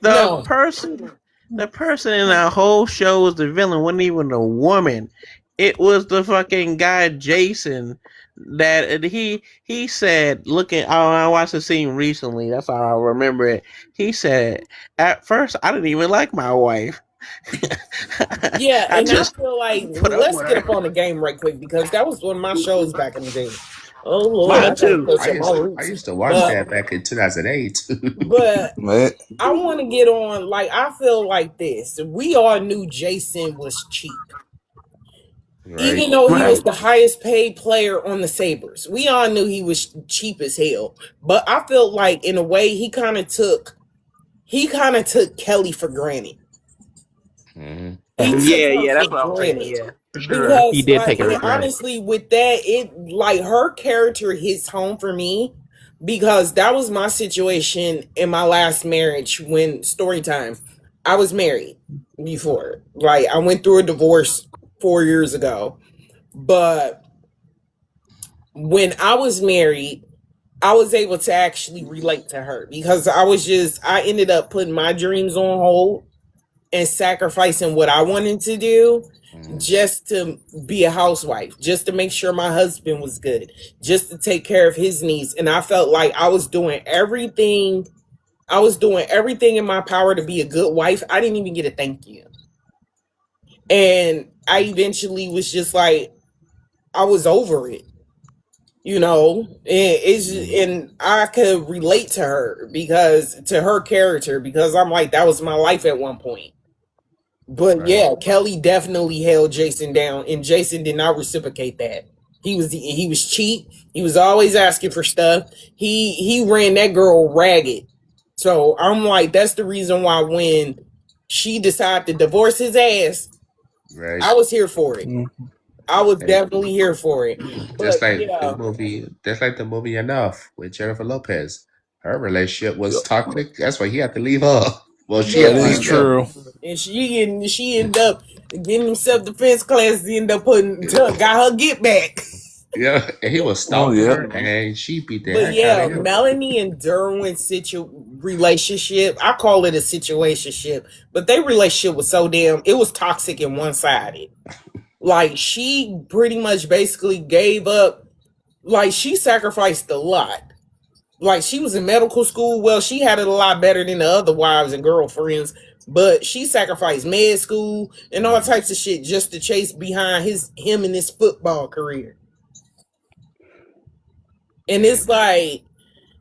The person in that whole show was the villain, wasn't even a woman. It was the fucking guy Jason that he said, I watched the scene recently, that's how I remember it. He said, at first I didn't even like my wife. Yeah, and I feel like let's get up on The Game right quick because that was one of my shows back in the day. Oh Lord, I used to watch that back in 2008. But I want to get on. Like, I feel like this. We all knew Jason was cheap, even though he was the highest paid player on the Sabres. We all knew he was cheap as hell. But I felt like, in a way, he kind of took Kelly for granted. He took her That's for what I'm saying. granted. Yeah, for sure. He Because did like, take her and for granted. honestly, with that, it like her character hits home for me because that was my situation in my last marriage. When story time, I was married before. Like I went through a divorce 4 years ago, but when I was married, I was able to actually relate to her because I ended up putting my dreams on hold and sacrificing what I wanted to do just to be a housewife, just to make sure my husband was good, just to take care of his needs. And I felt like I was doing everything. I was doing everything in my power to be a good wife. I didn't even get a thank you. And I eventually was just like, I was over it. And I could relate to her to her character, because I'm like, that was my life at one point. But yeah, Kelly definitely held Jason down, and Jason did not reciprocate that. He was cheap. He was always asking for stuff. He ran that girl ragged. So I'm like, that's the reason why when she decided to divorce his ass, I was here for it. I was definitely here for it. Just But like yeah, the movie Enough with Jennifer Lopez. Her relationship was toxic. That's why he had to leave her. Well, she had to That is leave him. true. and she ended up getting him self-defense classes. Ended up got her get back. Yeah, and he was stalking her, and she beat the But heck out yeah, of him. Melanie and Derwin's relationship, I call it a situationship, but their relationship was it was toxic and one-sided. Like, she pretty much basically gave up, like, she sacrificed a lot. Like, she was in medical school. Well, she had it a lot better than the other wives and girlfriends, but she sacrificed med school and all types of shit just to chase behind him and his football career. And it's like,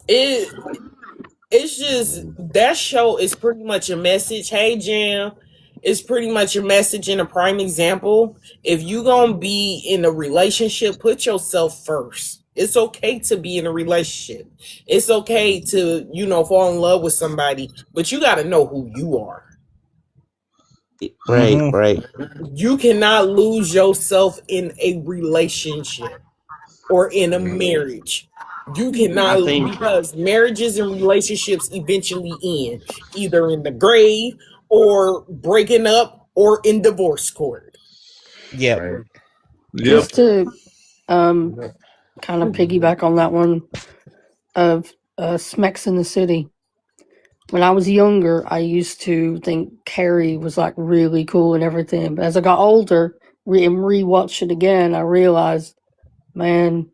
it's just, that show is pretty much a message. Hey, Jam, it's pretty much a message and a prime example. If you gonna be in a relationship, put yourself first. It's okay to be in a relationship. It's okay to, fall in love with somebody, but you got to know who you are. Right. You cannot lose yourself in a relationship or in a marriage. You cannot, because marriages and relationships eventually end either in the grave or breaking up or in divorce court. Yeah. Right. Just to kind of piggyback on that one of Smacks in the City. When I was younger, I used to think Carrie was like really cool and everything. But as I got older and rewatched it again, I realized, man,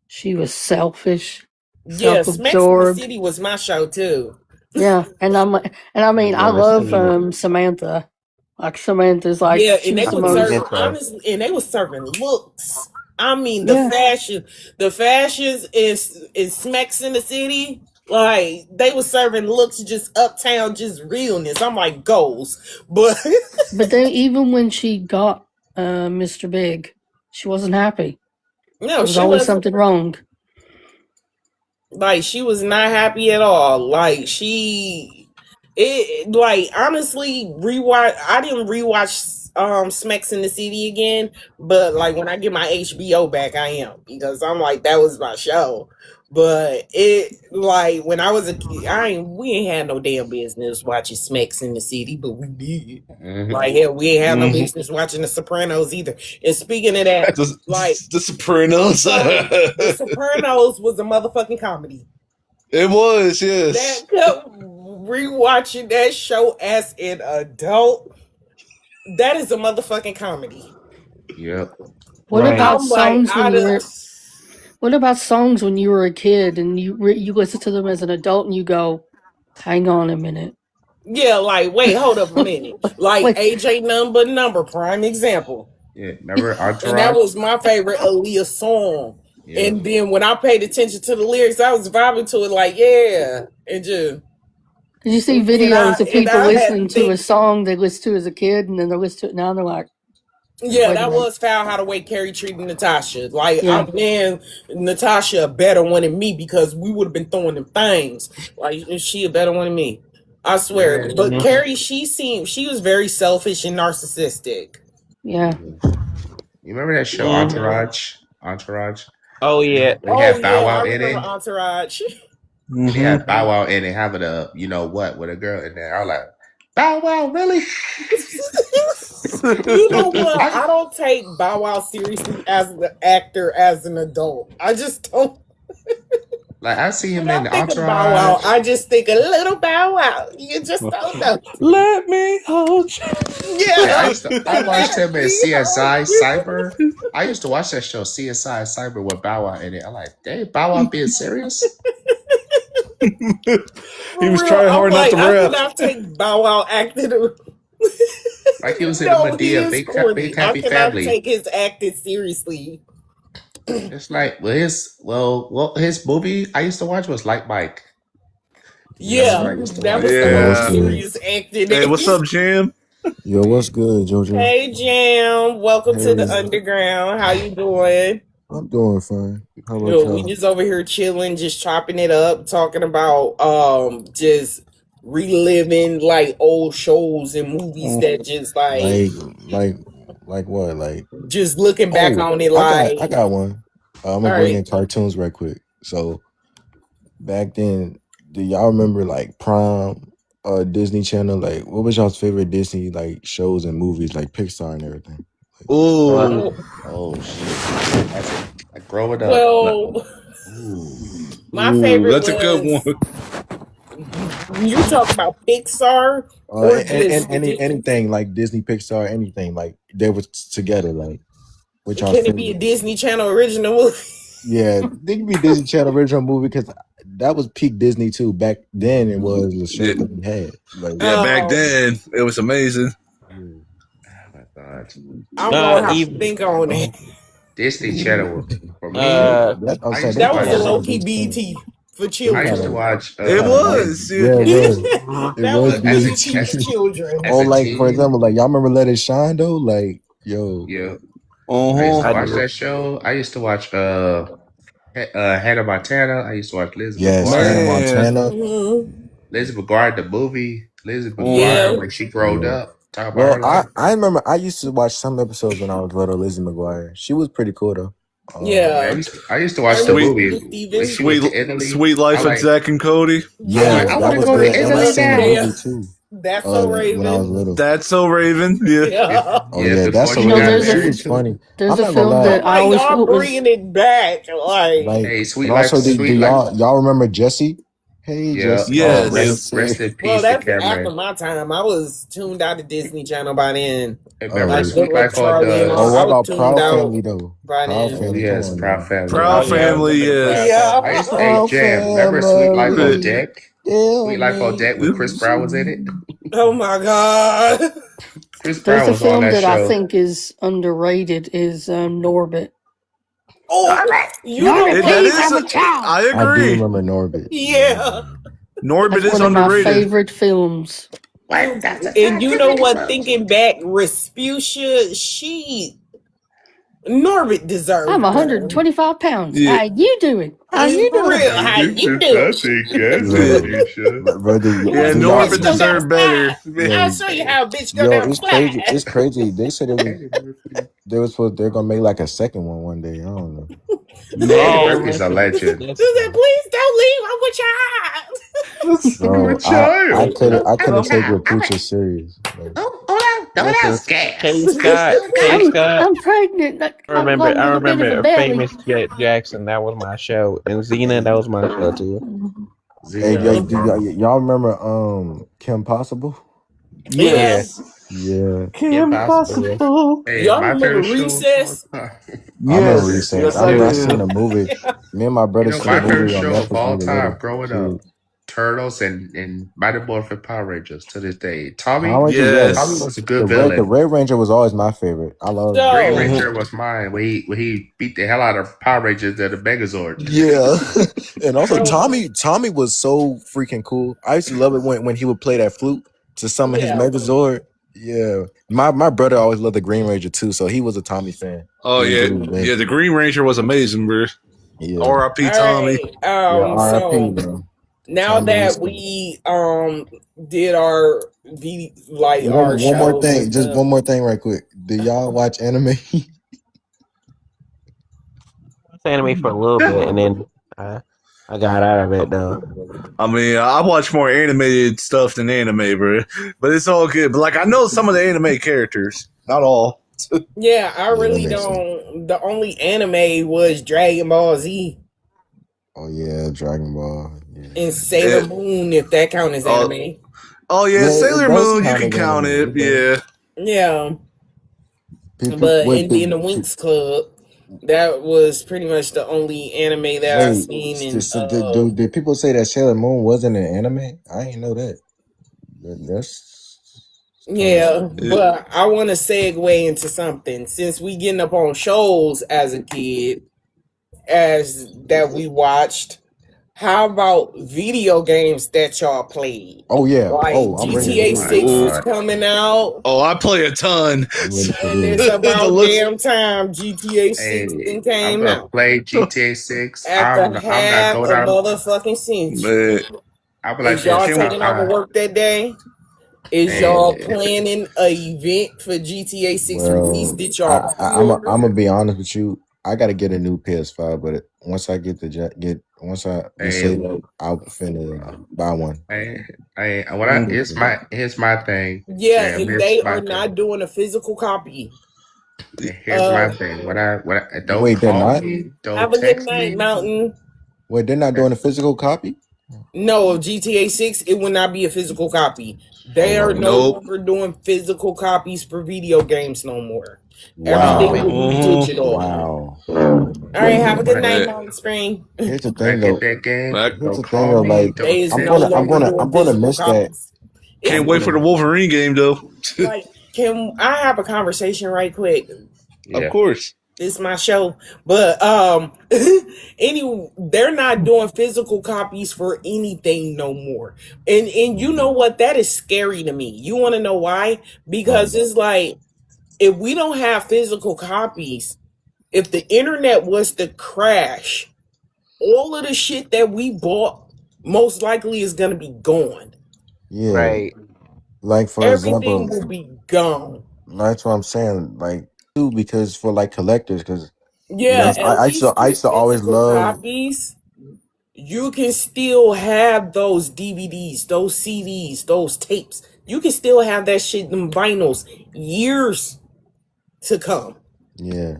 she was selfish, Yeah, Smacks in the self-absorbed. City was my show too. Yeah, I love Samantha. Like, Samantha's like, Yeah, she and they was the would most. serve, honestly, and they was serving looks. I mean, the fashions is Smacks in the City. Like, they was serving looks, just uptown, just realness. I'm like, goals. But then even when she got Mr. Big, she wasn't happy. no, there was she always was something wrong. Like, she was not happy at all. Like, honestly, I didn't rewatch Smacks in the City again, but like, when I get my HBO back, I am, because I'm like, that was my show. But when I was a kid, we ain't had no damn business watching Smacks in the City, but we did. Like, hell, we ain't had no business watching The Sopranos either. And speaking of that, the Sopranos. The Sopranos was a motherfucking comedy. It was, yes. Rewatching that show as an adult, that is a motherfucking comedy. Yep. What about songs What about songs when you were a kid and you listen to them as an adult and you go, hang on a minute? Yeah, like, wait, hold up a minute. Like, AJ Number, prime example. Yeah, remember Entourage? And that was my favorite Aaliyah song. Yeah. And then when I paid attention to the lyrics, I was vibing to it like, yeah. And just... Did you see videos of people listening to a song they listened to as a kid, and then they listen to it now and they're like, yeah, that was foul how the way Carrie treated Natasha. Like, man, Natasha a better one than me, because we would have been throwing them things. Like, she a better one than me. I swear. Yeah. But Carrie, she was very selfish and narcissistic. Yeah. You remember that show Entourage? Entourage. Oh yeah. They had Bow I Wow in remember it. Entourage. They had Bow Wow in it having a you know what with a girl in there. I was like, Bow Wow, really? You know what? I don't take Bow Wow seriously as an actor, as an adult. I just don't. Like I see him When in I think Entourage. of Bow Wow, I just think a little Bow Wow. You just don't know. Let me hold you. Yeah. I watched him in CSI Cyber. I used to watch that show CSI Cyber with Bow Wow in it. I'm like, dang, Bow Wow being serious? He was real, trying hard not to I rap. cannot take Bow Wow acting. Like he was in No, a he Medea, is big corny. I happy cannot family. take his acting seriously. It's like well his movie I used to watch was Like Mike. Yeah, that was the most serious acting. Hey, what's up, Jam? Yo, what's good, JoJo? Hey, Jam. Welcome to the Hey. underground. How you doing? I'm doing fine. How about Yo, we y'all? just over here chilling, just chopping it up, talking about just reliving like old shows and movies that just Like what? Like just looking back on it like I got one. I'm gonna bring in cartoons right quick. So back then, do y'all remember like Prime, Disney Channel? Like, what was y'all's favorite Disney like shows and movies, like Pixar and everything? Oh shit! Like growing up. Well, my favorite. That's a good one. You talk about Pixar or anything like Disney, Pixar, anything like they were together. Like, which y'all can it be a Disney Channel original movie? Yeah, they could be Disney Channel original movie because that was peak Disney too. Back then, it was the shit that we had. Like, back then it was amazing. Oh my god! I'm gonna have to think on it. Disney Channel for me. That was a low key BT for children. I used to watch. It was. That was BT children. Oh, like for example, like y'all remember Let It Shine though? Like, yo, yeah. I used to watch that show. I used to watch Hannah Montana. I used to watch Liz McGuire. Hannah Montana. Liz McGuire, the movie. Liz McGuire when she growed up. Talk about her life. I remember I used to watch some episodes when I was little. Lizzie McGuire, she was pretty cool though. I used to watch the movie. Sweet Life of Zack and Cody. Yeah, I want to go to Italy now. Too. That's so Raven. When I was little. That's so Raven. Yeah. Oh yeah, that's so Raven. She was funny. There's a film that I always thought was bringing it back. Like hey, Sweet Life. Also, do y'all remember Jesse? Hey, Jesse. Yeah. Rest in peace. Well, that's to after my time. I was tuned out of Disney Channel by then. Remember Sweet Life on what about Proud Family though? Proud Family. Yes, Proud Family. Proud Family. Yeah. I used to Jam. Remember Sweet Life on Deck? Sweet Life on Deck with Chris Brown was in it. Oh my god! Chris Brown There's a was on film that show. I think is underrated is Norbit. Oh, I agree. I do remember Norbit. Yeah. Norbit is one of my underrated. favorite films. And you know what? Thinking back, Respucia, Norbit deserved. I'm 125 pounds. Yeah. How you doing? How you For doing? real, how you doing? Yeah, Norbit deserved better. I'll show you how a bitch go Yo, down it's flat. crazy. It's crazy. They said they're gonna make like a second one day. I don't know. Murphy's a legend. She said, "Please don't leave. I'm with your Bro, I couldn't take Rapucha serious. Like, I'm pregnant. I remember Famous Jackson. That was my show, and Xena. That was my show too. hey, y'all remember Kim Possible? Yes. Yeah. Kim Possible. Hey, y'all remember Recess? I remember Recess. I seen the movie. Me and my brother seen my the favorite movie on show of all Netflix. time growing up. Turtles and Mighty Morphin Power Rangers to this day. Tommy Tommy was a good villain. The Red Ranger was always my favorite. I love Red Ranger was mine when he beat the hell out of Power Rangers at the Megazord. Yeah. And also Tommy was so freaking cool. I used to love it when he would play that flute to summon his Megazord. Yeah. My brother always loved the Green Ranger too, so he was a Tommy fan. Oh yeah. Yeah, the Green Ranger was amazing, bro. Yeah. R.I.P. Tommy. R.I.P. man. Now Chinese that stuff. we did our our One more shows and thing, just stuff. one more thing, right quick. Do y'all watch anime? Watched anime for a little bit, and then I got out of it though. I mean, I watch more animated stuff than anime, bro. But it's all good. But like, I know some of the anime characters, not all. Yeah, I Yeah, that really makes sense. don't. The only anime was Dragon Ball Z Oh yeah, Dragon Ball. Yeah, and Sailor Moon, if that count as Oh, anime. oh yeah, yeah, it Sailor does Moon, you count can as count anime. it. It does. Yeah. Yeah, People, but wait, and then the Winx Club, that was pretty much the only anime that I wait. seen. And Did people say that Sailor Moon wasn't an anime? I didn't know that. That's kind of yeah, but I want to segue into something since we getting up on shows as a kid, as that we watched. How about video games that y'all played? Oh yeah. Like Oh, I'm ready for GTA Oh my 6 this. is god. coming out, Oh, I play a ton. I'm ready for and it's this. The about list. damn time GTA 6 Hey, then I'm came gonna out play GTA 6. after I'm not half go a down. motherfucking century. Man, I'll be like Is y'all this. can taking off of work that day? Is y'all Hey, planning a event for GTA 6 release? Well, Did y'all I'm pre-order? gonna be honest with you. I gotta get a new PS5, but once I get once I be hey, saved up, I'll finna buy one. hey, here's my thing. Yeah, Yeah, if here's they my are not thing. doing a physical copy. Here's my thing. Don't Wait, they're call not. me, don't Have a good text night, me. Mountain. Wait, they're not doing a physical copy. No, of GTA 6, it will not be a physical copy. They are Oh, no nope. longer doing physical copies for video games no more. Everything wow, will be Mhm. digital. wow. All right, have a good night, Man, Mountain Spring. Here's the When I thing, get though. that game, I Here's don't the thing, call though. me, Like, don't They is no text longer me. doing I'm gonna physical miss that. copies. It's can't I'm wait for the gonna. Wolverine game though. like, can I have a conversation right quick? Of Yeah. course. This is my show, but they're not doing physical copies for anything no more. And you know what? That is scary to me. You want to know why? Because it's like, if we don't have physical copies, if the internet was to crash, all of the shit that we bought most likely is going to be gone. Yeah, Right. like for Everything example, will be gone. that's what I'm saying. Like, too, because for like collectors, because Yeah, at least I with used to always physical love. copies, you can still have those DVDs, those CDs, those tapes. You can still have that shit, them vinyls, years to come. Yeah,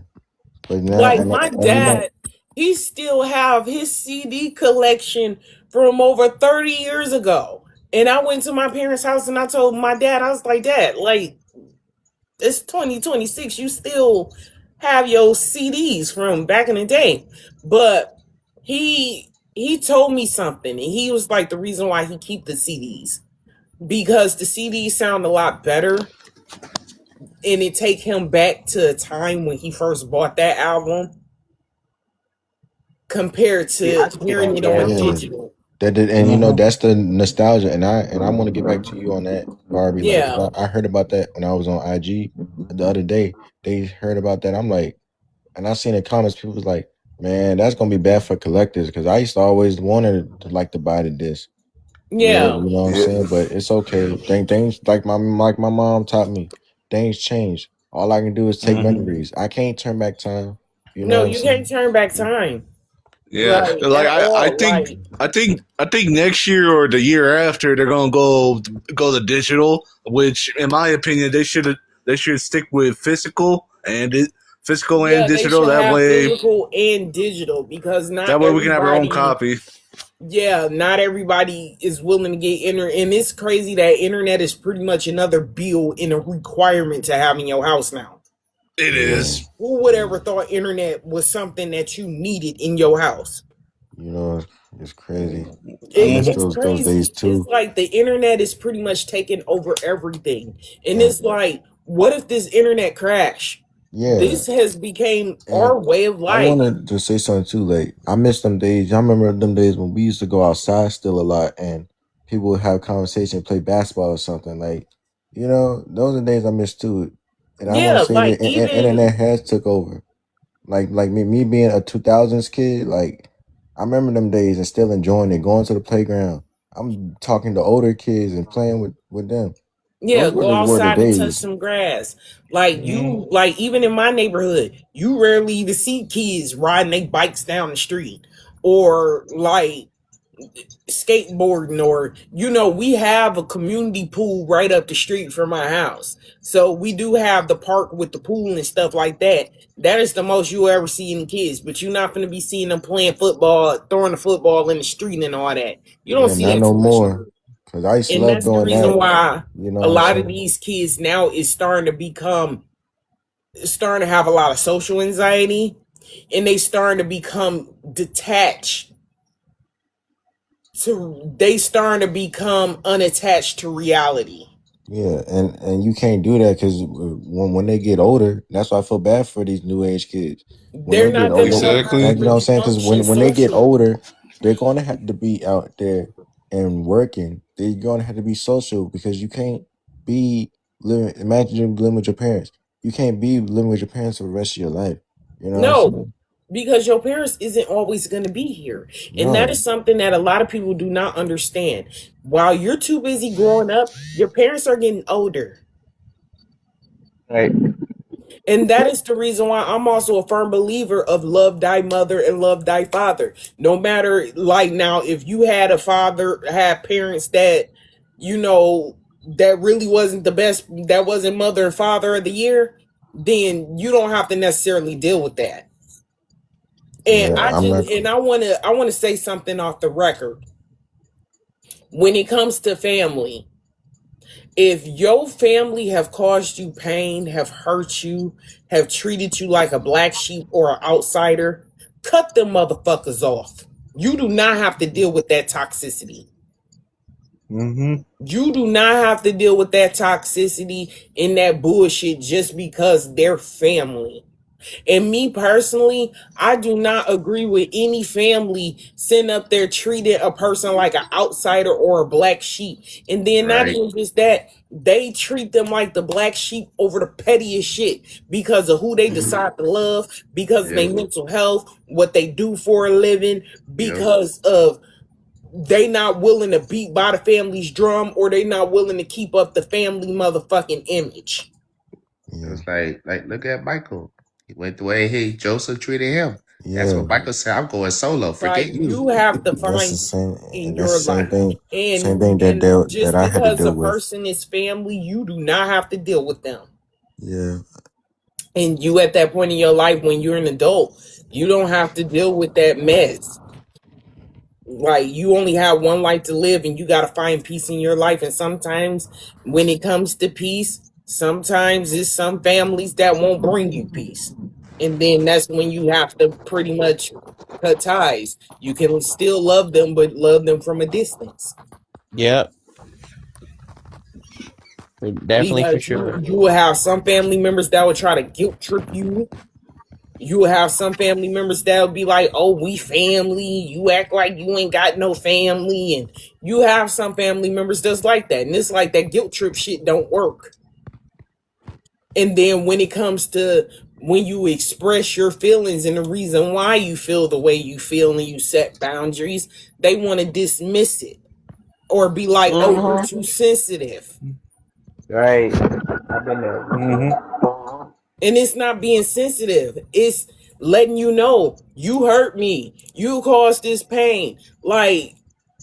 but now Like my and you know. dad, he still have his CD collection from over 30 years ago. And I went to my parents' house and I told my dad, I was like, Dad, like, it's 2026. You still have your CDs from back in the day. But he told me something, and he was like, the reason why he keep the CDs, because the CDs sound a lot better, and it take him back to a time when he first bought that album compared Yeah, I to can see hearing that. it Yeah. on Yeah, digital. and you know that's the nostalgia, and I want to get back to you on that, Barbie. Like, Yeah. I heard about that when I was on IG the other day. They heard about that. I'm like, and I seen the comments. People was like, "Man, that's gonna be bad for collectors." Because I used to always wanted to like to buy the disc. Yeah, Yeah. you know what I'm saying. But it's okay. Things like my mom taught me. Things change. All I can do is take memories. I can't turn back time. You know No, what I'm you can't saying? turn back time. Yeah, Like like at I all. think Like, I think next year or the year after they're gonna go to digital. Which, in my opinion, they should stick with physical and yeah, they digital. should have physical and digital, because not That way we can have our own everybody, copy. yeah, not everybody is willing to get internet. And it's crazy that internet is pretty much another bill and a requirement to have in your house now. It is. Who would ever thought internet was something that you needed in your house? You know, it's crazy. I miss It's those days crazy. It's too. like the internet is pretty much taking over everything. And And it's like, what if this internet crash? yeah, This has became our and way of I life. wanted to say something too. Like, I miss them days. I remember them days when we used to go outside still a lot, and people would have conversation, play basketball or something. Like, you know, those are the days I miss too. And I want Yeah, to say like that even internet has took over. Like me being a 2000s kid, like I remember them days and still enjoying it, going to the playground. I'm talking to older kids and playing with them. Yeah, Those go were the outside and touch days. some grass. Like Mm-hmm. you, like even in my neighborhood, you rarely even see kids riding their bikes down the street or like skateboarding or we have a community pool right up the street from my house. So we do have the park with the pool and stuff like that. That is the most you'll ever see in kids, but you're not going to be seeing them playing football, throwing the football in the street and all that. You don't Yeah, see not that no too much. more. Cause I used to And love that's the doing reason that. why You know a what I'm lot of saying? these kids now is starting to have a lot of social anxiety, and they starting to become detached they starting to become unattached to reality. Yeah, and you can't do that because when they get older, that's why I feel bad for these new age kids. When They're they get not going to older, know how to like Exactly. you know what I'm really saying? Because function when they get socially. older, they're going to have to be out there and working. They're going to have to be social because you can't be living. Imagine you living with your parents. You can't be living with your parents for the rest of your life. You know what I'm No, saying? because your parents isn't always going to be here. And that No. is something that a lot of people do not understand. While you're too busy growing up, your parents are getting older. Right. And that is the reason why I'm also a firm believer of love thy mother and love thy father. No matter, like, now, if you had parents that, that really wasn't the best, that wasn't mother and father of the year, then you don't have to necessarily deal with that. And Yeah, I'm not. I want to say something off the record. When it comes to family, if your family have caused you pain, have hurt you, have treated you like a black sheep or an outsider, cut them motherfuckers off. You do not have to deal with that toxicity. Mm-hmm. You do not have to deal with that toxicity and that bullshit just because they're family. And me personally, I do not agree with any family sitting up there treating a person like an outsider or a black sheep. And then not Right. even just that, they treat them like the black sheep over the pettiest shit because of who they decide to love, because of their Yep. mental health, what they do for a living, Yep. because of they not willing to beat by the family's drum, or they not willing to keep up the family motherfucking image. It Yeah, was like look at Michael. He went the way Joseph treated him. That's yeah. what Michael said. I'm going solo. Like, Forget you. you have to That's the find same, in and that's the your same life. thing. Same thing And that just I had to because a deal with. person is family, you do not have to deal with them. Yeah, And you at that point in your life when you're an adult, you don't have to deal with that mess. Like, you only have one life to live, and you got to find peace in your life. And sometimes when it comes to peace, sometimes it's some families that won't bring you peace. And then that's when you have to pretty much cut ties. You can still love them, but love them from a distance. Yep. Definitely for Because sure. you will have some family members that will try to guilt trip you. You will have some family members that will be like, oh, we family. You act like you ain't got no family. And you have some family members that's like that. And it's like that guilt trip shit don't work. And then when it comes to when you express your feelings and the reason why you feel the way you feel and you set boundaries, they want to dismiss it or be like, oh, you're Mm-hmm. too sensitive. Right. I've been there. Mm-hmm. And it's not being sensitive. It's letting you know you hurt me. You caused this pain. Like,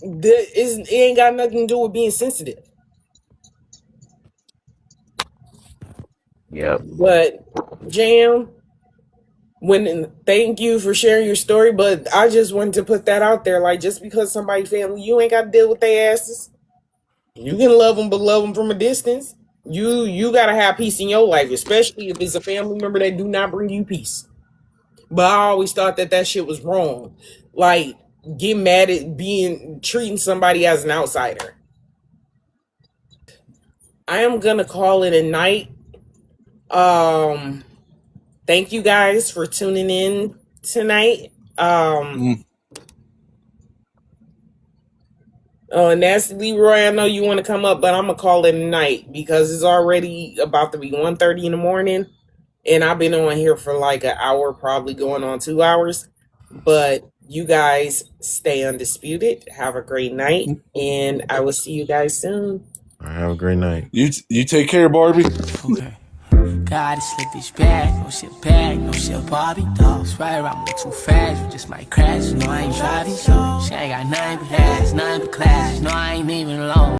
it ain't got nothing to do with being sensitive. Yep. But Jam, thank you for sharing your story. But I just wanted to put that out there. Like, just because somebody family, you ain't got to deal with their asses. You can love them, but love them from a distance. You gotta have peace in your life, especially if it's a family member that do not bring you peace. But I always thought that shit was wrong. Like, get mad at treating somebody as an outsider. I am gonna call it a night. Thank you guys for tuning in tonight. Nasty Leroy, I know you want to come up, but I'm gonna call it a night because it's already about to be 1:30 in the morning, and I've been on here for like an hour, probably going on 2 hours. But You guys stay undisputed. Have a great night, and I will see you guys soon. Have a great night. You take care, Barbie. Okay. Gotta slip this bag, no shit Barbie dolls. Right around me too fast, you just might crash. You know I ain't driving, so she ain't got nothing but ass, nothing but class. You know I ain't even alone.